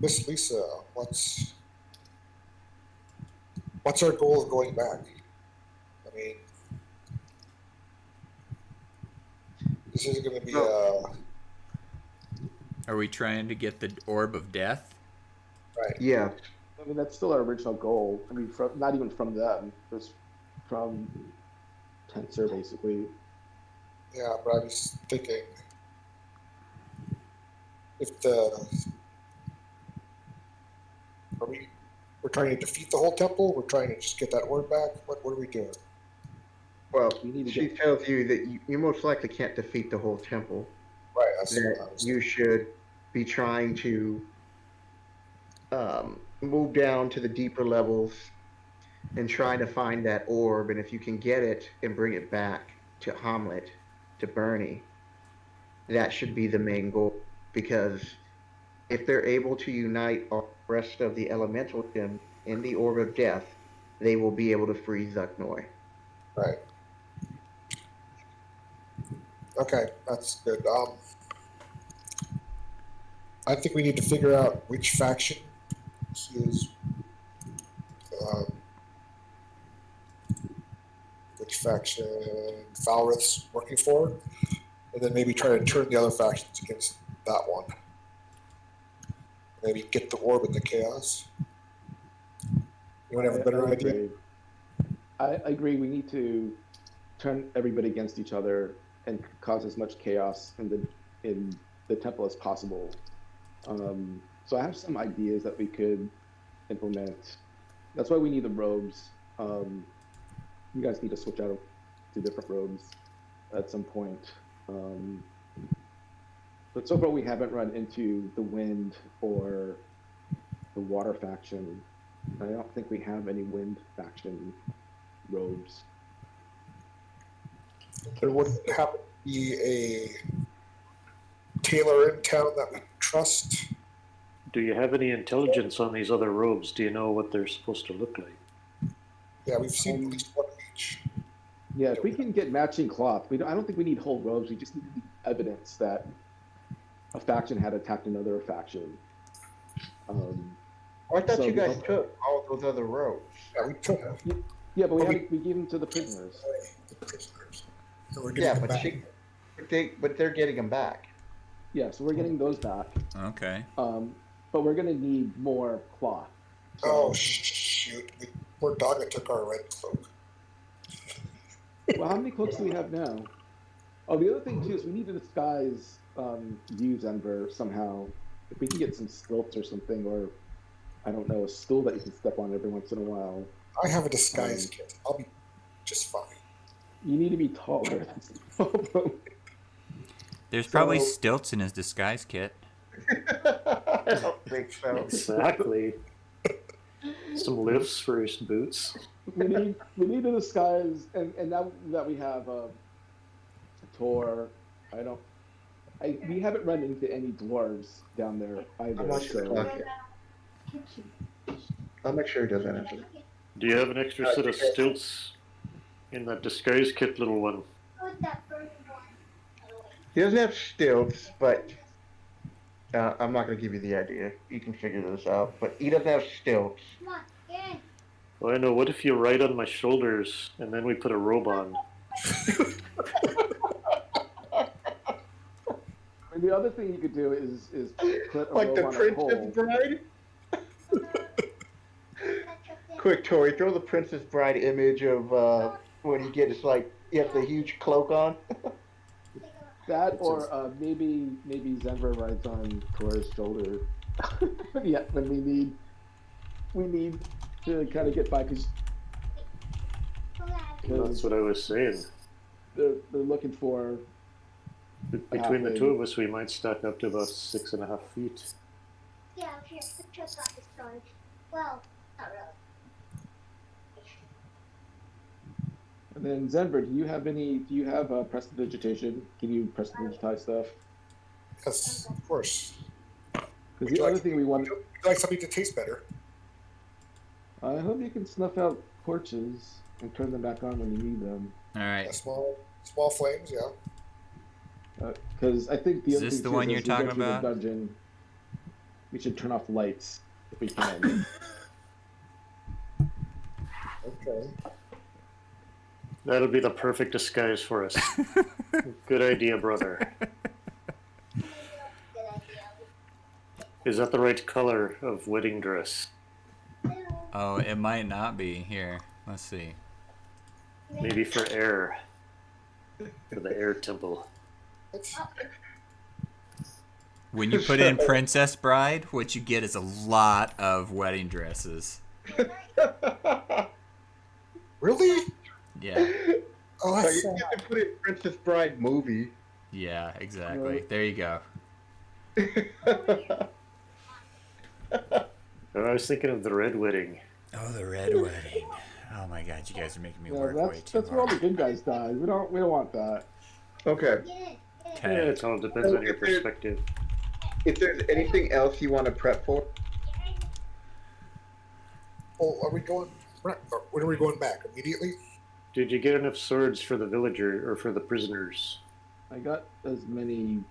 Miss Lisa, what's our goal of going back? I mean, this is going to be Are we trying to get the orb of death? right. Yeah. I mean, that's still our original goal. I mean, not even from them, just from Tensor, basically. Yeah, but I was thinking if we're trying to defeat the whole temple, we're trying to just get that orb back. What are we doing? Well, We need to she tells you that you most likely can't defeat the whole temple. Right, that's what I That was you should be trying to move down to the deeper levels and try to find that orb. And if you can get it and bring it back to Hamlet, to Bernie, that should be the main goal. Because if they're able to unite all the rest of the elemental gems in the orb of death, they will be able to free Zucknoy. Right. Okay, that's good. I think we need to figure out which faction is which faction Falrith's working for, and then maybe try to turn the other factions against that one. Maybe get the orb in the chaos. Anyone have a better idea? Agree. I agree. We need to turn everybody against each other and cause as much chaos in the temple as possible. So I have some ideas that we could implement. That's why we need the robes. You guys need to switch out to different robes at some point. But so far we haven't run into the wind or the water faction. I don't think we have any wind faction robes. There wouldn't happen to be a tailor in town that we trust. Do you have any intelligence on these other robes? Do you know what they're supposed to look like? Yeah, we've seen at least one of each. Yeah, if we can get matching cloth, I don't think we need whole robes. We just need evidence that a faction had attacked another faction. I thought So you guys we- took all those other robes. Yeah, we took them. Yeah, but But we gave them to the prisoners. The prisoners. And we're getting Yeah, them but back. but they're getting them back. Yeah, so we're getting those back. Okay. But we're gonna need more cloth. Oh, shoot. Poor Dogga took our red cloak. Well, how many cloaks do we have now? Oh, the other thing too is we need to disguise you, Zenver, somehow. If we can get some stilts or something, or I don't know, a stool that you can step on every once in a while. I have a disguise kit. I'll be just fine. You need to be taller. There's probably So- stilts in his disguise kit. I don't think so. Exactly. Some lifts for his boots. we need to disguise, and now that we have Tor, we haven't run into any dwarves down there either. I'm not sure. So Okay. I'll make sure he does that answer. Do you have an extra set of stilts in that disguise kit, little one? Put that first one. He doesn't have stilts, but I'm not going to give you the idea. You can figure this out. But he doesn't have stilts. Come on, get in. Well, I know. What if you ride on my shoulders and then we put a robe on? and the other thing you could do is put a Like robe the on a Princess pole. Bride? Quick, Tori, throw the Princess Bride image of when you get it's like you have the huge cloak on. That or maybe Zenver rides on Tor's shoulder. Yeah, when we need to kind of get by because That's what I was saying. they're looking for. Between the two of us, we might stack up to about 6.5 feet. Yeah, here, the truck got destroyed. Well, not really. And then Zenver, do you have prestidigitation? Can you prestidigitize stuff? Yes, of course. Because Would the you other like- thing we want, Would you like something to taste better? I hope you can snuff out torches and turn them back on when you need them. All Yeah, right. small flames, yeah. Because I think the Is other this thing the too one is you're as we go talking through the about? Dungeon, we should turn off lights if we can. Okay. That'll be the perfect disguise for us. Good idea, brother. Good idea. Is that the right color of wedding dress? Oh, it might not be. Here, let's see. Maybe for air. For the air temple. When you put in Princess Bride, what you get is a lot of wedding dresses. Really? Yeah, Oh, So that's you sad. get to put it in Princess Bride movie. yeah, exactly. There you go. Oh, I was thinking of the Red Wedding. Oh, the Red Wedding. Oh my God, you guys are making me Yeah, work way too that's where all the hard. good guys died. We don't want that. Okay. Yeah, Okay. it all depends on your perspective. If there's anything else you want to prep for, Oh, are we going? When are we going back? Immediately? Did you get enough swords for the villager or for the prisoners? I got as many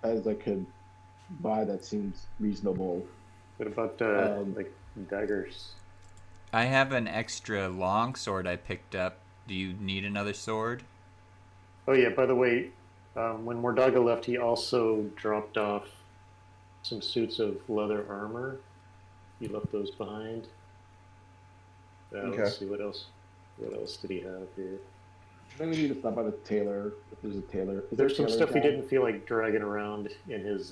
as I could buy that seems reasonable. What about like daggers? I have an extra long sword I picked up. Do you need another sword? Oh yeah, by the way, when Mordaga left, he also dropped off some suits of leather armor. He left those behind. Okay. Let's see what else. What else did he have here? I think we need to stop by the tailor if there's a tailor. There's some stuff he didn't feel like dragging around in his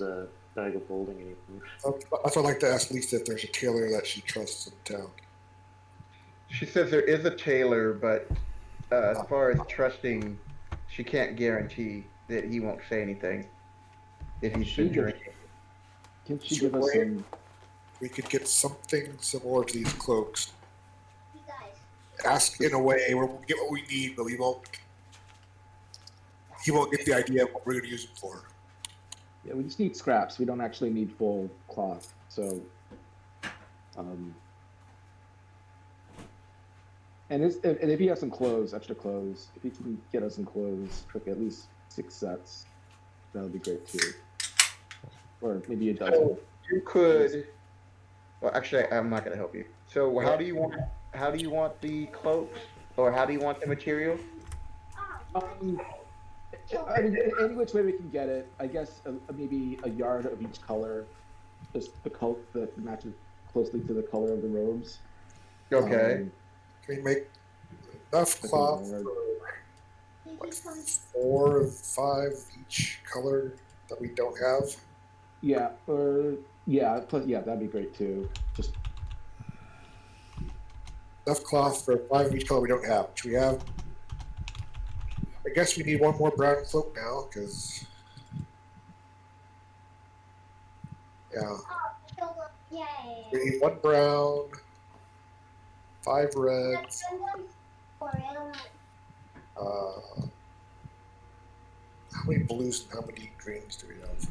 bag of holding anymore. That's what I'd like to ask Lisa if there's a tailor that she trusts in town. she says there is a tailor, but as far as trusting, she can't guarantee that he won't say anything if he's been drinking. Can she give us some? We could get something similar to these cloaks. You guys. Ask in a way where we'll get what we need, but we won't. He won't get the idea of what we're going to use them for. Yeah, we just need scraps. We don't actually need full cloth. So, and if he has some clothes, extra clothes, if he can get us some clothes, like at least 6 sets, that would be great too. Or maybe a dozen. So you could. Well, actually, I'm not going to help you. So how do you want the cloaks, or how do you want the material? I mean, any which way we can get it. I guess maybe a yard of each color, just the coat that matches closely to the color of the robes. Okay. Can we make enough cloth for like 4 or 5 each color that we don't have? Yeah, plus that'd be great too. Just Enough cloth for 5 of each color we don't have. Which we have. I guess we need one more brown cloak now, because yeah, Yay. we need 1 brown, 5 reds. How many blues and how many greens do we have?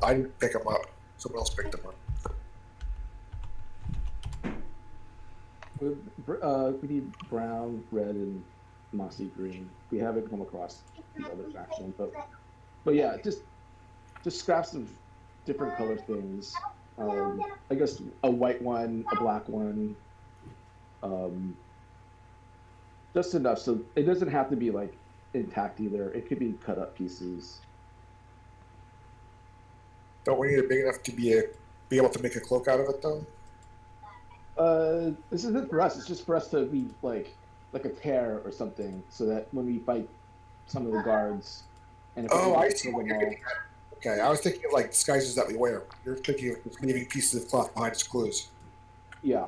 I didn't pick them up. Someone else picked them up. we need brown, red, and mossy green. We haven't come across the other faction, but yeah, just scraps of different color things. I guess a white one, a black one, just enough so it doesn't have to be like intact either. It could be cut up pieces. Don't we need it big enough to be able to make a cloak out of it though? This isn't for us. It's just for us to leave like a tear or something, so that when we fight some of the guards, and if Oh, we I can see kill what them you're all. getting at. Okay, I was thinking of like disguises that we wear. You're thinking of just leaving pieces of cloth behind as clues. Yeah.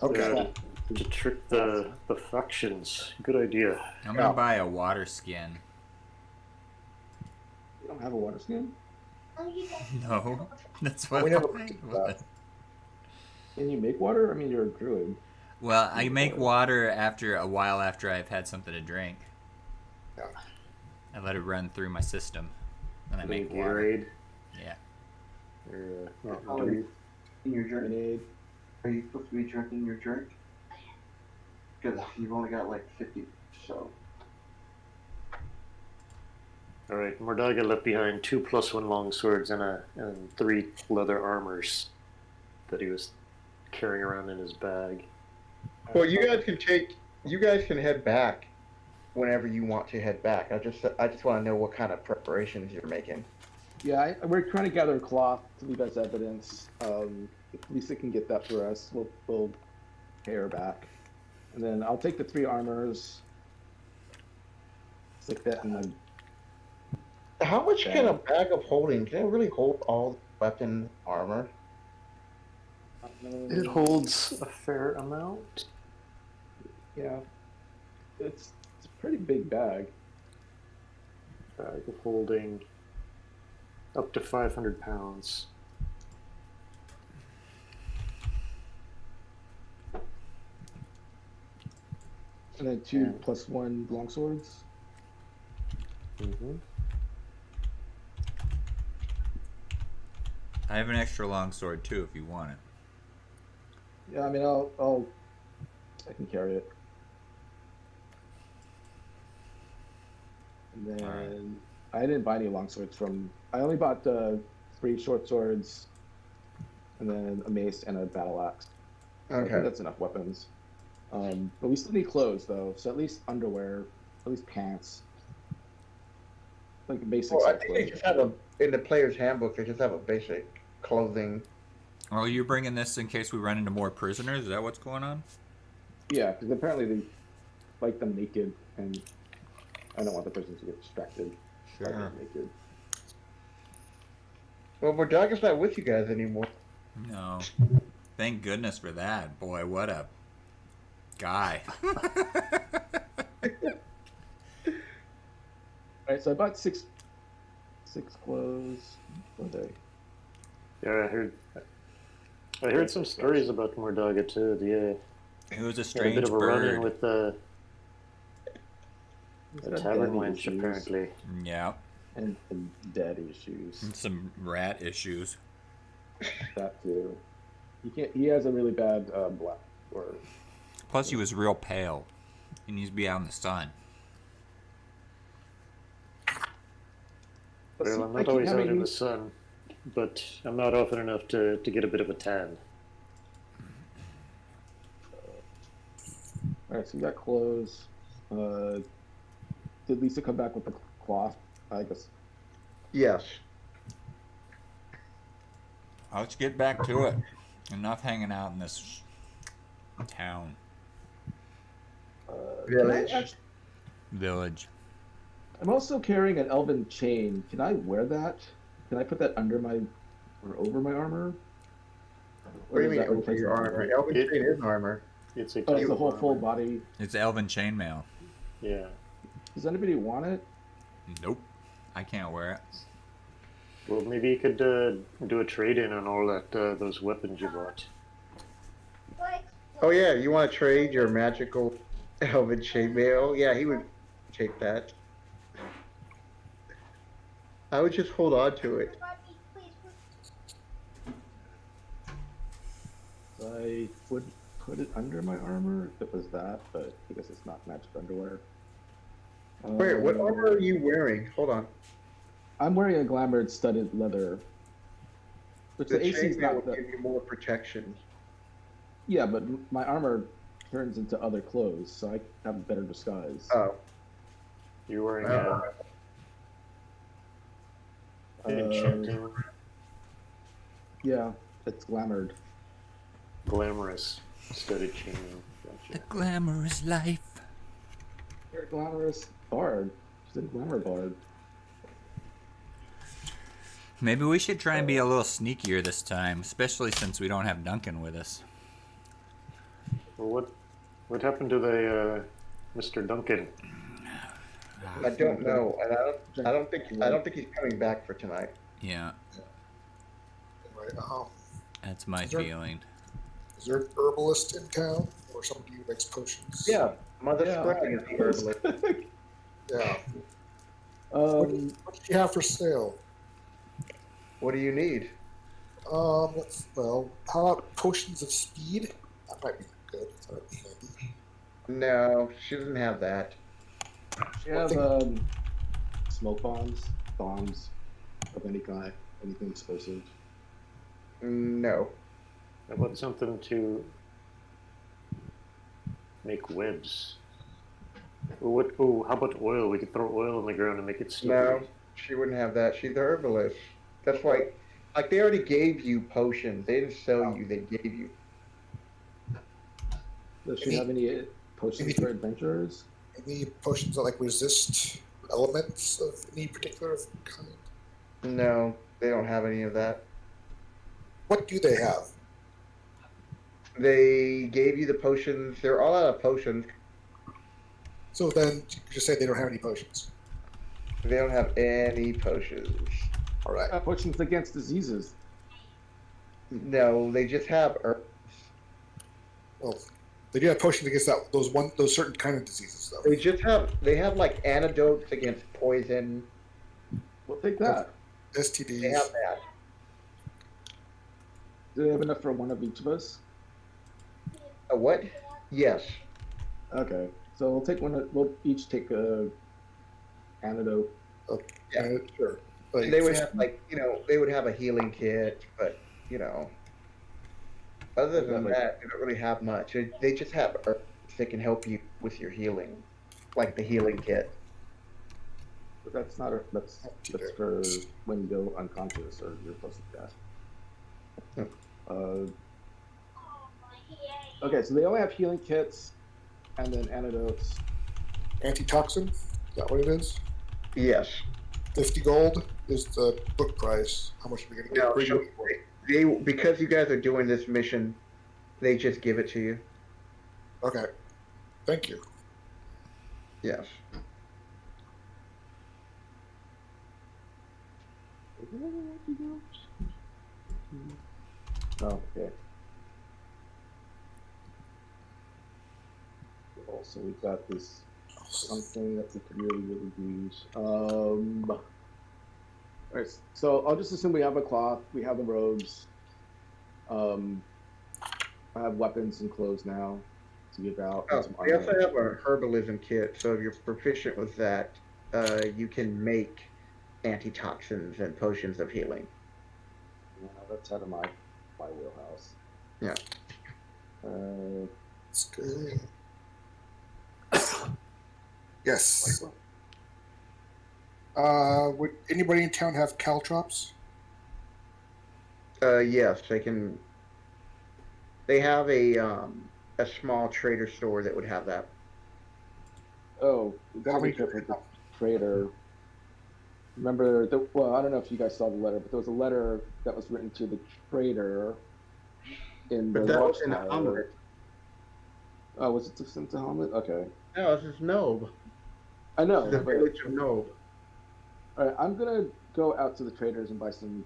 Okay. To trick the factions. Good idea. I'm gonna buy a water skin. You don't have a water skin? No, that's what We never I did want. that. Can you make water? I mean, you're a druid. Well, I make water after a while after I've had something to drink. Yeah. I let it run through my system, and I make Maybe water. Gatorade. Yeah. Or, In your drink? Grenade. Are you supposed to be drinking your drink? Because you've only got like 50, so. all right, Mordaga left behind 2 +1 long swords and 3 leather armors that he was carrying around in his bag. Well, you guys can head back whenever you want to head back. I just want to know what kind of preparations you're making. Yeah, we're trying to gather cloth to leave as evidence. If Lisa can get that for us, we'll pay her back. And then I'll take the 3 armors, stick that in my. How much can a bag of holding? Can it really hold all the weapon armor? It holds a fair amount. Yeah, it's a pretty big bag. Bag of holding. Up to 500 pounds. And then 2 plus 1 longswords. Mm-hmm. I have an extra longsword too, if you want it. Yeah, I mean, I can carry it. And then Alright. I didn't buy any longswords from. I only bought 3 short swords, and then a mace and a battle axe. I think Okay. that's enough weapons. But we still need clothes though, so at least underwear, at least pants, like basic Well, I set think they clothes. just have in the player's handbook. They just have a basic clothing. Oh, you're bringing this in case we run into more prisoners? Is that what's going on? Yeah, because apparently they like them naked, and I don't want the prisoners to get distracted by Sure. them naked. Well, Mordaga's not with you guys anymore. No. Thank goodness for that. Boy, what a guy. Alright, so I bought six clothes. What are they? Yeah, I heard some stories about Mordaga too. Yeah, He was a had a strange bit of a run-in bird. with the He's a got tavern daddy wench, issues. apparently. Yeah. And daddy issues. And some rat issues. That too. He has a really bad black or Plus, he was real pale. He needs to be out in the sun. Let's see, Well, I'm I not keep always out having in the these- sun, but I'm not often enough to get a bit of a tan. Alright, so we got clothes. Did Lisa come back with the cloth? I guess. Yes. Let's get back to it. Enough hanging out in this town. Can I Village. Village. I'm also carrying an Elven Chain. Can I wear that? Can I put that under my or over my armor? What do you does mean that over replace your my armor? Elven It- Chain is armor. It's a Oh, it's the cute whole full armor. body. It's Elven Chainmail. Yeah. Does anybody want it? Nope. I can't wear it. Well, maybe you could do a trade-in on all those weapons you bought. Oh yeah, you want to trade your magical Elven Chainmail? Yeah, he would take that. I would just hold on to it. I would put it under my armor if it was that, but I guess it's not magic underwear. Wait, what armor are you wearing? Hold on. I'm wearing a glamored studded leather. Which The the AC is chainmail not will the. give you more protection. Yeah, but my armor turns into other clothes, so I have a better disguise. Oh. You're wearing an Uh, enchanting, Yeah, it's glamored. glamorous studded chain. The Gotcha. glamorous life. You're a glamorous bard. She's a glamour bard. Maybe we should try and be a little sneakier this time, especially since we don't have Duncan with us. Well, what happened to the Mr. Duncan? I don't know, and I don't think he's coming back for tonight. Yeah, Anyway, that's my Is there- feeling. is there an herbalist in town or somebody who makes potions? Yeah, Mother Yeah. Scrag is the herbalist. Yeah. Um, What do you have for sale? What do you need? Well, how about potions of speed? That might be good. That might be handy. No, she doesn't have that. we have smoke bombs of any kind, anything explosive. No. How about something to make webs? How about oil? We could throw oil on the ground and make it slippery. No, she wouldn't have that. She's the herbalist. That's why, like, they already gave you potions. They didn't sell you, they gave you. Does she have any potions for adventurers? Any potions that like resist elements of any particular kind? No, they don't have any of that. What do they have? They gave you the potions. They're all out of potions. So then you just say they don't have any potions. They don't have any potions. All right. Potions against diseases. No, they just have herbs. Well, they do have potions against those certain kind of diseases, though. They have like antidotes against poison. We'll take that. STDs. They have that. Do they have enough for one of each of us? A what? Yes. Okay, so we'll take one. We'll each take a antidote. Yeah. Sure. Like, They would have they would have a healing kit, but other than that, they don't really have much. They just have herbs that can help you with your healing, like the healing kit. But that's not. That's for when you go unconscious or you're close to death. Okay, so they only have healing kits, and then antidotes. Antitoxin? Is that what it is? Yes. 50 gold is the book price. How much are we going to get? No, so because you guys are doing this mission, they just give it to you. Okay. Thank you. Yes. Oh, okay. So we've got this something that we could really use. All right, so I'll just assume we have a cloth, we have the robes. I have weapons and clothes now to give out. Oh, we also have a herbalism kit, so if you're proficient with that, you can make antitoxins and potions of healing. Yeah, that's out of my wheelhouse. Yeah. That's good. Yes. Would anybody in town have caltrops? Yes, they can. They have a small trader store that would have that. Oh, we gotta be careful with the trader. Remember, well, I don't know if you guys saw the letter, but there was a letter that was written to the trader in the But that was in watchtower. Hamlet. Oh, was it sent to Hamlet? Okay. No, this is Nob. I know. The but, village of Nob. all right, I'm gonna go out to the traders and buy some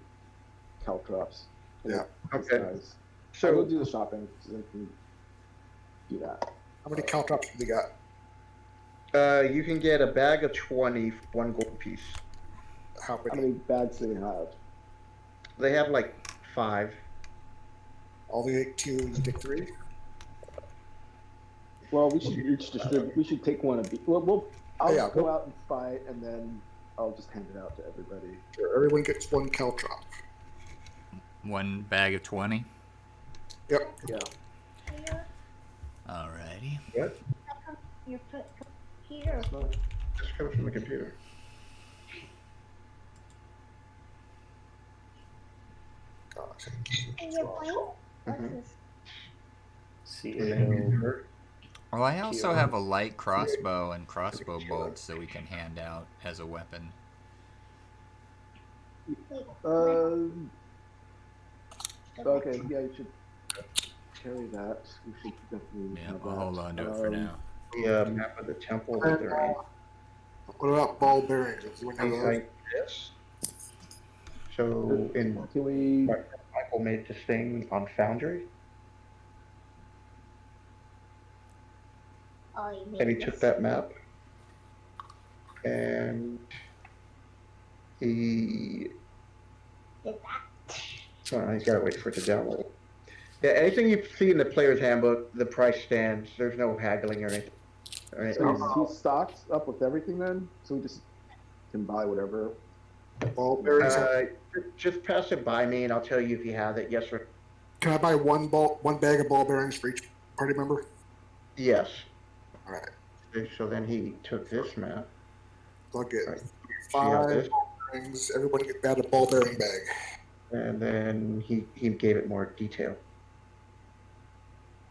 caltrops. Yeah. Okay. Guys. So I will do the shopping so I can do that. How many caltrops have they got? you can get a bag of 20 for 1 gold piece. How How many? many bags do they have? They have like 5. All the 2, you take 3? Well, we should each distribute. We should take one of each. Well, I'll Yeah, go out and buy it, and then I'll just hand it out to everybody. Sure. Everyone gets 1 caltrop. 1 bag of 20. Yep. Yeah. Alrighty. What? Your computer. Just comes from the computer. Gosh. And you're playing? What's Mhm. this? CO. Well, I also have a light crossbow and crossbow bolts that we can hand out as a weapon. Wait, Okay. Yeah, you should carry that. We should definitely. Yeah, have we'll that. hold on to it for now. The map of the temple that they're in. What about ball bearings? Does anyone have those? Like this. So in Can we? Michael made this thing on Foundry, oh, you made and he this. took that map, and he Did that. oh, he's got to wait for it to download. Yeah, anything you see in the player's handbook, the price stands. There's no haggling or anything. So he's stocked up with everything then, so we just can buy whatever. Ball bearings. Just pass it by me, and I'll tell you if you have it. Yes or Can I buy one bag of ball bearings for each party member? yes. All right. So then he took this map. So I'll get Right. 5 this. ball bearings. Everybody get a ball bearing bag. And then he gave it more detail.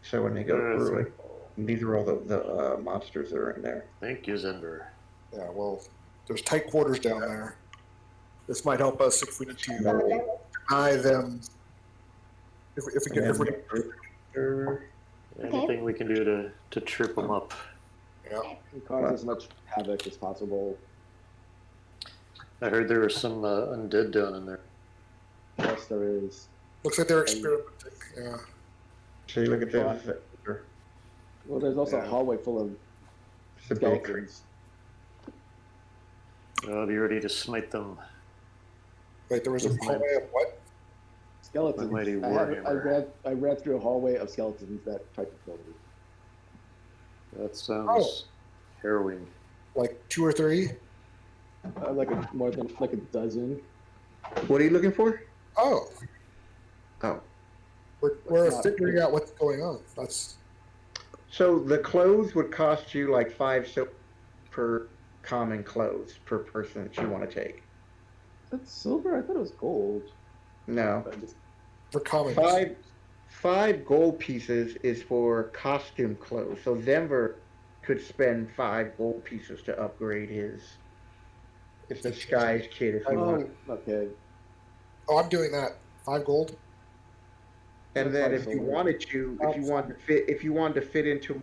So when they go through it, these are all the monsters that are in there. Thank you, Zender. Yeah, well, there's tight quarters down there. This might help us if we need to deny them. If we Anything we can do to trip them up. yeah. We cause as much havoc as possible. I heard there were some undead down in there. Yes, there is. Looks like they're experimenting. Yeah. So you look at this. Well, there's also a hallway full of It's a bakery. skeletons. I'll be ready to smite them. Wait, there was a hallway of what? Skeletons. Mighty I Warhammer. ran through a hallway of skeletons that tried to kill me. That sounds harrowing. Like 2 or 3? More than like a dozen. What are you looking for? Oh, Oh. we're not- figuring out what's going on. That's So the clothes would cost you like 5 silver per common clothes per person that you want to take. That's silver? I thought it was gold. No. for common. Five gold pieces is for costume clothes. So Denver could spend 5 gold pieces to upgrade his disguise kit if he Oh, wanted. okay. Oh, I'm doing that. 5 gold. And That's then like if you silver. wanted to, if you wanted to fit into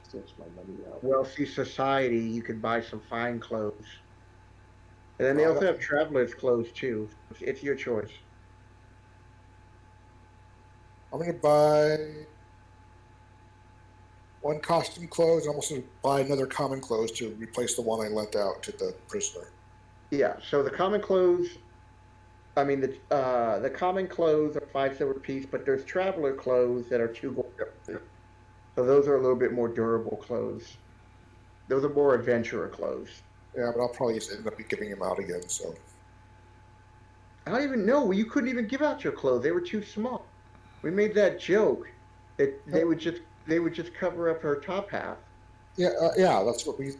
Stretch my money out. wealthy society, you could buy some fine clothes. And then they also have travelers' clothes too. It's your choice. I'm gonna buy 1 costume clothes. I'm also gonna buy another common clothes to replace the one I lent out to the prisoner. Yeah. So the common clothes, I mean the common clothes are 5 silver piece, but there's traveler clothes that are 2 gold. So those are a little bit more durable clothes. Those are more adventurer clothes. Yeah, but I'll probably just end up giving him out again. So I don't even know. You couldn't even give out your clothes. They were too small. We made that joke that they would just cover up her top half. yeah, that's what we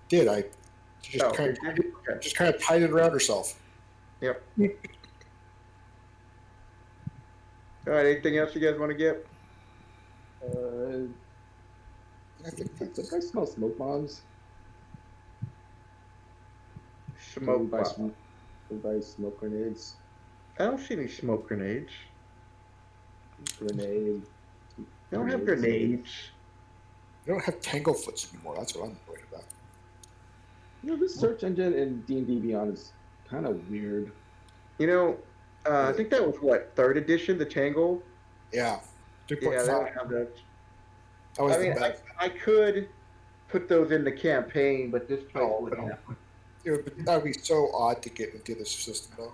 did. I just Oh, kind okay. of tied it around herself. Yep. All right. Anything else you guys want to get? I think I think I smell smoke bombs. Smoke Buy bomb. some, buy smoke grenades. I don't see any smoke grenades. Grenade. I don't have grenades. I don't have Tanglefoots anymore. That's what I'm worried about. You know, this search engine in D&D Beyond is kind of weird. You know, I think that was what 3rd edition, the Tangle. Yeah, 3.5. Yeah, they don't have those. that was I mean, the best. I could put those in the campaign, but this place Oh, wouldn't no. have. That would be so odd to get into this system, though.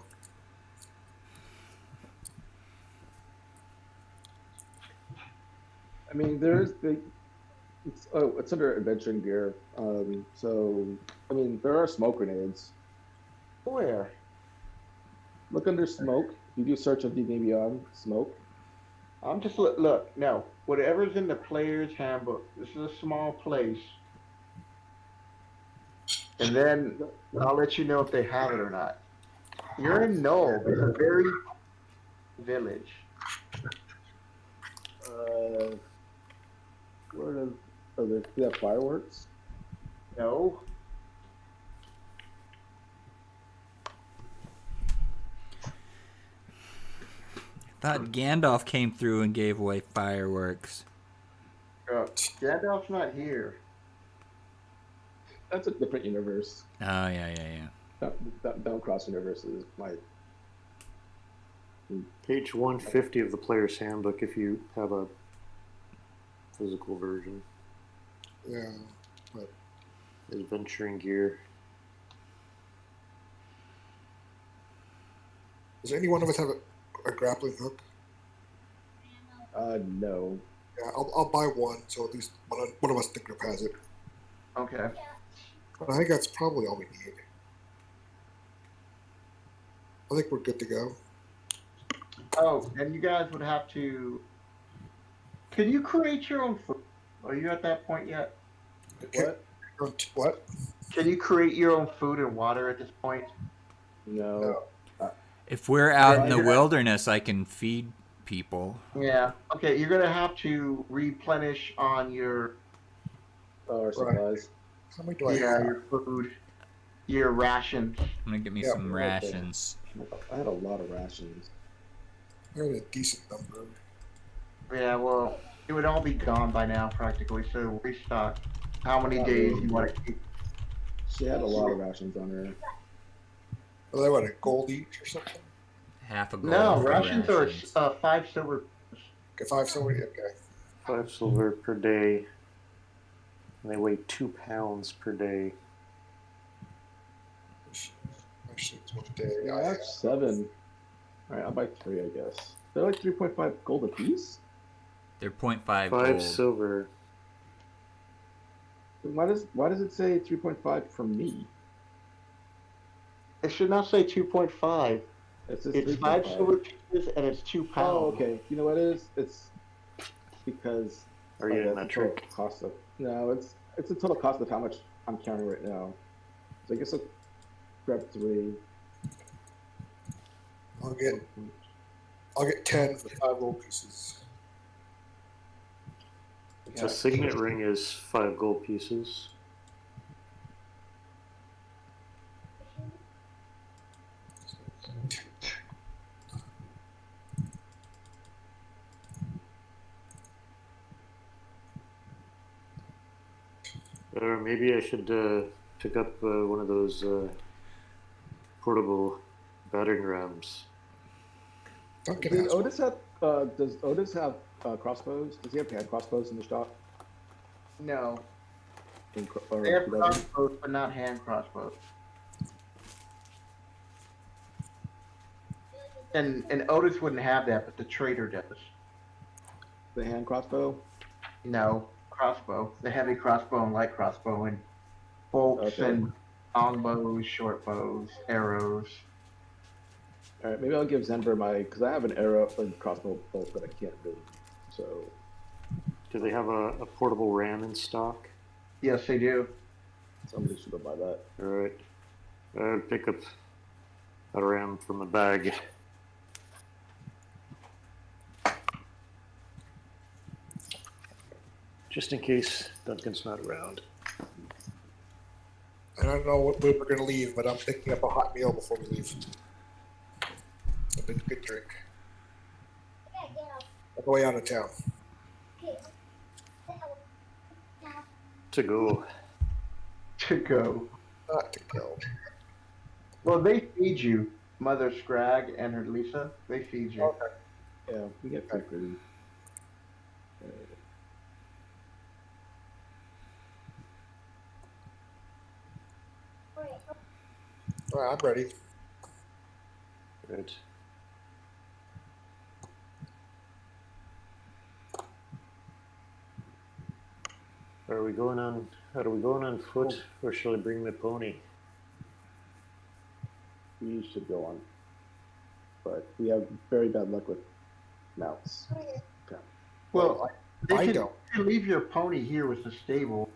I mean, it's under adventuring gear. So I mean, there are smoke grenades. Where? Look under smoke. If you do search of D&D Beyond smoke. I'm just look. No, whatever's in the player's handbook. This is a small place, and then I'll let you know if they have it or not. You're in Null. It's a very village. Where does they have fireworks? No. Thought Gandalf came through and gave away fireworks. Gandalf's not here. That's a different universe. Oh yeah. Down Cross universe is my. Page 150 of the player's handbook if you have a physical version. Yeah, but Adventuring gear. does any one of us have a grappling hook? No. Yeah, I'll buy 1, so at least one of us think group has it. Okay. I think that's probably all we need. I think we're good to go. Oh, and you guys would have to. Can you create your own food? Are you at that point yet? What? Can you create your own food and water at this point? No. If we're out in the Yeah. wilderness, I can feed people. Yeah. Okay, you're gonna have to replenish on your Our supplies. How many do I have? your food, your rations. I'm gonna get me Yeah, some right there. rations. I had a lot of rations. I have a decent number. Yeah, well, it would all be gone by now practically. So restock. How many days you want to keep? She had a lot of rations on her. Are they what, a gold each or something? Half a gold. No, for rations are 5 silver. Okay, 5 silver. Okay. 5 silver per day. And they weigh 2 pounds per day. Actually, it's 1 day. Yeah, I have 7. All right, I'll buy 3, I guess. They're like 3.5 gold apiece. They're 0.5 5 gold. silver. Why does it say 3.5 for me? It should not say 2.5. It says It's 5 3.5. silver pieces and it's 2 pounds. Oh, okay. You know what it is? It's because Are you in that's the metric? total cost of no, it's the total cost of how much I'm counting right now. So I guess I'll grab 3. I'll get 10 for 5 gold pieces. A signet ring is 5 gold pieces. Or maybe I should pick up one of those portable battering rams. Does Otis have crossbows? Does he have hand crossbows in the shop? No. Or They have he doesn't? crossbows, but not hand crossbows. And Otis wouldn't have that, but the trader does. The hand crossbow? No, crossbow. The heavy crossbow and light crossbow and bolts Okay. and long bows, short bows, arrows. All right, maybe I'll give Zenver because I have an arrow and crossbow bolt that I can't do. So Do they have a portable ram in stock? Yes, they do. somebody should go buy that. Alright. I'll pick up a ram from a bag. Just in case Duncan's not around. I don't know when we're going to leave, but I'm picking up a hot meal before we leave. A good drink. On the way out of town. To go. To go. Not to go. Well, they feed you, Mother Scrag and her Lisa. They feed you. Okay. Yeah, we get free food. All right, I'm ready. Good. Are we going on foot, or shall I bring my pony? We should go on. But we have very bad luck with mounts. Well, I you don't. can leave your pony here with the stable.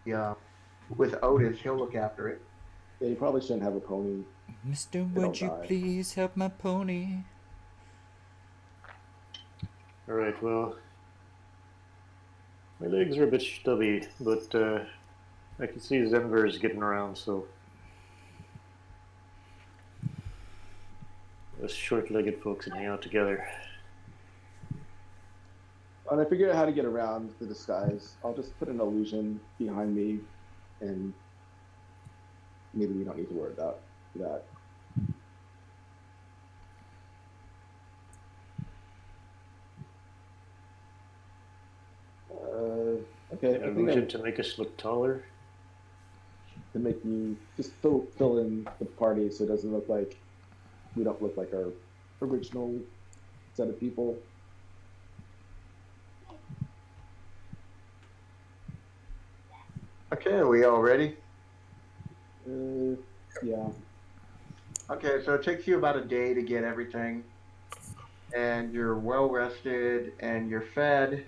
Yeah, with Otis, he'll look after it. Yeah, you probably shouldn't have a pony. Mister, don't would you die. please help my pony? Alright, well, my legs are a bit stubby, but I can see Zenver is getting around, so us short-legged folks can hang out together. When I figure out how to get around the disguise, I'll just put an illusion behind me, and maybe we don't need to worry about that. Okay, I think Illusion to make us look taller. to make you just fill in the party so it doesn't look like we don't look like our original set of people. Okay, are we all ready? Yeah. Okay, so it takes you about a day to get everything, and you're well rested and you're fed.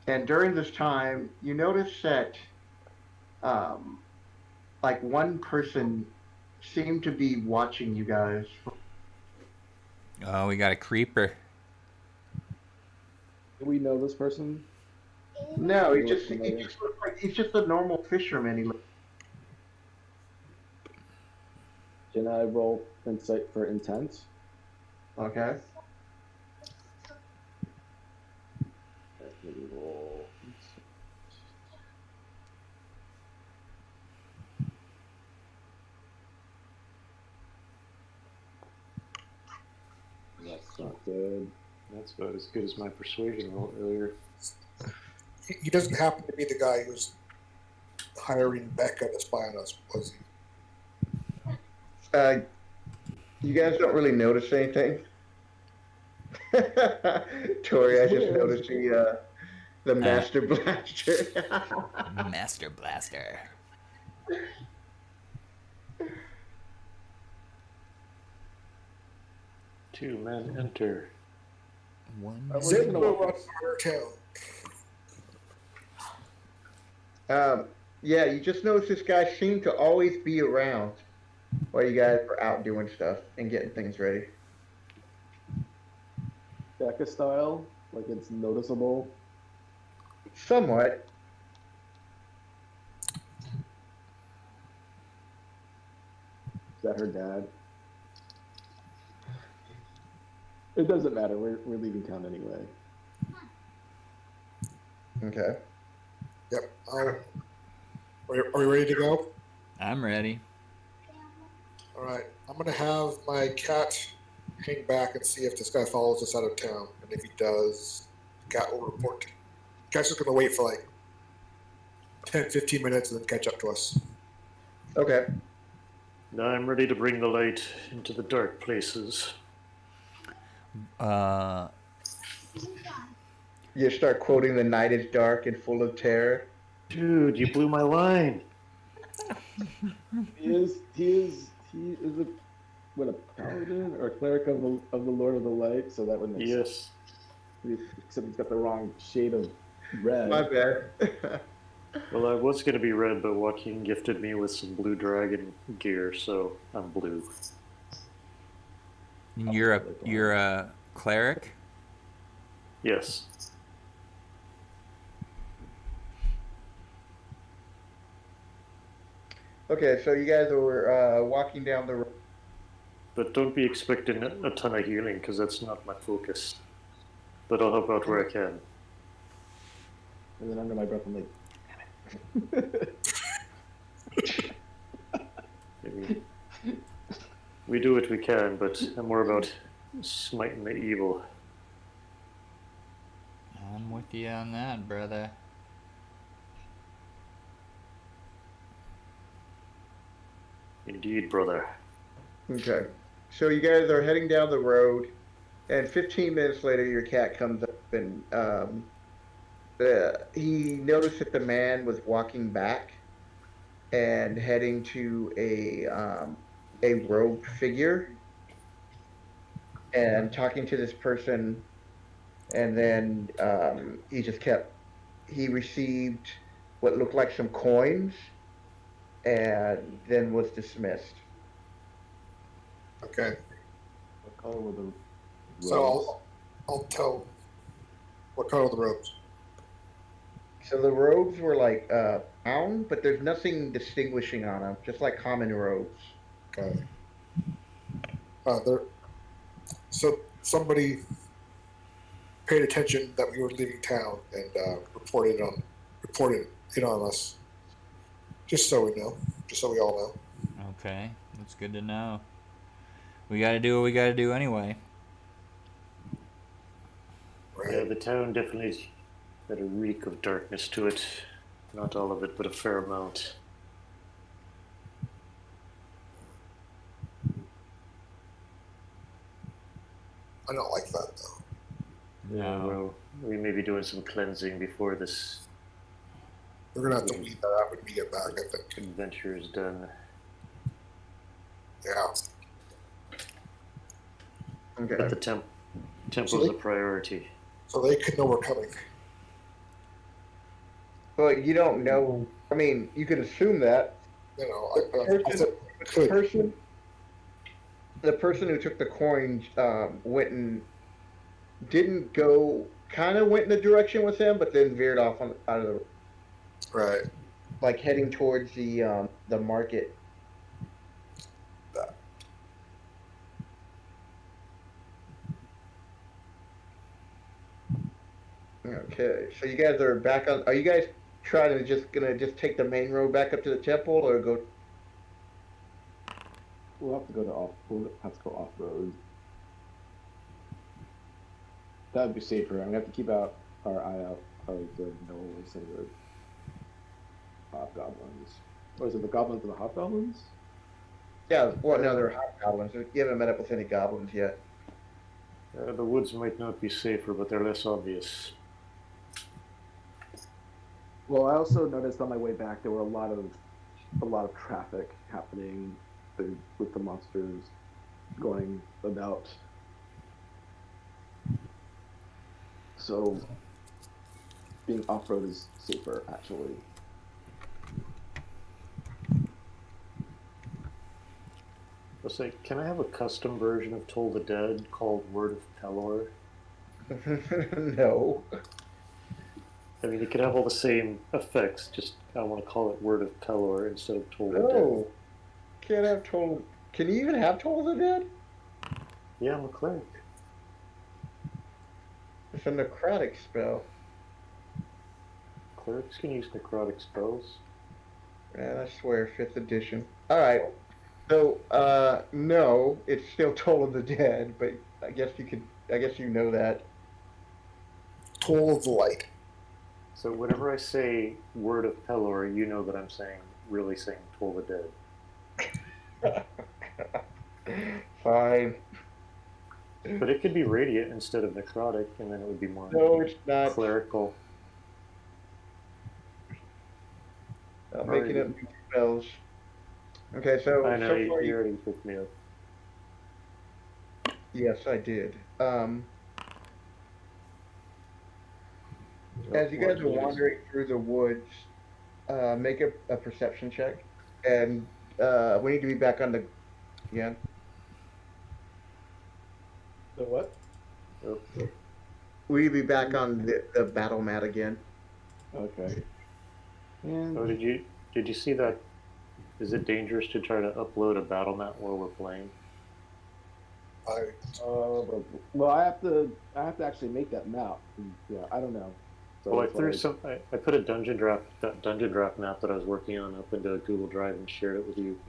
And during this time, you notice that, like one person seemed to be watching you guys. Oh, we got a creeper. Do we know this person? No, he He just looks familiar. looks like he's just a normal fisherman. Can I roll insight for intent? Okay. Maybe roll. Good. That's about as good as my persuasion roll earlier. He doesn't happen to be the guy who's hiring Becca to spy on us, was he? You guys don't really notice anything. Tori, I just noticed the Master Blaster. Master Blaster. Two men enter. One. Zip will run our town. Yeah, you just notice this guy seemed to always be around while you guys were out doing stuff and getting things ready. Becca style, like it's noticeable. Somewhat. Is that her dad? It doesn't matter. We're leaving town anyway. Okay. Yep. Are we ready to go? I'm ready. All right. I'm going to have my cat hang back and see if this guy follows us out of town. And if he does, the cat will report. The cat's just going to wait for like 10, 15 minutes and then catch up to us. Okay. Now I'm ready to bring the light into the dark places. You start quoting "The night is dark and full of terror." Dude, you blew my line. He is a what, a paladin or a cleric of the Lord of the Light, so that would make sense. Yes. Except he's got the wrong shade of red. My bad. Well, I was going to be red, but Joaquin gifted me with some blue dragon gear, so I'm blue. You're a cleric? Yes. Okay, so you guys were walking down the road. But don't be expecting a ton of healing, because that's not my focus. But I'll help out where I can. And then under my breath, I'm like, Maybe we do what we can, but I'm more about smiting the evil. I'm with you on that, brother. Indeed, brother. Okay. So you guys are heading down the road, and 15 minutes later, your cat comes up and he noticed that the man was walking back and heading to a robed figure and talking to this person, and then he received what looked like some coins and then was dismissed. Okay. what color were the robes? So I'll tell. What color are the robes? So the robes were like brown, but there's nothing distinguishing on them, just like common robes. Okay. So somebody paid attention that we were leaving town and reported it on us. Just so we know. Just so we all know. Okay, that's good to know. We gotta do what we gotta do anyway. Right? Yeah, the town definitely had a reek of darkness to it. Not all of it, but a fair amount. I don't like that though. Yeah, well, we may be doing some cleansing before this We're gonna have to weed that out when we get back, I think. adventure is done. Yeah. Okay. But the temple's a priority. So they could know we're coming. But you don't know. I mean, you could assume that. You know, The person who took the coins went and didn't go. Kind of went in the direction with him, but then veered off out of the. right. Like heading towards the market. Okay, so you guys are back on. Are you guys trying to gonna take the main road back up to the temple, or go? We'll have to go off road. That'd be safer. I'm gonna have to keep our eye out of the gnolls and the hobgoblins. Or is it the goblins and the hobgoblins? Yeah, well, no, they're hobgoblins. You haven't met up with any goblins yet. The woods might not be safer, but they're less obvious. Well, I also noticed on my way back there were a lot of traffic happening with the monsters going about. So being off-road is safer, actually. I'll say, can I have a custom version of Toll the Dead called Word of Pelor? No. I mean, it could have all the same effects, just I want to call it Word of Pelor instead of Toll the Dead. No. Can't have Toll. Can you even have Toll the Dead? Yeah, I'm a cleric. It's a necrotic spell. Clerics can use necrotic spells. Man, I swear, 5th edition. Alright. So, no, it's still Toll of the Dead, but I guess you know that. Toll of the Light. So whenever I say Word of Pelor, you know that I'm really saying Toll the Dead. Fine. But it could be radiant instead of necrotic, and then it would be more No, it's not. clerical. I'm making up new spells. Okay, so I know, so far you already picked me up. yes, I did. As you guys are wandering through the woods, make a perception check, and we need to be back on the again. The what? We need to be back on the battle mat again. Okay. And Oh, did you see that? Is it dangerous to try to upload a battle map while we're playing? well, I have to actually make that map. Yeah, I don't know. So Well, I that's why threw I put a dungeon draft map that I was working on up into Google Drive and shared it with you.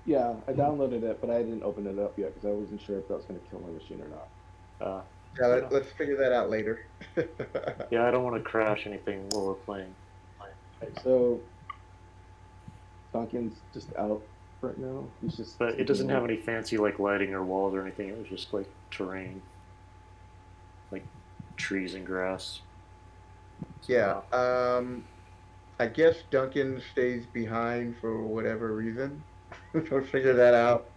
Yeah, I downloaded it, but I didn't open it up yet because I wasn't sure if that was going to kill my machine or not. Yeah, let's figure that out later. Yeah, I don't want to crash anything while we're playing. So Duncan's just out right now. He's just. But it doesn't have any fancy like lighting or walls or anything. It was just like terrain, like trees and grass. Yeah. I guess Duncan stays behind for whatever reason. We'll figure that out.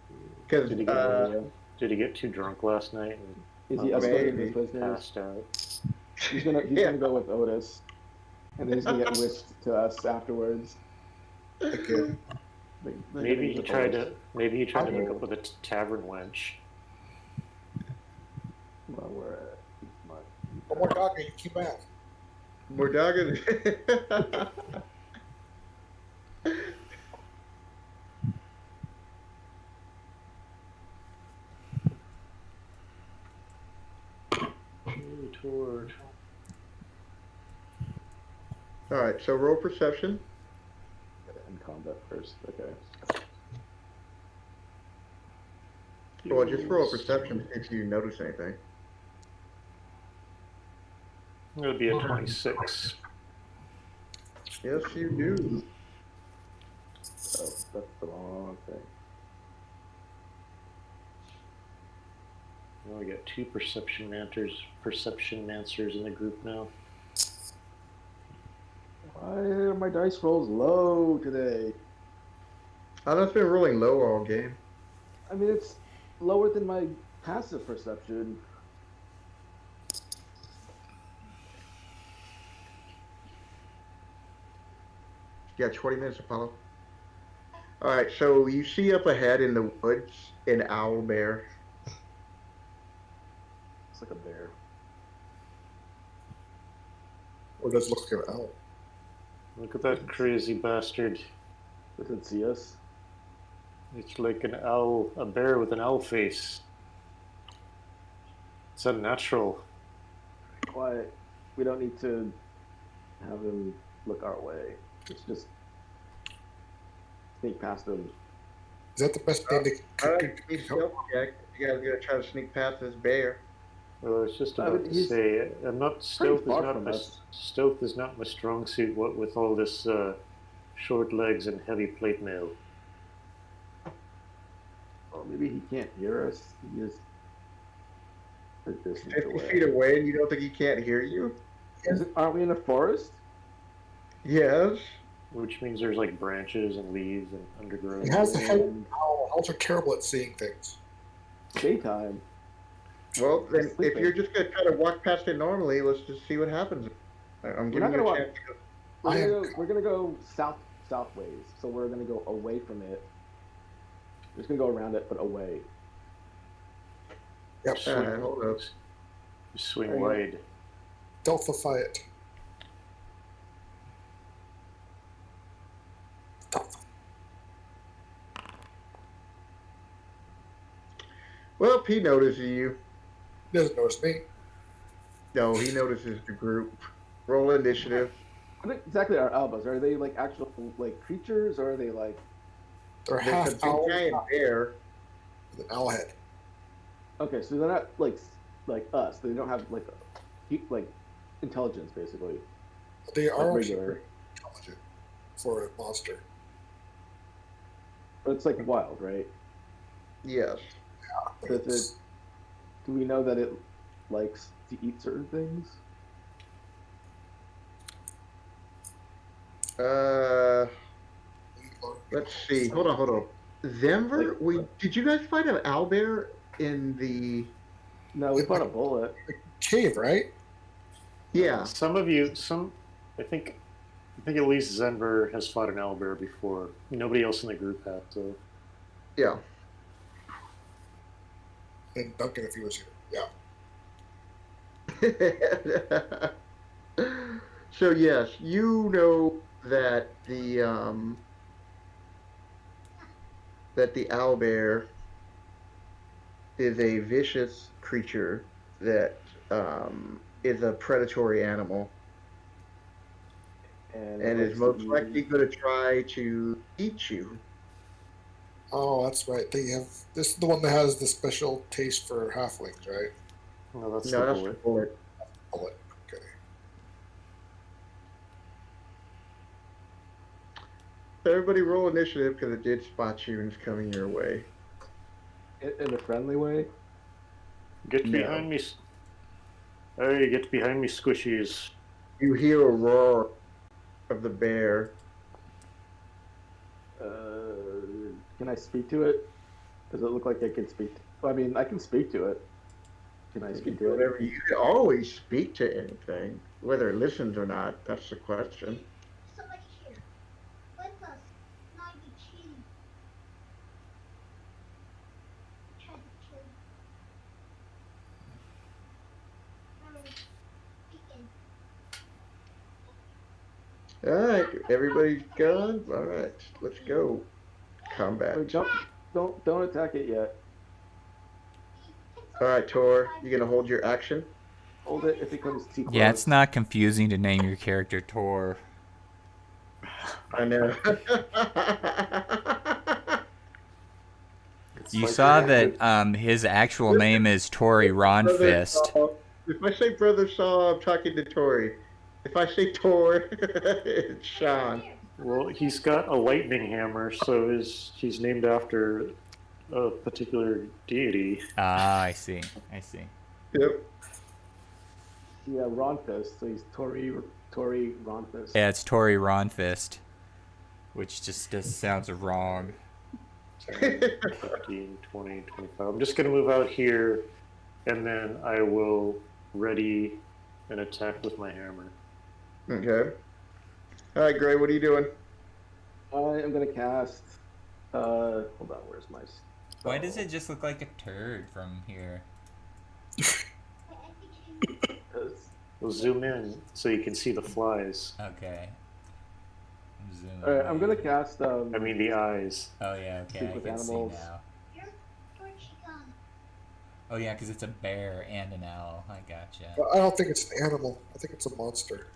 Because Did he get too drunk last night and Is he escorting maybe. his prisoners? passed out? He's gonna go with Otis, and then he's gonna get whisked to us afterwards. Okay. Maybe he tried to hook up with a tavern wench. Well, we're One more dog, you keep back. More dogging. Toward. All right, so roll perception. in combat first. Okay. Well, just roll perception if you notice anything. It would be a 26. Yes, you do. Oh, that's the wrong thing. Well, we got 2 perception mancers in the group now. Why are my dice rolls low today? I've been rolling low all game. I mean, it's lower than my passive perception. You got 20 minutes, Apollo. All right, so you see up ahead in the woods an owl bear. It's like a bear. Or does it look like an owl? Look at that crazy bastard. Does it see us? It's like an owl, a bear with an owl face. It's unnatural. Quiet. We don't need to have him look our way. Let's just sneak past him. Is that the best thing All right, stealth check. You guys are gonna try to sneak past this bear. Well, I was just I about mean, to he's say, I'm not stealth is far not from my us. stealth is not my strong suit. What with all this short legs and heavy plate mail. Well, maybe he can't hear us. He is a distance 50 away. feet away, and you don't think he can't hear you? Aren't we in a forest? Yes. Which means there's like branches and leaves and undergrowth. He has the head. And Owls are terrible at seeing things. daytime. Well, then, if Sleeping. you're just gonna try to walk past it normally, let's just see what happens. I'm We're not giving you gonna a walk. chance to go. We're gonna go southways. So we're gonna go away from it. We're just gonna go around it, but away. Yep. Alright, hold up. Swing There you wide. Delphify it. Well, he notices you. He doesn't notice me. No, he notices the group. Roll initiative. What exactly are albas? Are they like actual like creatures, or are they like? They're There's a half big owl giant bear. with an owl head. Okay, so they're not like us. They don't have like intelligence basically. They are Like actually regular. pretty intelligent for a monster. But it's like wild, right? Yes. But Does it's- it, do we know that it likes to eat certain things? Let's see. Hold on. Denver, did you guys find an owlbear in the? No, we found a bullet. Cave, right? Yeah. I think at least Zenver has fought an owlbear before. Nobody else in the group had, so. Yeah. And Duncan, if he was here. Yeah. So yes, you know that the owlbear is a vicious creature that is a predatory animal And and it is likes most to likely going to try to eat you. Oh, that's right. They have this is the one that has the special taste for halflings, right? No, that's No, the that's bullet. the bullet. Bullet. Okay. Everybody roll initiative because it did spot you and it's coming your way. in a friendly way. Get No. behind me. Hey, get behind me, squishies. You hear a roar of the bear. Can I speak to it? Does it look like I can speak? I mean, I can speak to it. Can I speak to it? Whatever. You can always speak to anything, whether it listens or not. That's the question. Somebody here. With us. Not be cheating. Try to kill you. All right, everybody's gone. All right, let's go. Combat. Wait, don't attack it yet. All right, Tor, you gonna hold your action? Hold it if it comes too close. Yeah, it's not confusing to name your character Tor. I know. It's You like saw you're- that his actual name is Tori Ronfist. If I say Brother Saw, I'm talking to Tori. If I say Tor, it's Sean. Well, he's got a lightning hammer, so he's named after a particular deity. Ah, I see. Yep. Yeah, Ronfist. So he's Tori Ronfist. Yeah, it's Tori Ronfist, which just sounds wrong. 10, 15, 20, 25. I'm just going to move out here, and then I will ready an attack with my hammer. Okay. All right, Gray, what are you doing? I am gonna cast. Hold on. Where's my? Why does it just look like a turd from here? We'll zoom in so you can see the flies. Okay. I'm zooming All right, I'm gonna in. cast. I mean the eyes. Oh yeah, okay, Speak I with can animals. see now. You're Portugal. Oh yeah, because it's a bear and an owl. I gotcha. But I don't think it's an animal. I think it's a monster.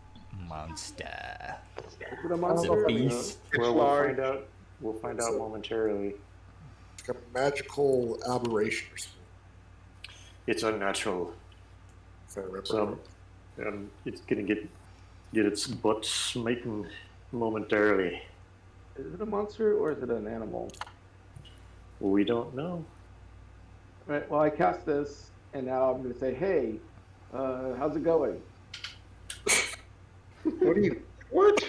Monster. Is it a It's monster? a beast. It's Well, large. we'll find out momentarily. It's like a magical aberration or something. It's unnatural. If I remember. So, it's gonna get its butt smitten momentarily. Is it a monster or is it an animal? Well, we don't know. Right. Well, I cast this, and now I'm going to say, "Hey, how's it going?" What do you? What?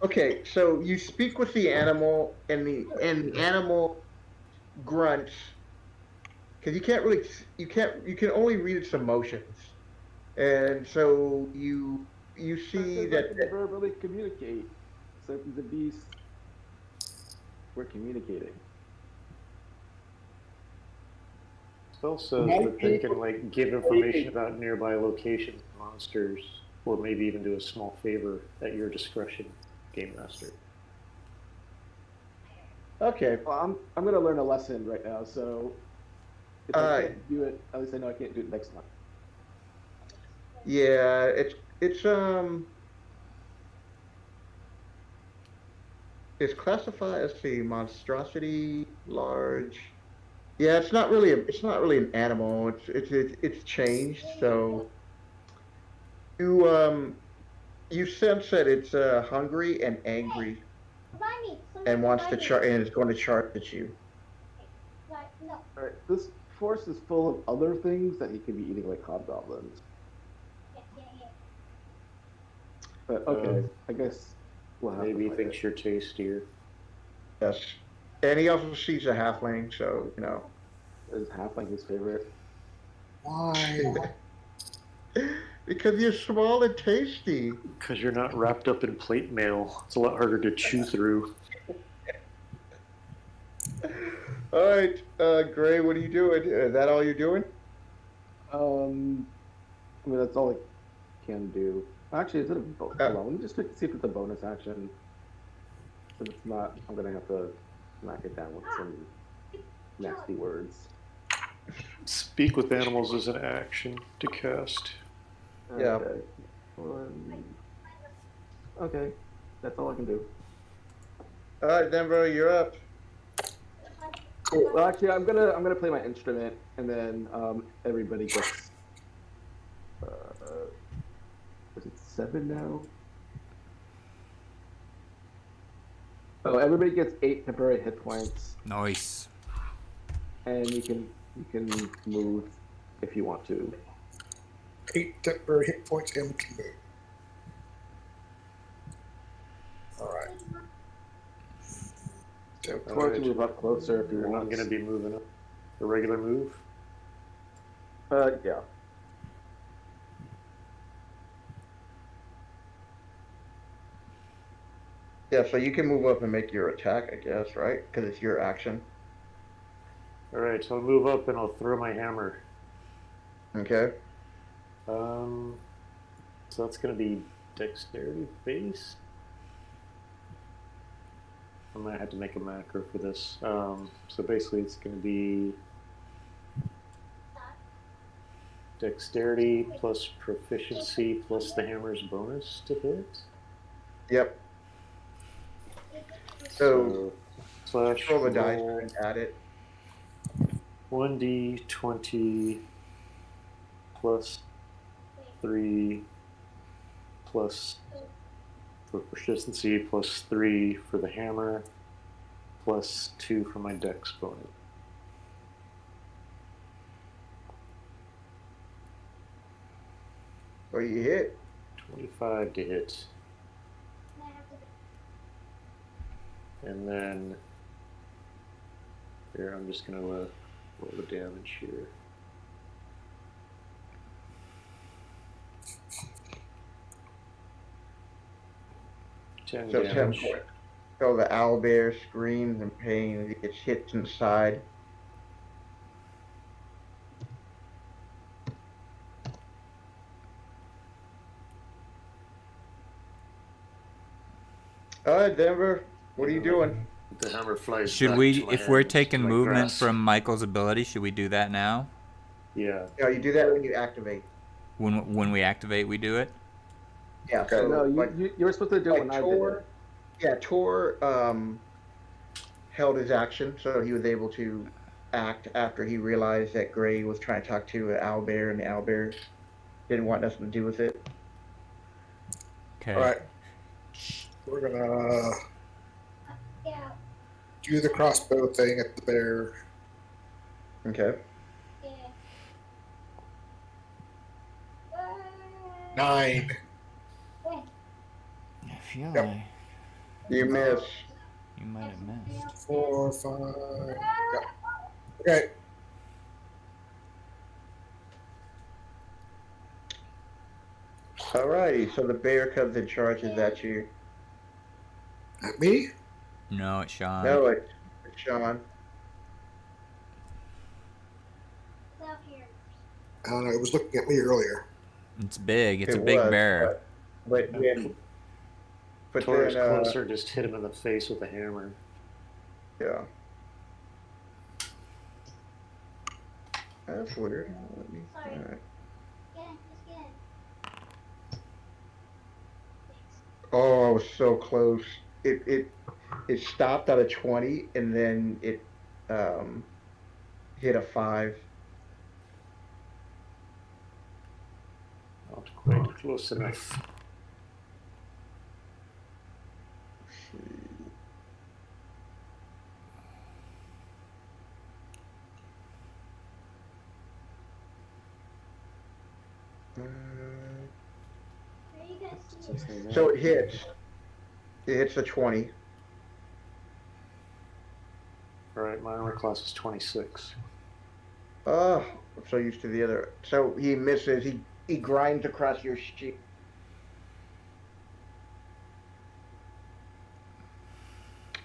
Okay, so you speak with the animal, and the animal grunts because you can only read its emotions, and so you see Says I that can verbally communicate. So if he's a beast, we're communicating. Spell says that they can like give information about nearby locations, monsters, or maybe even do a small favor at your discretion, Game Master. okay. Well, I'm going to learn a lesson right now. So if I can't do it, at least I know I can't do it next time. Yeah, it's classified as the monstrosity large. Yeah, it's not really an animal. It's changed. So you you sense that it's hungry and angry and wants to charge and is going to charge at you. No. All right. This forest is full of other things that he could be eating, like hobgoblins. Yeah. But okay, I guess we'll have Maybe to he find thinks it. you're tastier. Yes, and he also sees a halfling. So Is halfling his favorite? Why? because you're small and tasty. Because you're not wrapped up in plate mail. It's a lot harder to chew through. All right, Gray, what are you doing? Is that all you're doing? I mean that's all I can do. Actually, is it a bonus? Hold on, let me just see if it's a bonus action. If it's not, I'm gonna have to knock it down with some nasty words. Speak with animals is an action to cast. Yeah. Okay. Okay, that's all I can do. All right, Denver, you're up. Cool. Well, actually, I'm gonna play my instrument, and then everybody gets. Is it 7 now? Oh, everybody gets 8 temporary hit points, Nice. and you can move if you want to. 8 temporary hit points and we can move. Alright. Or to move up closer if you You're want. not going to be moving up. A regular move? Yeah. Yeah, so you can move up and make your attack, I guess, right? Because it's your action. Alright, so I'll move up and I'll throw my hammer. Okay. So that's going to be dexterity based. I might have to make a macro for this. So basically it's going to be dexterity plus proficiency plus the hammer's bonus to hit. Yep. So slash roll the dice roll and add it. 1d20 plus 3 plus for proficiency plus 3 for the hammer plus 2 for my dex bonus. So you hit. 25 to hit. And then here I'm just going to roll the damage here. So 10 damage. points. So the owlbear screams in pain as he gets hit in the side. All right, Denver, what are you doing? The hammer flies. Should back we, to my if we're hand, taking to my movement grasp. from Michael's ability, should we do that now? Yeah. No, you do that when you activate. When we activate, we do it? Yeah, so No, like, you were supposed to do it when I did it. Yeah, Tor held his action, so he was able to act after he realized that Gray was trying to talk to an owlbear, and the owlbear didn't want nothing to do with it. Okay. All right. We're gonna Yeah. do the crossbow thing at the bear. Okay. Yeah. 9. I feel Yep. like You miss. you might have missed. 4, 5. Yep. Okay. Alrighty, so the bear comes and charges at you. At me? No, it's Sean. No, it's Sean. Stop here. I don't know. It was looking at me earlier. It's big. It's It a big was, bear. But then, but Tor's then, closer, just hit him in the face with a hammer. yeah. That's weird. Sorry. Alright. Get in. Just get in. Oh, I was so close. It stopped at a 20, and then it hit a 5. Not quite close enough. Where you guys see? So it hits. It hits a 20. Alright, my armor class is 26. Oh, I'm so used to the other. So he misses. He grinds across your sheet.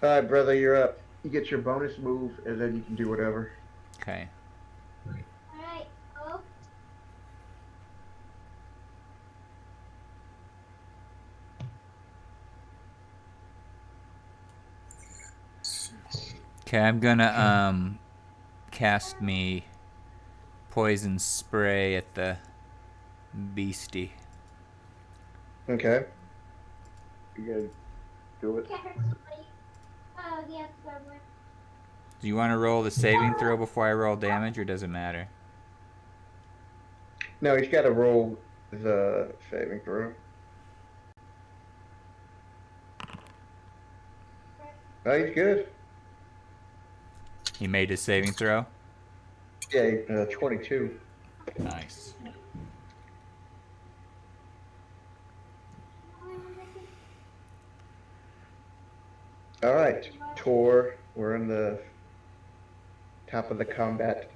All right, brother, you're up. You get your bonus move, and then you can do whatever. Okay. Alright. Oh. Okay, I'm gonna cast me poison spray at the beastie. Okay. You gonna do it? Can't hurt somebody. Oh, yeah, forward. Do you want to roll the saving throw before I roll damage, or does it matter? No, he's got to roll the saving throw. Oh, he's good. He made his saving throw. Yeah, 22. Nice. All right, Tor, we're in the top of the combat.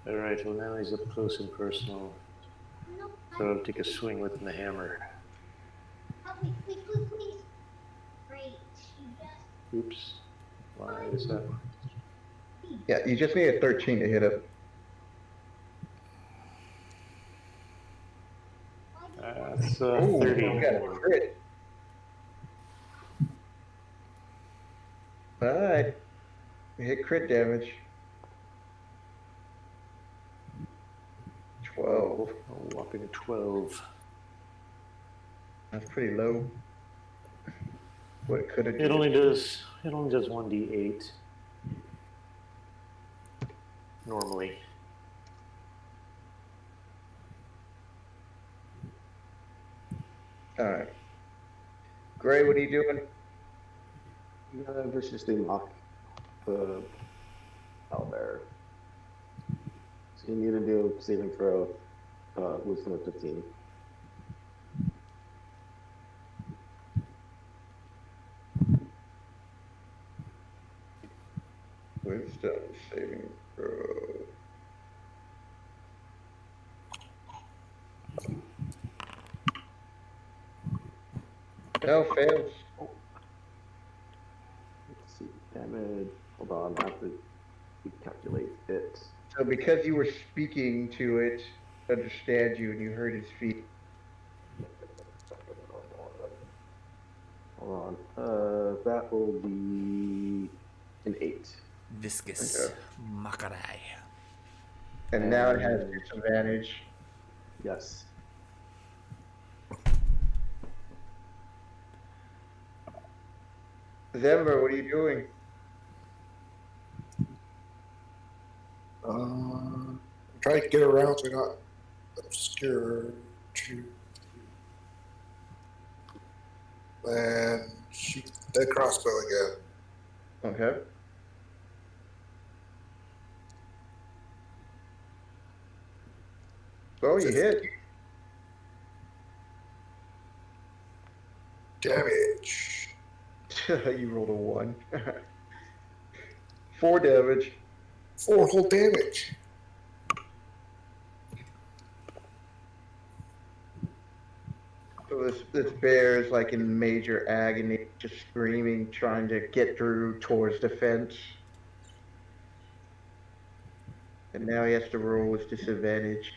Alright, well now he's up close and personal. No, So I'll take a swing with the hammer. please. Great. Oops. Why is that? Yeah, you just need a 13 to hit him. That's Ooh, 30. you got a crit. All right, you hit crit damage. 12. A whopping 12. That's pretty low. What it could have It only does 1d8 normally. All right. Gray, what are you doing? Versus the mock owlbear. So you need to do saving throw, wisdom of 15. Wisdom saving throw. No, fails. Let's see, damage. Hold on, I have to recalculate it. So because you were speaking to it, understand you, and you heard his feet. Hold on. That will be an 8. Viscous Okay. Makarai. And now it has disadvantage. Yes. Zember, what are you doing? Try to get around so you're not obscured. And shoot that crossbow again. Okay. Oh, you hit. Damage. You rolled a 1. 4 damage. 4 whole damage. So this bear is like in major agony, just screaming, trying to get through towards the fence. And now he has to roll with disadvantage.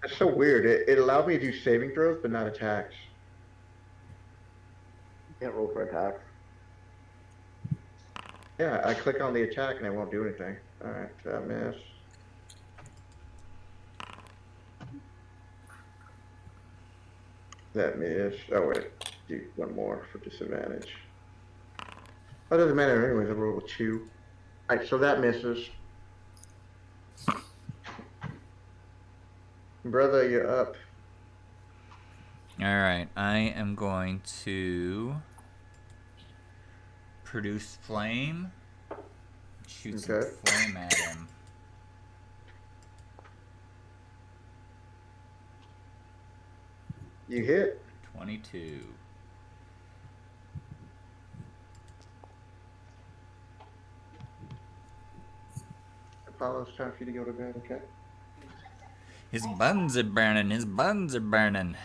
That's so weird. It allowed me to do saving throws, but not attacks. Can't roll for attack. Yeah, I click on the attack and it won't do anything. Alright, that miss. That miss. Oh wait, do one more for disadvantage. Oh, doesn't matter anyways, I rolled a 2. Alright, so that misses. Brother, you're up. Alright, I am going to produce flame. Shoot some Okay. flame at him. You hit. 22. Apollo, it's time for you to go to bed, okay? His buns are burning. His buns are burning.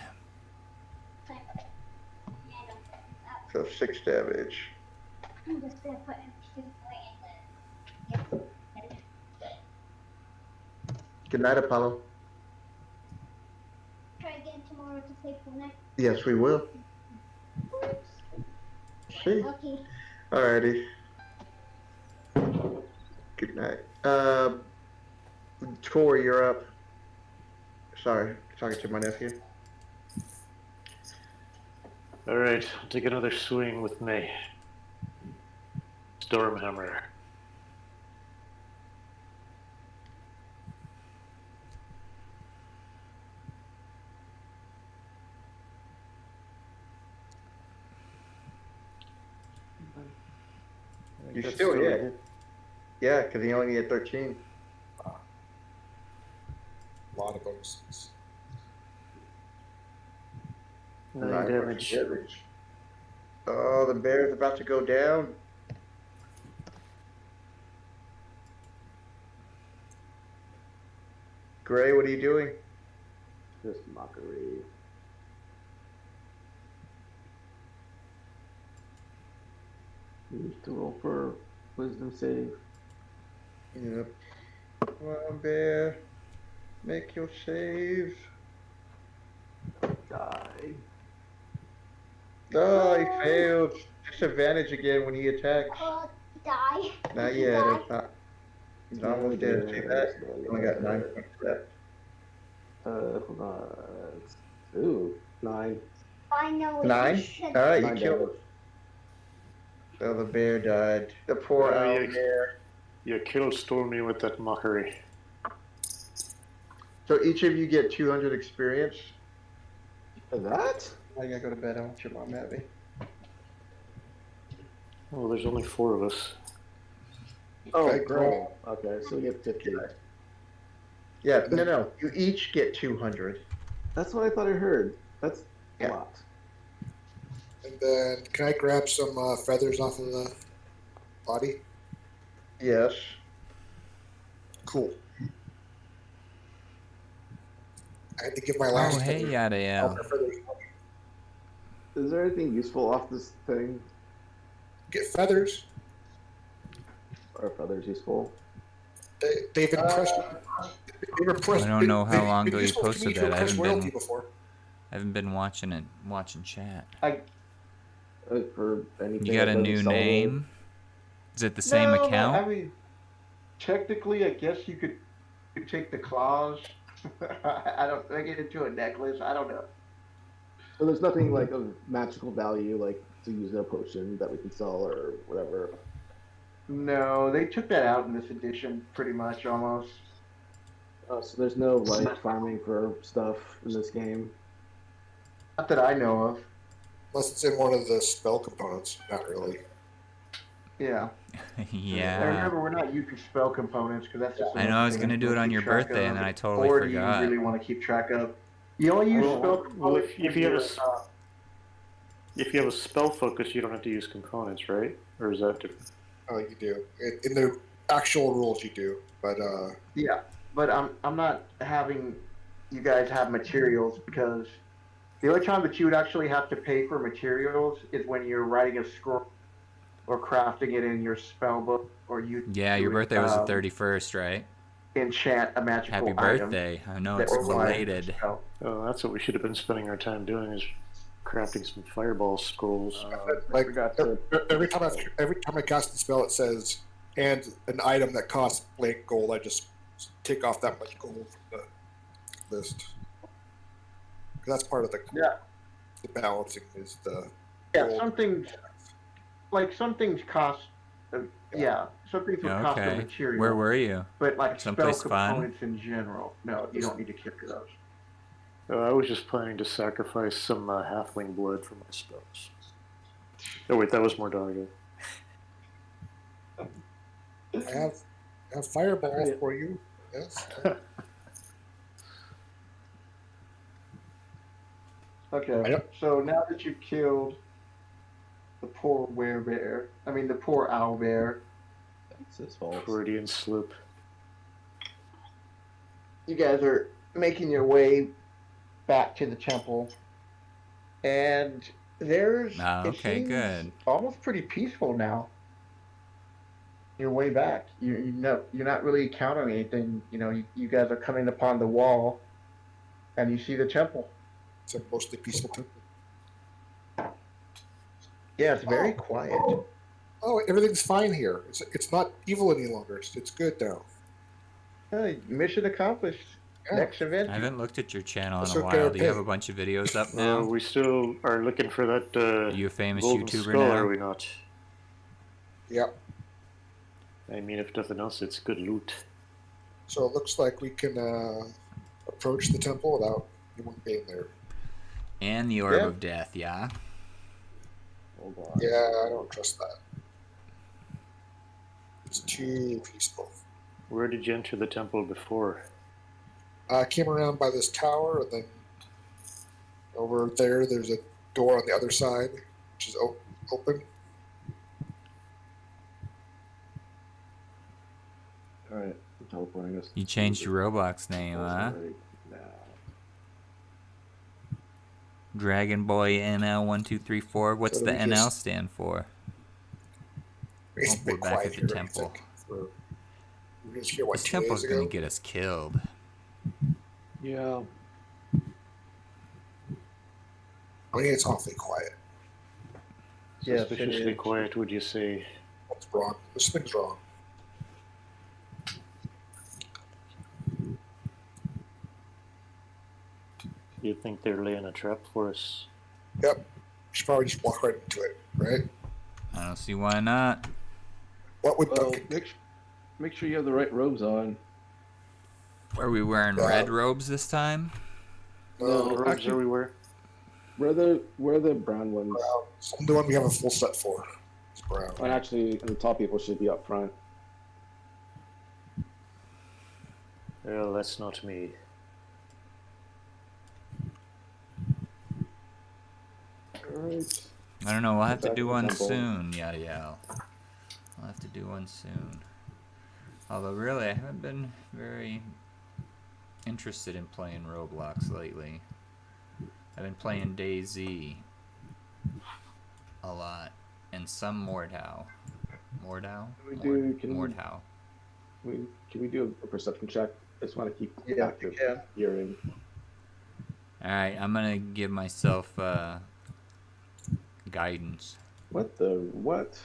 So 6 damage. I'm just gonna put him to sleep and then Good night, Apollo. try again tomorrow to sleep the next. Yes, we will. See? Okay. Alrighty. Good night. Tori, you're up. Sorry, talking to my nephew. All right, I'll take another swing with me. Stormhammer. You That's still a hit. Yeah, because he only had 13. A lot of bonuses. 9 damage. Oh, the bear's about to go down. Gray, what are you doing? Just mockery. You need to roll for wisdom save. Yep. Come on, bear. Make your save. Die. Oh, he failed. Disadvantage again when he attacks. Die. Not yet. Die. It's not. He's almost dead. See that? He only got 9 points left. Hold on. Ooh, 9. Finally. 9? Should- Alright, you 9 killed him. damage. So the bear died. The poor Oh, owl yeah. bear. You killed Stormy with that mockery. So each of you get 200 experience. For that? I gotta go to bed. I want your mom at me. Oh, there's only 4 of us. Oh, Okay, great. Okay, so we get 50. Yeah, no. You each get 200. That's what I thought I heard. That's Yeah. a lot. And then, can I grab some feathers off of the body? Yes. Cool. I had to give my Oh, last hey, feather. Yadael. Feathers. Is there anything useful off this thing? Get feathers. Are feathers useful? They've impressed me. They've impressed I don't know how they've long been ago you useful to posted me to that. I impress haven't royalty been- before. I haven't been watching chat. For anything You got a that new doesn't sell name? Is it the same No, account? I mean, technically, I guess you could take the claws. I don't make it into a necklace. I don't know. So there's nothing like of magical value, like to use a potion that we can sell or whatever? No, they took that out in this edition, pretty much almost. So there's no like farming for stuff in this game. Not that I know of. Unless it's in one of the spell components. Not really. Yeah. And Yeah. remember, we're not using spell components because that's just. I know I was another gonna thing do it to on keep your track birthday, of. and then I totally or forgot. do you really want to keep track of? You only use spell Well, components. if you have if you have a spell focus, you don't have to use components, right? Or is that different? Oh, you do. In the actual rules, you do. But Yeah, but I'm not having you guys have materials because the only time that you would actually have to pay for materials is when you're writing a scroll or crafting it in your spell book or you. Yeah, your birthday was the 31st, right? Enchant a magical Happy item birthday. I know that it's requires a belated. spell. Oh, that's what we should have been spending our time doing, is crafting some fireball scrolls. I like forgot to. every time I cast the spell, it says and an item that costs blank gold. I just take off that much gold from the list. 'Cause that's part of the balancing is the Yeah, gold. some things cost. Yeah, some things would cost a Okay. material. Where were you? But like Someplace spell fun? components in general, no, you don't need to carry those. I was just planning to sacrifice some halfling blood for my spells. Oh wait, that was more dog. I have fireball for you. Yes. Okay, Yep. so now that you've killed the poor the poor owlbear, That's his fault. Freudian slip. you guys are making your way back to the temple, and there's it Okay, seems good. almost pretty peaceful now. Your way back, you're not really encountering anything. You guys are coming upon the wall, and you see the temple. It's a mostly peaceful temple. Yeah, it's very quiet. Oh, everything's fine here. It's not evil any longer. It's good now. Hey, mission accomplished. Yeah. Next event. I haven't looked at your channel in That's a okay, while. Do you have okay. a bunch of videos up now? We still are looking for that Are you a famous golden YouTuber skull, now? are we not? Yep. I mean, if nothing else, it's good loot. So it looks like we can approach the temple without anyone being there. And the Orb Yeah. of Death, yeah? Hold on. Yeah, I don't trust that. It's too peaceful. Where did you enter the temple before? I came around by this tower, and then over there's a door on the other side, which is open. All right, I'm teleporting us. You changed your Roblox name, huh? Right now. Dragon Boy NL1234. What's So the we NL just- stand for? It's a We're bit back quiet at the here, I temple. think, we just here, what, This 2 temple's days gonna ago? get us killed. Yeah. I mean, it's awfully quiet. Yes, it Suspiciously is. quiet, would you say? What's wrong? This thing's wrong. You think they're laying a trap for us? Yep. You should probably just walk right into it, right? I don't see why not. What would Well, Duncan do? make sure you have the right robes on. Are we wearing red robes this time? No, What robes actually- are we wearing? Wear the brown ones. Brown. I'm the one we have a full set for. It's brown. And actually, the tall people should be up front. Well, that's not me. Alright. I don't know. We'll have to Back do to the one temple. soon. Yada yada. We'll have to do one soon. Although, really, I haven't been very interested in playing Roblox lately. I've been playing DayZ a lot, and some Mordhau. Mordhau? Can Mordhau. can we do a perception check? I just want to keep Yeah, active you can. hearing. Alright, I'm gonna give myself guidance. What the what?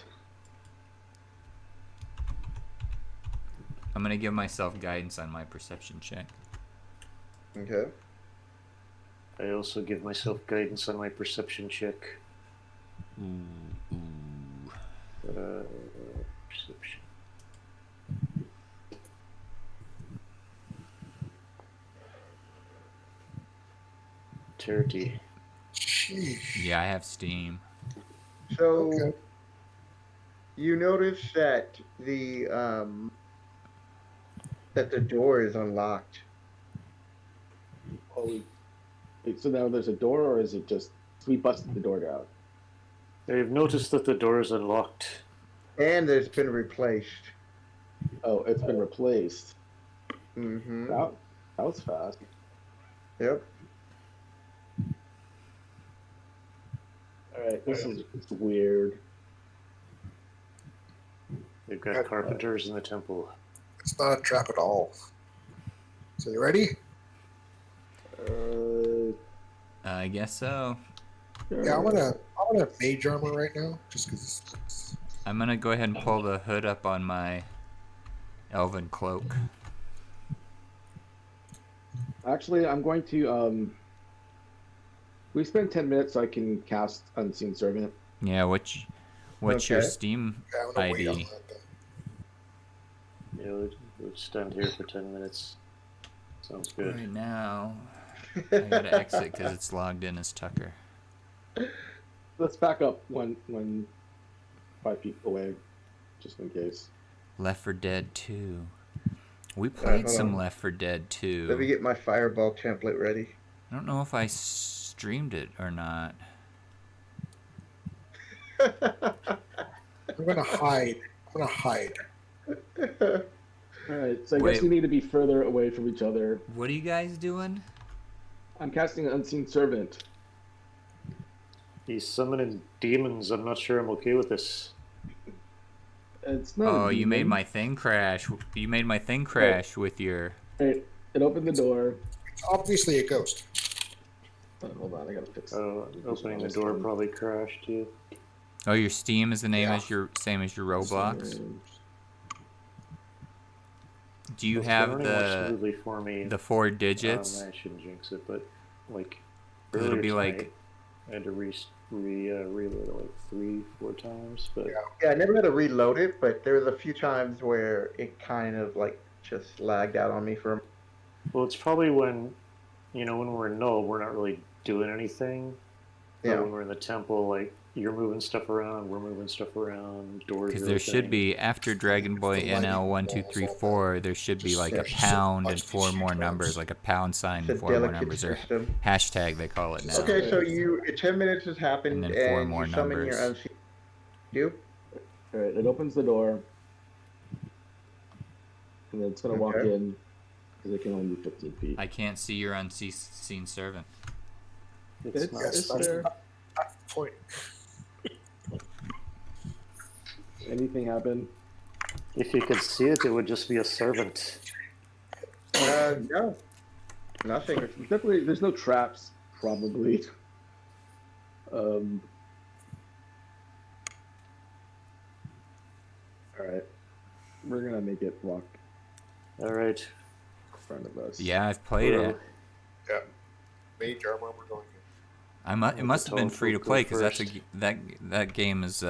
I'm gonna give myself guidance on my perception check. Okay. I also give myself guidance on my perception check. Perception. Dexterity. Sheesh. Yeah, I have Steam. So Okay. you notice that the door is unlocked. Holy. Wait, so now there's a door, or is it just we busted the door down? They've noticed that the door is unlocked. And it's been replaced. Oh, it's been replaced. Mm-hmm. That was fast. Yep. All right, this is weird. They've got carpenters in the temple. It's not a trap at all. So you ready? I guess so. Yeah, I want to mage armor right now, just because. I'm gonna go ahead and pull the hood up on my elven cloak. Actually, I'm going to we spend 10 minutes so I can cast Unseen Servant. Yeah, what's your Okay. Steam Yeah, I'm gonna wait on ID? that. Then. Yeah, we'll stand here for 10 minutes. Sounds good. Right now, I gotta exit because it's logged in as Tucker. Let's back up one 5 feet away, just in case. Left 4 Dead 2. We hold played some on. Left 4 Dead Let me 2. get my fireball template ready. I don't know if I streamed it or not. I'm gonna hide. All right, so I Wait. guess we need to be further away from each other. What are you guys doing? I'm casting Unseen Servant. He's summoning demons. I'm not sure I'm okay with this. It's not. Oh, a you made demon. my thing crash. You made my thing crash with your... Right, it opened the door. It's obviously a ghost. Oh, hold on, I gotta fix it. Opening the door probably crashed you. Oh, your Steam is the name Yeah. as your same as your Roblox. Do you It's have running more the smoothly for me. 4 digits? I shouldn't jinx it, but like 'Cause it'll earlier be like- tonight, I had to reload it like 3-4 times. But Yeah, I never had to reload it, but there was a few times where it kind of like just lagged out on me for a well, it's probably when when we're in null, we're not really doing anything. But Yeah. when we're in the temple, like you're moving stuff around, we're moving stuff around, doors. Because are there should opening. be, after Dragon Boy NL 1, 2, 3, 4, there should be like a pound and 4 more numbers, like a pound sign It's and a 4 more delicate numbers, or system. hashtag they call it now. Okay, so 10 minutes has happened, And and, then 4 more you summon your numbers. unseen. You? All right, it opens the door, and then it's gonna walk Okay. in because it can only be 15 feet. I can't see your unseen servant. It's not. Yes, it's there. that's the point. Anything happen? If you could see it, it would just be a servant. No. Nothing. Definitely, there's no traps. Probably. All right, we're gonna make it walk All right. in front of us. Yeah, I've played Well, it. Yeah. Mage armor, we're going in. It must have been tell free to who play go because first. that game is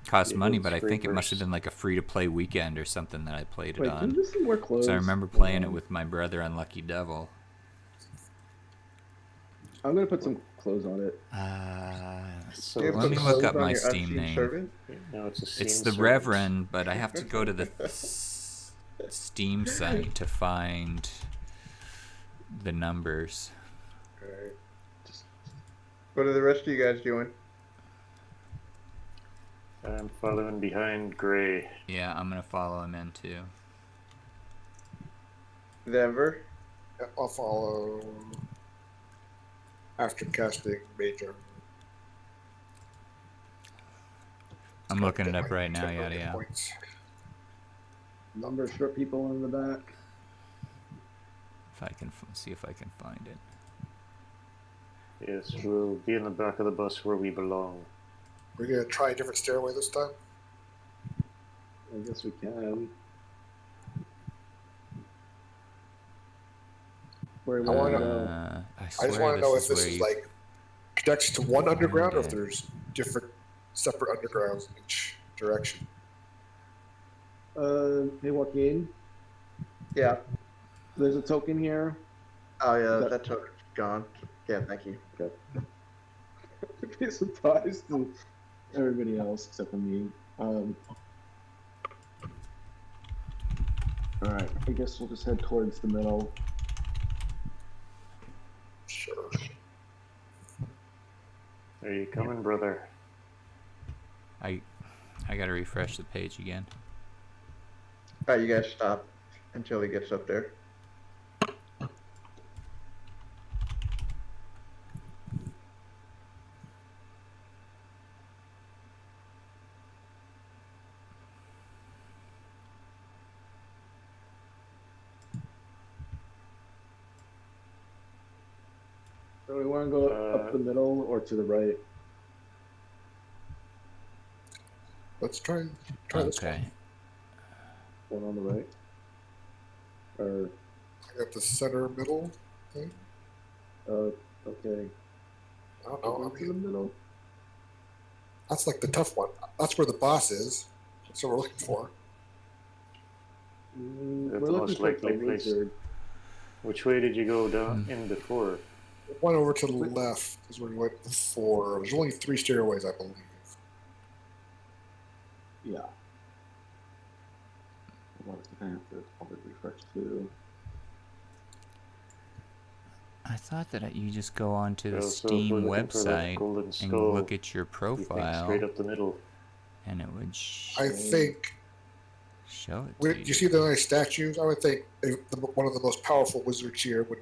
cost Yeah, money, it's but I free think it must have first. been like a free to play weekend or something that I played it Wait, can on. you see more clothes? So I remember playing it with my brother, Unlucky Devil. I'm gonna put some clothes on it. So Do you Let put me clothes look up on my your Steam unseen name. servant? no, it's a It's scene the servant. Reverend, but I have to go to the Steam site to find the numbers. Alright. What are the rest of you guys doing? I'm following behind Gray. Yeah, I'm gonna follow him in too. Denver? Yeah, I'll follow after casting mage armor. I'm looking it up right now. 10 Yeah, million yeah. points. Number strip people in the back. If I can see if I can find it. Yes, we'll be in the back of the bus where we belong. We're gonna try a different stairway this time. I guess we can. Where we I wanna- I I swear just want to know if is this where is you- like connects to one underground or if Okay. there's different separate undergrounds in each direction. Hey Joaquin, Yeah. there's a token here. Oh yeah, That- that token's gone. Yeah, thank you. Okay. I'd be surprised to everybody else except for me. All right, I guess we'll just head towards the middle. Sure. Are you coming, brother? I gotta refresh the page again. All right, you guys stop until he gets up there. So we want to go up the middle or to the right? Let's try this one. Okay. One on the right? Or, I got the center middle thing. okay. I don't know. Go I to the mean, middle? that's like the tough one. That's where the boss is. That's what we're looking for. We're the looking most for likely the place. wizard. Which way did you go down in before? One over to the left is where we went before. There's only 3 stairways, I believe. Yeah. Hold on, I think I have to probably refresh too. I thought that you just go onto the So if Steam we're looking for the website golden and skull, look at your you think profile, straight up the middle. and it would I think. show it Do to you see the nice statues? I would think one of the most powerful wizards here would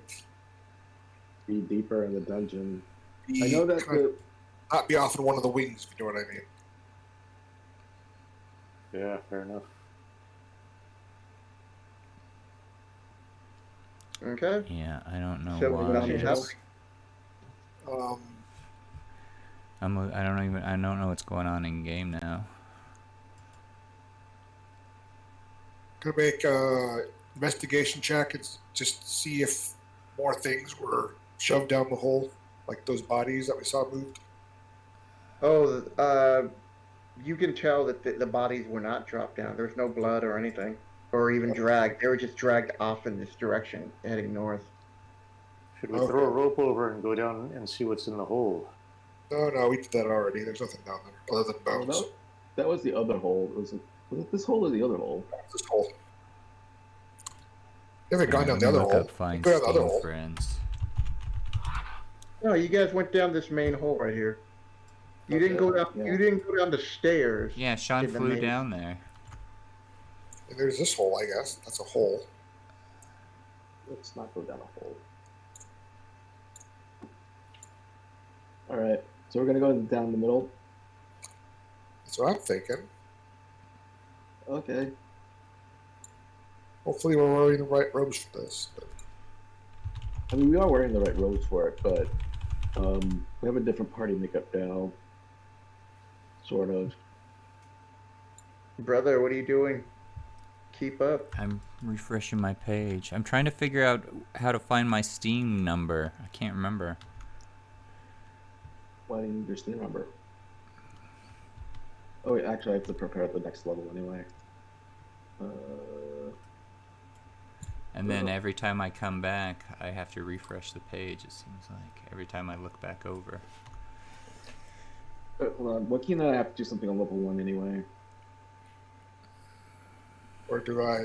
Be deeper in the dungeon. be I know that kind of not be off in one of the wings, if you know what I mean. Yeah, fair enough. Okay. Yeah, I don't know So why. nothing's Yes. happening. I don't know what's going on in game now. Gonna make a investigation check and just see if more things were shoved down the hole, like those bodies that we saw moved. Oh, you can tell that the bodies were not dropped down. There's no blood or anything, or even dragged. They were just dragged off in this direction, heading north. Should we Okay. throw a rope over and go down and see what's in the hole? No, we did that already. There's nothing down there other than Oh, bones. that was the other hole. Was it this hole or the other hole? This hole. You haven't gone down Let the me other look hole. up Find Go down the other Steam hole. Friends. No, you guys went down this main hole right here. You didn't go down. Yeah. You didn't go down the stairs. Yeah, Sean in the flew main- down there. And there's this hole, I guess. That's a hole. Let's not go down a hole. All right, so we're gonna go down the middle. That's what I'm thinking. Okay. Hopefully we're wearing the right robes for this. But I mean, we are wearing the right robes for it, but we have a different party makeup now. Sort of. Brother, what are you doing? Keep up. I'm refreshing my page. I'm trying to figure out how to find my Steam number. I can't remember. Why do you need your Steam number? Oh wait, actually I have to prepare the next level anyway. And then every time I come back, I have to refresh the page, it seems like. Every time I look back over. Hold on, Joaquin and I have to do something on level 1 anyway. or do I?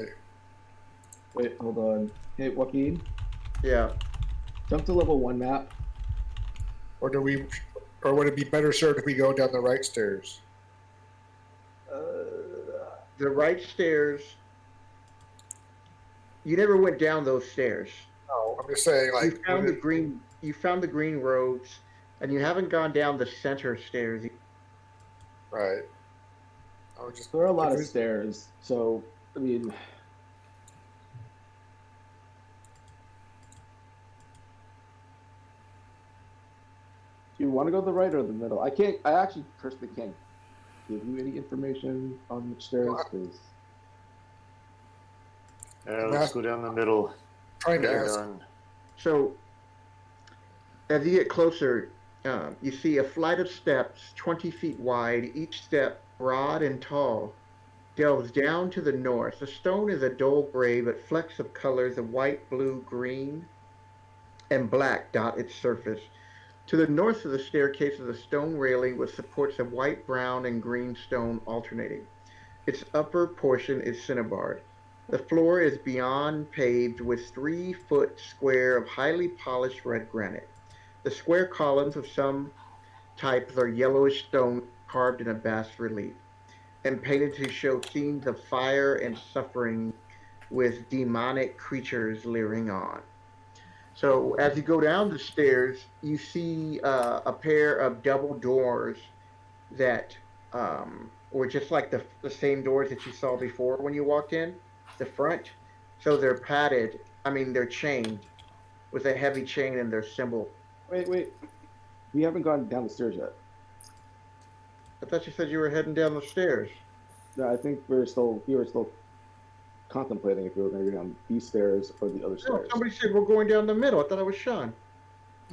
Wait, hold on. Hey, Joaquin, Yeah. jump to level 1 map. Or do we? Or would it be better served if we go down the right stairs? The right stairs. You never went down those stairs. No, I'm just saying, like, You found would the it- green. You found the green robes, and you haven't gone down the center stairs. right. I would just. There are a lot if of we- stairs, so I mean, do you want to go to the right or the middle? I can't. I actually personally can't give you any information on which stairs because Let's go down the middle. Trying to There, ask. darn. So, as you get closer, You see a flight of steps 20 feet wide, each step broad and tall, delves down to the north. The stone is a dull gray, but flecks of colors of white, blue, green, and black dot its surface. To the north of the staircase is a stone railing with supports of white, brown, and green stone alternating. Its upper portion is cinnabared. The floor is beyond paved with 3 foot square of highly polished red granite. The square columns of some types are yellowish stone carved in a bas relief and painted to show scenes of fire and suffering with demonic creatures leering on. So as you go down the stairs, you see a pair of double doors that were just like the same doors that you saw before when you walked in, the front. So they're padded. I mean, they're chained with a heavy chain and their symbol. Wait. We haven't gone down the stairs yet. I thought you said you were heading down the stairs. No, I think we were still contemplating if we were going to go down these stairs or the other No, stairs. somebody said we're going down the middle. I thought it was Sean.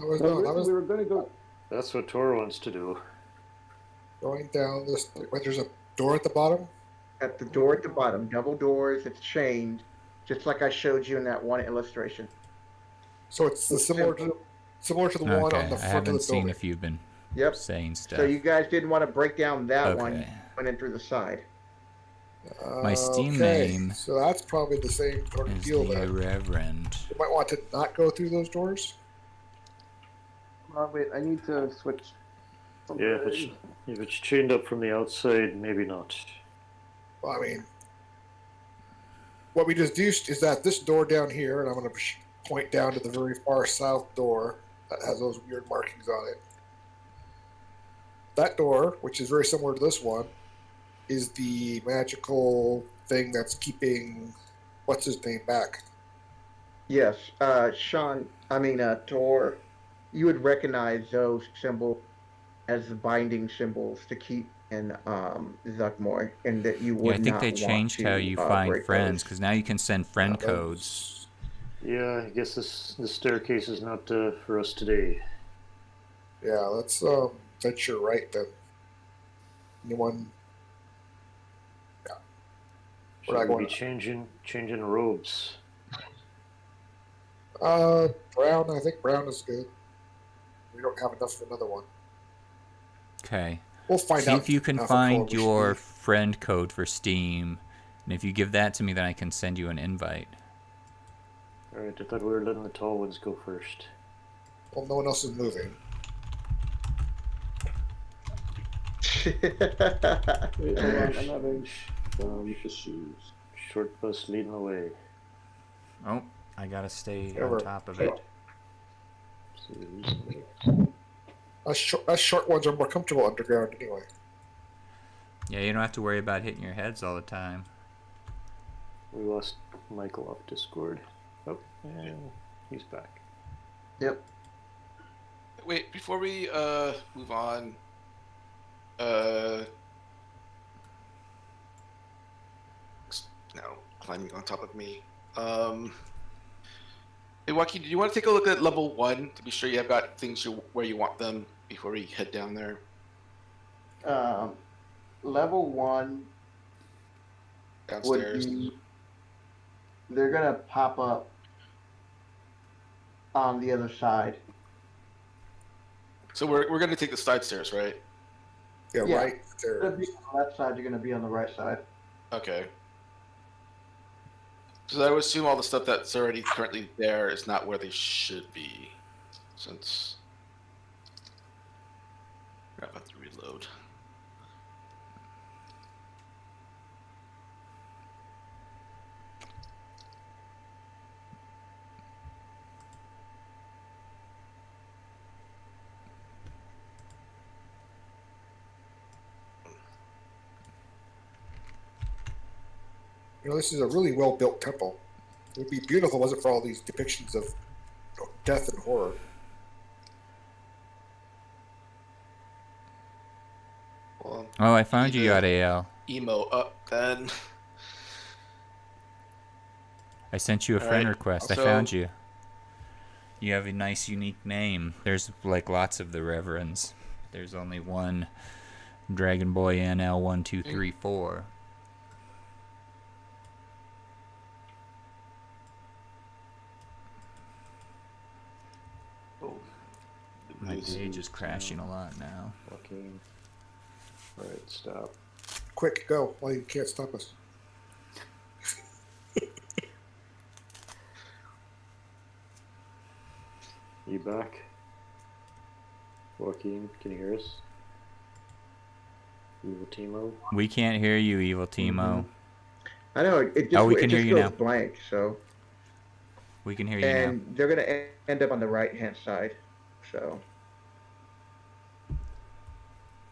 I was, No, no, I was we were going to go. That's what Tor wants to do. going down this. Wait, there's a door at the bottom. At the door at the bottom, double doors. It's chained, just like I showed you in that one illustration. So it's the similar to the one Okay, on the I front of haven't the seen building. if you've been Yep. saying stuff. So you guys didn't want to break down that one. Okay. Went in through the side. My Steam Okay, name so that's probably the same sort of is deal the then. Reverend. You might want to not go through those doors. Wait, I need to switch. Yeah, if it's chained up from the outside, maybe not. Well, I mean, what we deduced is that this door down here, and I'm going to point down to the very far south door that has those weird markings on it. That door, which is very similar to this one, is the magical thing that's keeping what's his name back. Yes, Sean. Tor. You would recognize those symbols as the binding symbols to keep in Zuckmore, and that you would Yeah, I think not they want changed to, how you find break friends, those. because now you can send friend Yeah, codes. Yeah, I guess this staircase is not for us today. Yeah, let's venture right then. Anyone? Yeah. We're not Should we going be changing robes? brown. I think brown is good. We don't have enough for another one. Okay. We'll find See out. if you can how find color we should your be. friend code for Steam, and if you give that to me, then I can send you an invite. Alright, I thought we were letting the tall ones go first. Well, no one else is moving. Wait, hold on, I'm having some issues. Short bus leading the way. Oh, I gotta stay Over. on top of it. So leading the way. Us short ones are more comfortable underground anyway. Yeah, you don't have to worry about hitting your heads all the time. We lost Michael off Discord. Oh, and he's back. Yep. Wait, before we move on, no, climbing on top of me. Hey, Joaquin, do you want to take a look at level 1 to be sure you have got things where you want them before we head down there? Level 1 would Downstairs. be. They're gonna pop up on the other side. So we're going to take the side stairs, right? Yeah, Yeah. right You're there. gonna be on the left side. You're gonna be on the right side. Okay. So I would assume all the stuff that's already currently there is not where they should be, since I'm about to reload. You know, this is a really well built temple. It would be beautiful, wasn't it, for all these depictions of death and horror. Well, Oh, I found you, Yadael. emo up then. I sent you a All friend right, request. I so- found you. You have a nice, unique name. There's like lots of the Reverends. There's only one Dragon Boy NL1234. Oh. My page is crashing a lot now. Joaquin. Alright, stop. Quick, go. Well, you can't stop us. You back? Joaquin, can you hear us? Evil Timo? We can't hear you, Evil Timo. I know it just, we can it hear just you goes now. blank. So, We can hear you and they're gonna end up on the right hand side. So,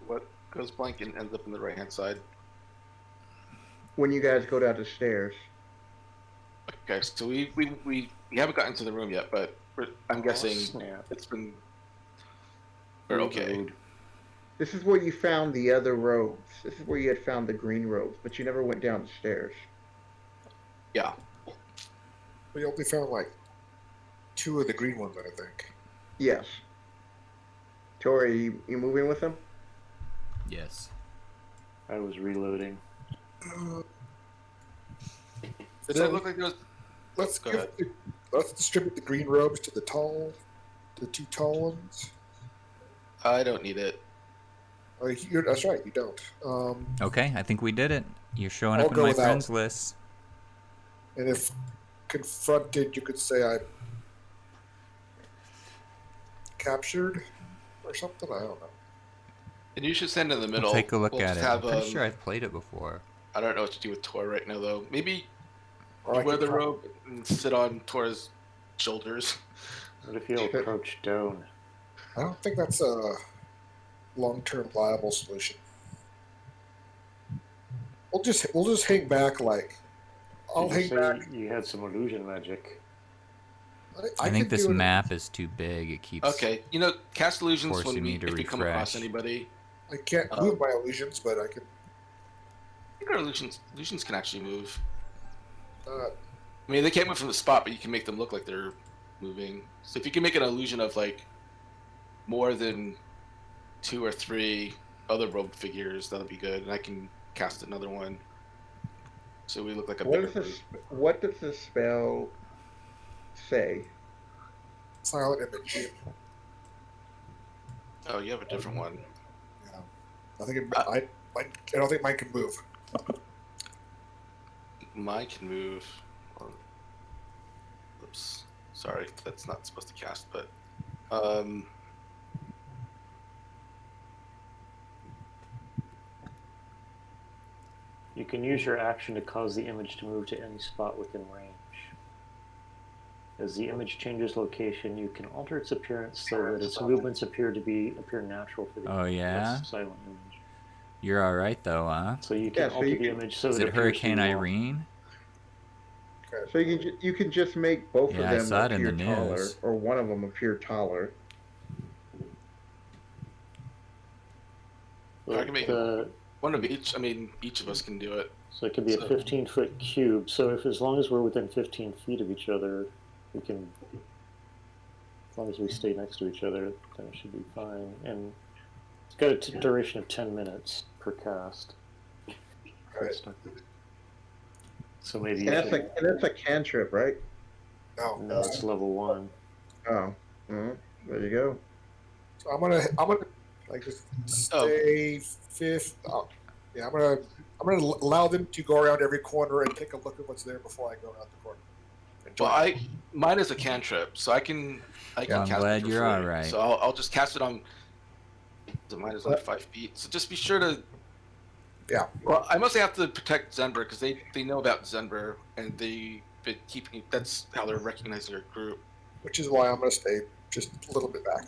What goes blank and ends up in the right hand side? when you guys go down the stairs, Okay, so we haven't gotten to the room yet, but I'm guessing snap. it's been. We're okay. Road. this is where you found the other robes. This is where you had found the green robes, but you never went down the stairs. Yeah. We only found like 2 of the green ones, I think. Yes. Tori, you moving with them? Yes. I was reloading. Does So- it look like there was? Let's Go give ahead. let's distribute the green robes to the 2 tall ones. I don't need it. Oh, that's right, you don't. Okay, I think we did it. You're showing I'll up in go my without. friends list. And if confronted, you could say I captured or something. I don't know. And you should stand in the middle. We'll take a look We'll at just it. Have, I'm pretty sure I've played it before. I don't know what to do with Tor right now, though. Maybe Or I wear could the try- robe and sit on Tor's shoulders. What if you approach down? I don't think that's a long-term viable solution. We'll just hang back like I'll Did you hang say back. you had some illusion magic? I think could this do it- map is too big. It keeps. Okay, cast illusions Forcing when me to if you come across refresh. anybody. I can't move my illusions, but I can. I think our illusions can actually move. Uh, I mean, they can't move from the spot, but you can make them look like they're moving. So if you can make an illusion of like more than 2 or 3 other robe figures, that'll be good, and I can cast another one. So we look like a What bigger does group. what does this spell say? silent image. Oh, you have a different one. Yeah. I think I don't think mine can move. Mine can move. Oops. Sorry, that's not supposed to cast, but You can use your action to cause the image to move to any spot within range. As the image changes location, you can alter its appearance so that its movements appear natural for the Oh, yeah? silent image. You're all right though, huh? So you Yeah, can so alter you the can- image so Is that it appears Hurricane to you. Irene? So you can just make both Yeah, I of them saw it in appear the taller, news. or one of them appear taller. I can make The- one of each. I mean, each of us can do it. So it could be a So- 15-foot cube. So if as long as we're within 15 feet of each other, we can. As long as we stay next to each other, then it should be fine. And it's got a duration of 10 minutes per cast. Right. So maybe And you that's should. and that's a cantrip, right? No, it's level 1. Oh, there you go. So I'm gonna like just stay fifth. Yeah, I'm gonna allow them to go around every corner and take a look at what's there before I go out the corner. Well, mine is a cantrip, so I can Well, I'm cast glad it for you're free. all right. So I'll just cast it on. So mine is like 5 feet. So just be sure to. Yeah. Well, I mostly have to protect Zenber because they know about Zenber and they've been keeping. That's how they're recognizing their group. Which is why I'm gonna stay just a little bit back.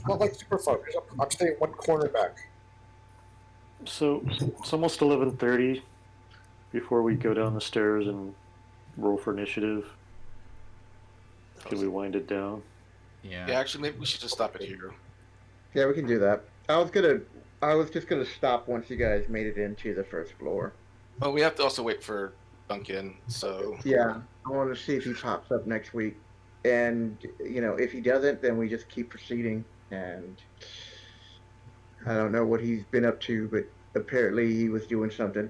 Not like super focused. I'm staying one corner back. So it's almost 11:30 before we go down the stairs and roll for initiative. Can we wind it down? Yeah. Yeah, actually, maybe we should just stop it here. Yeah, we can do that. I was just gonna stop once you guys made it into the first floor. But we have to also wait for dunk in. So Yeah, I want to see if he pops up next week. And, if he doesn't, then we just keep proceeding. And I don't know what he's been up to, but apparently he was doing something.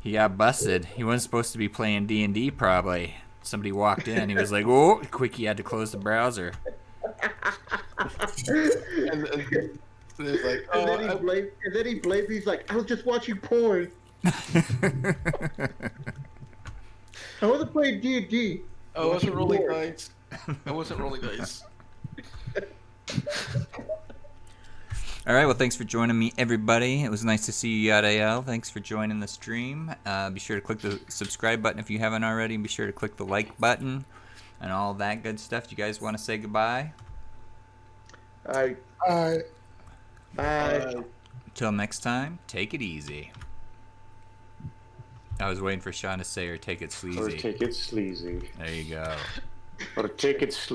He got busted. He wasn't supposed to be playing D&D probably. Somebody walked in. He was like, "Whoa!" Quick, he had to close the browser. and it's like, And then he blamed me. He's like, I was just watching porn. I wasn't playing D&D. I wasn't rolling dice. I wasn't rolling dice. All right, well, thanks for joining me, everybody. It was nice to see you, Yadael. Thanks for joining the stream. Be sure to click the subscribe button if you haven't already, and be sure to click the like button and all that good stuff. Do you guys want to say goodbye? Bye. Until next time, take it easy. I was waiting for Sean to say, or take it sleazy. Or take it sleazy. There you go. Or take it sleazy.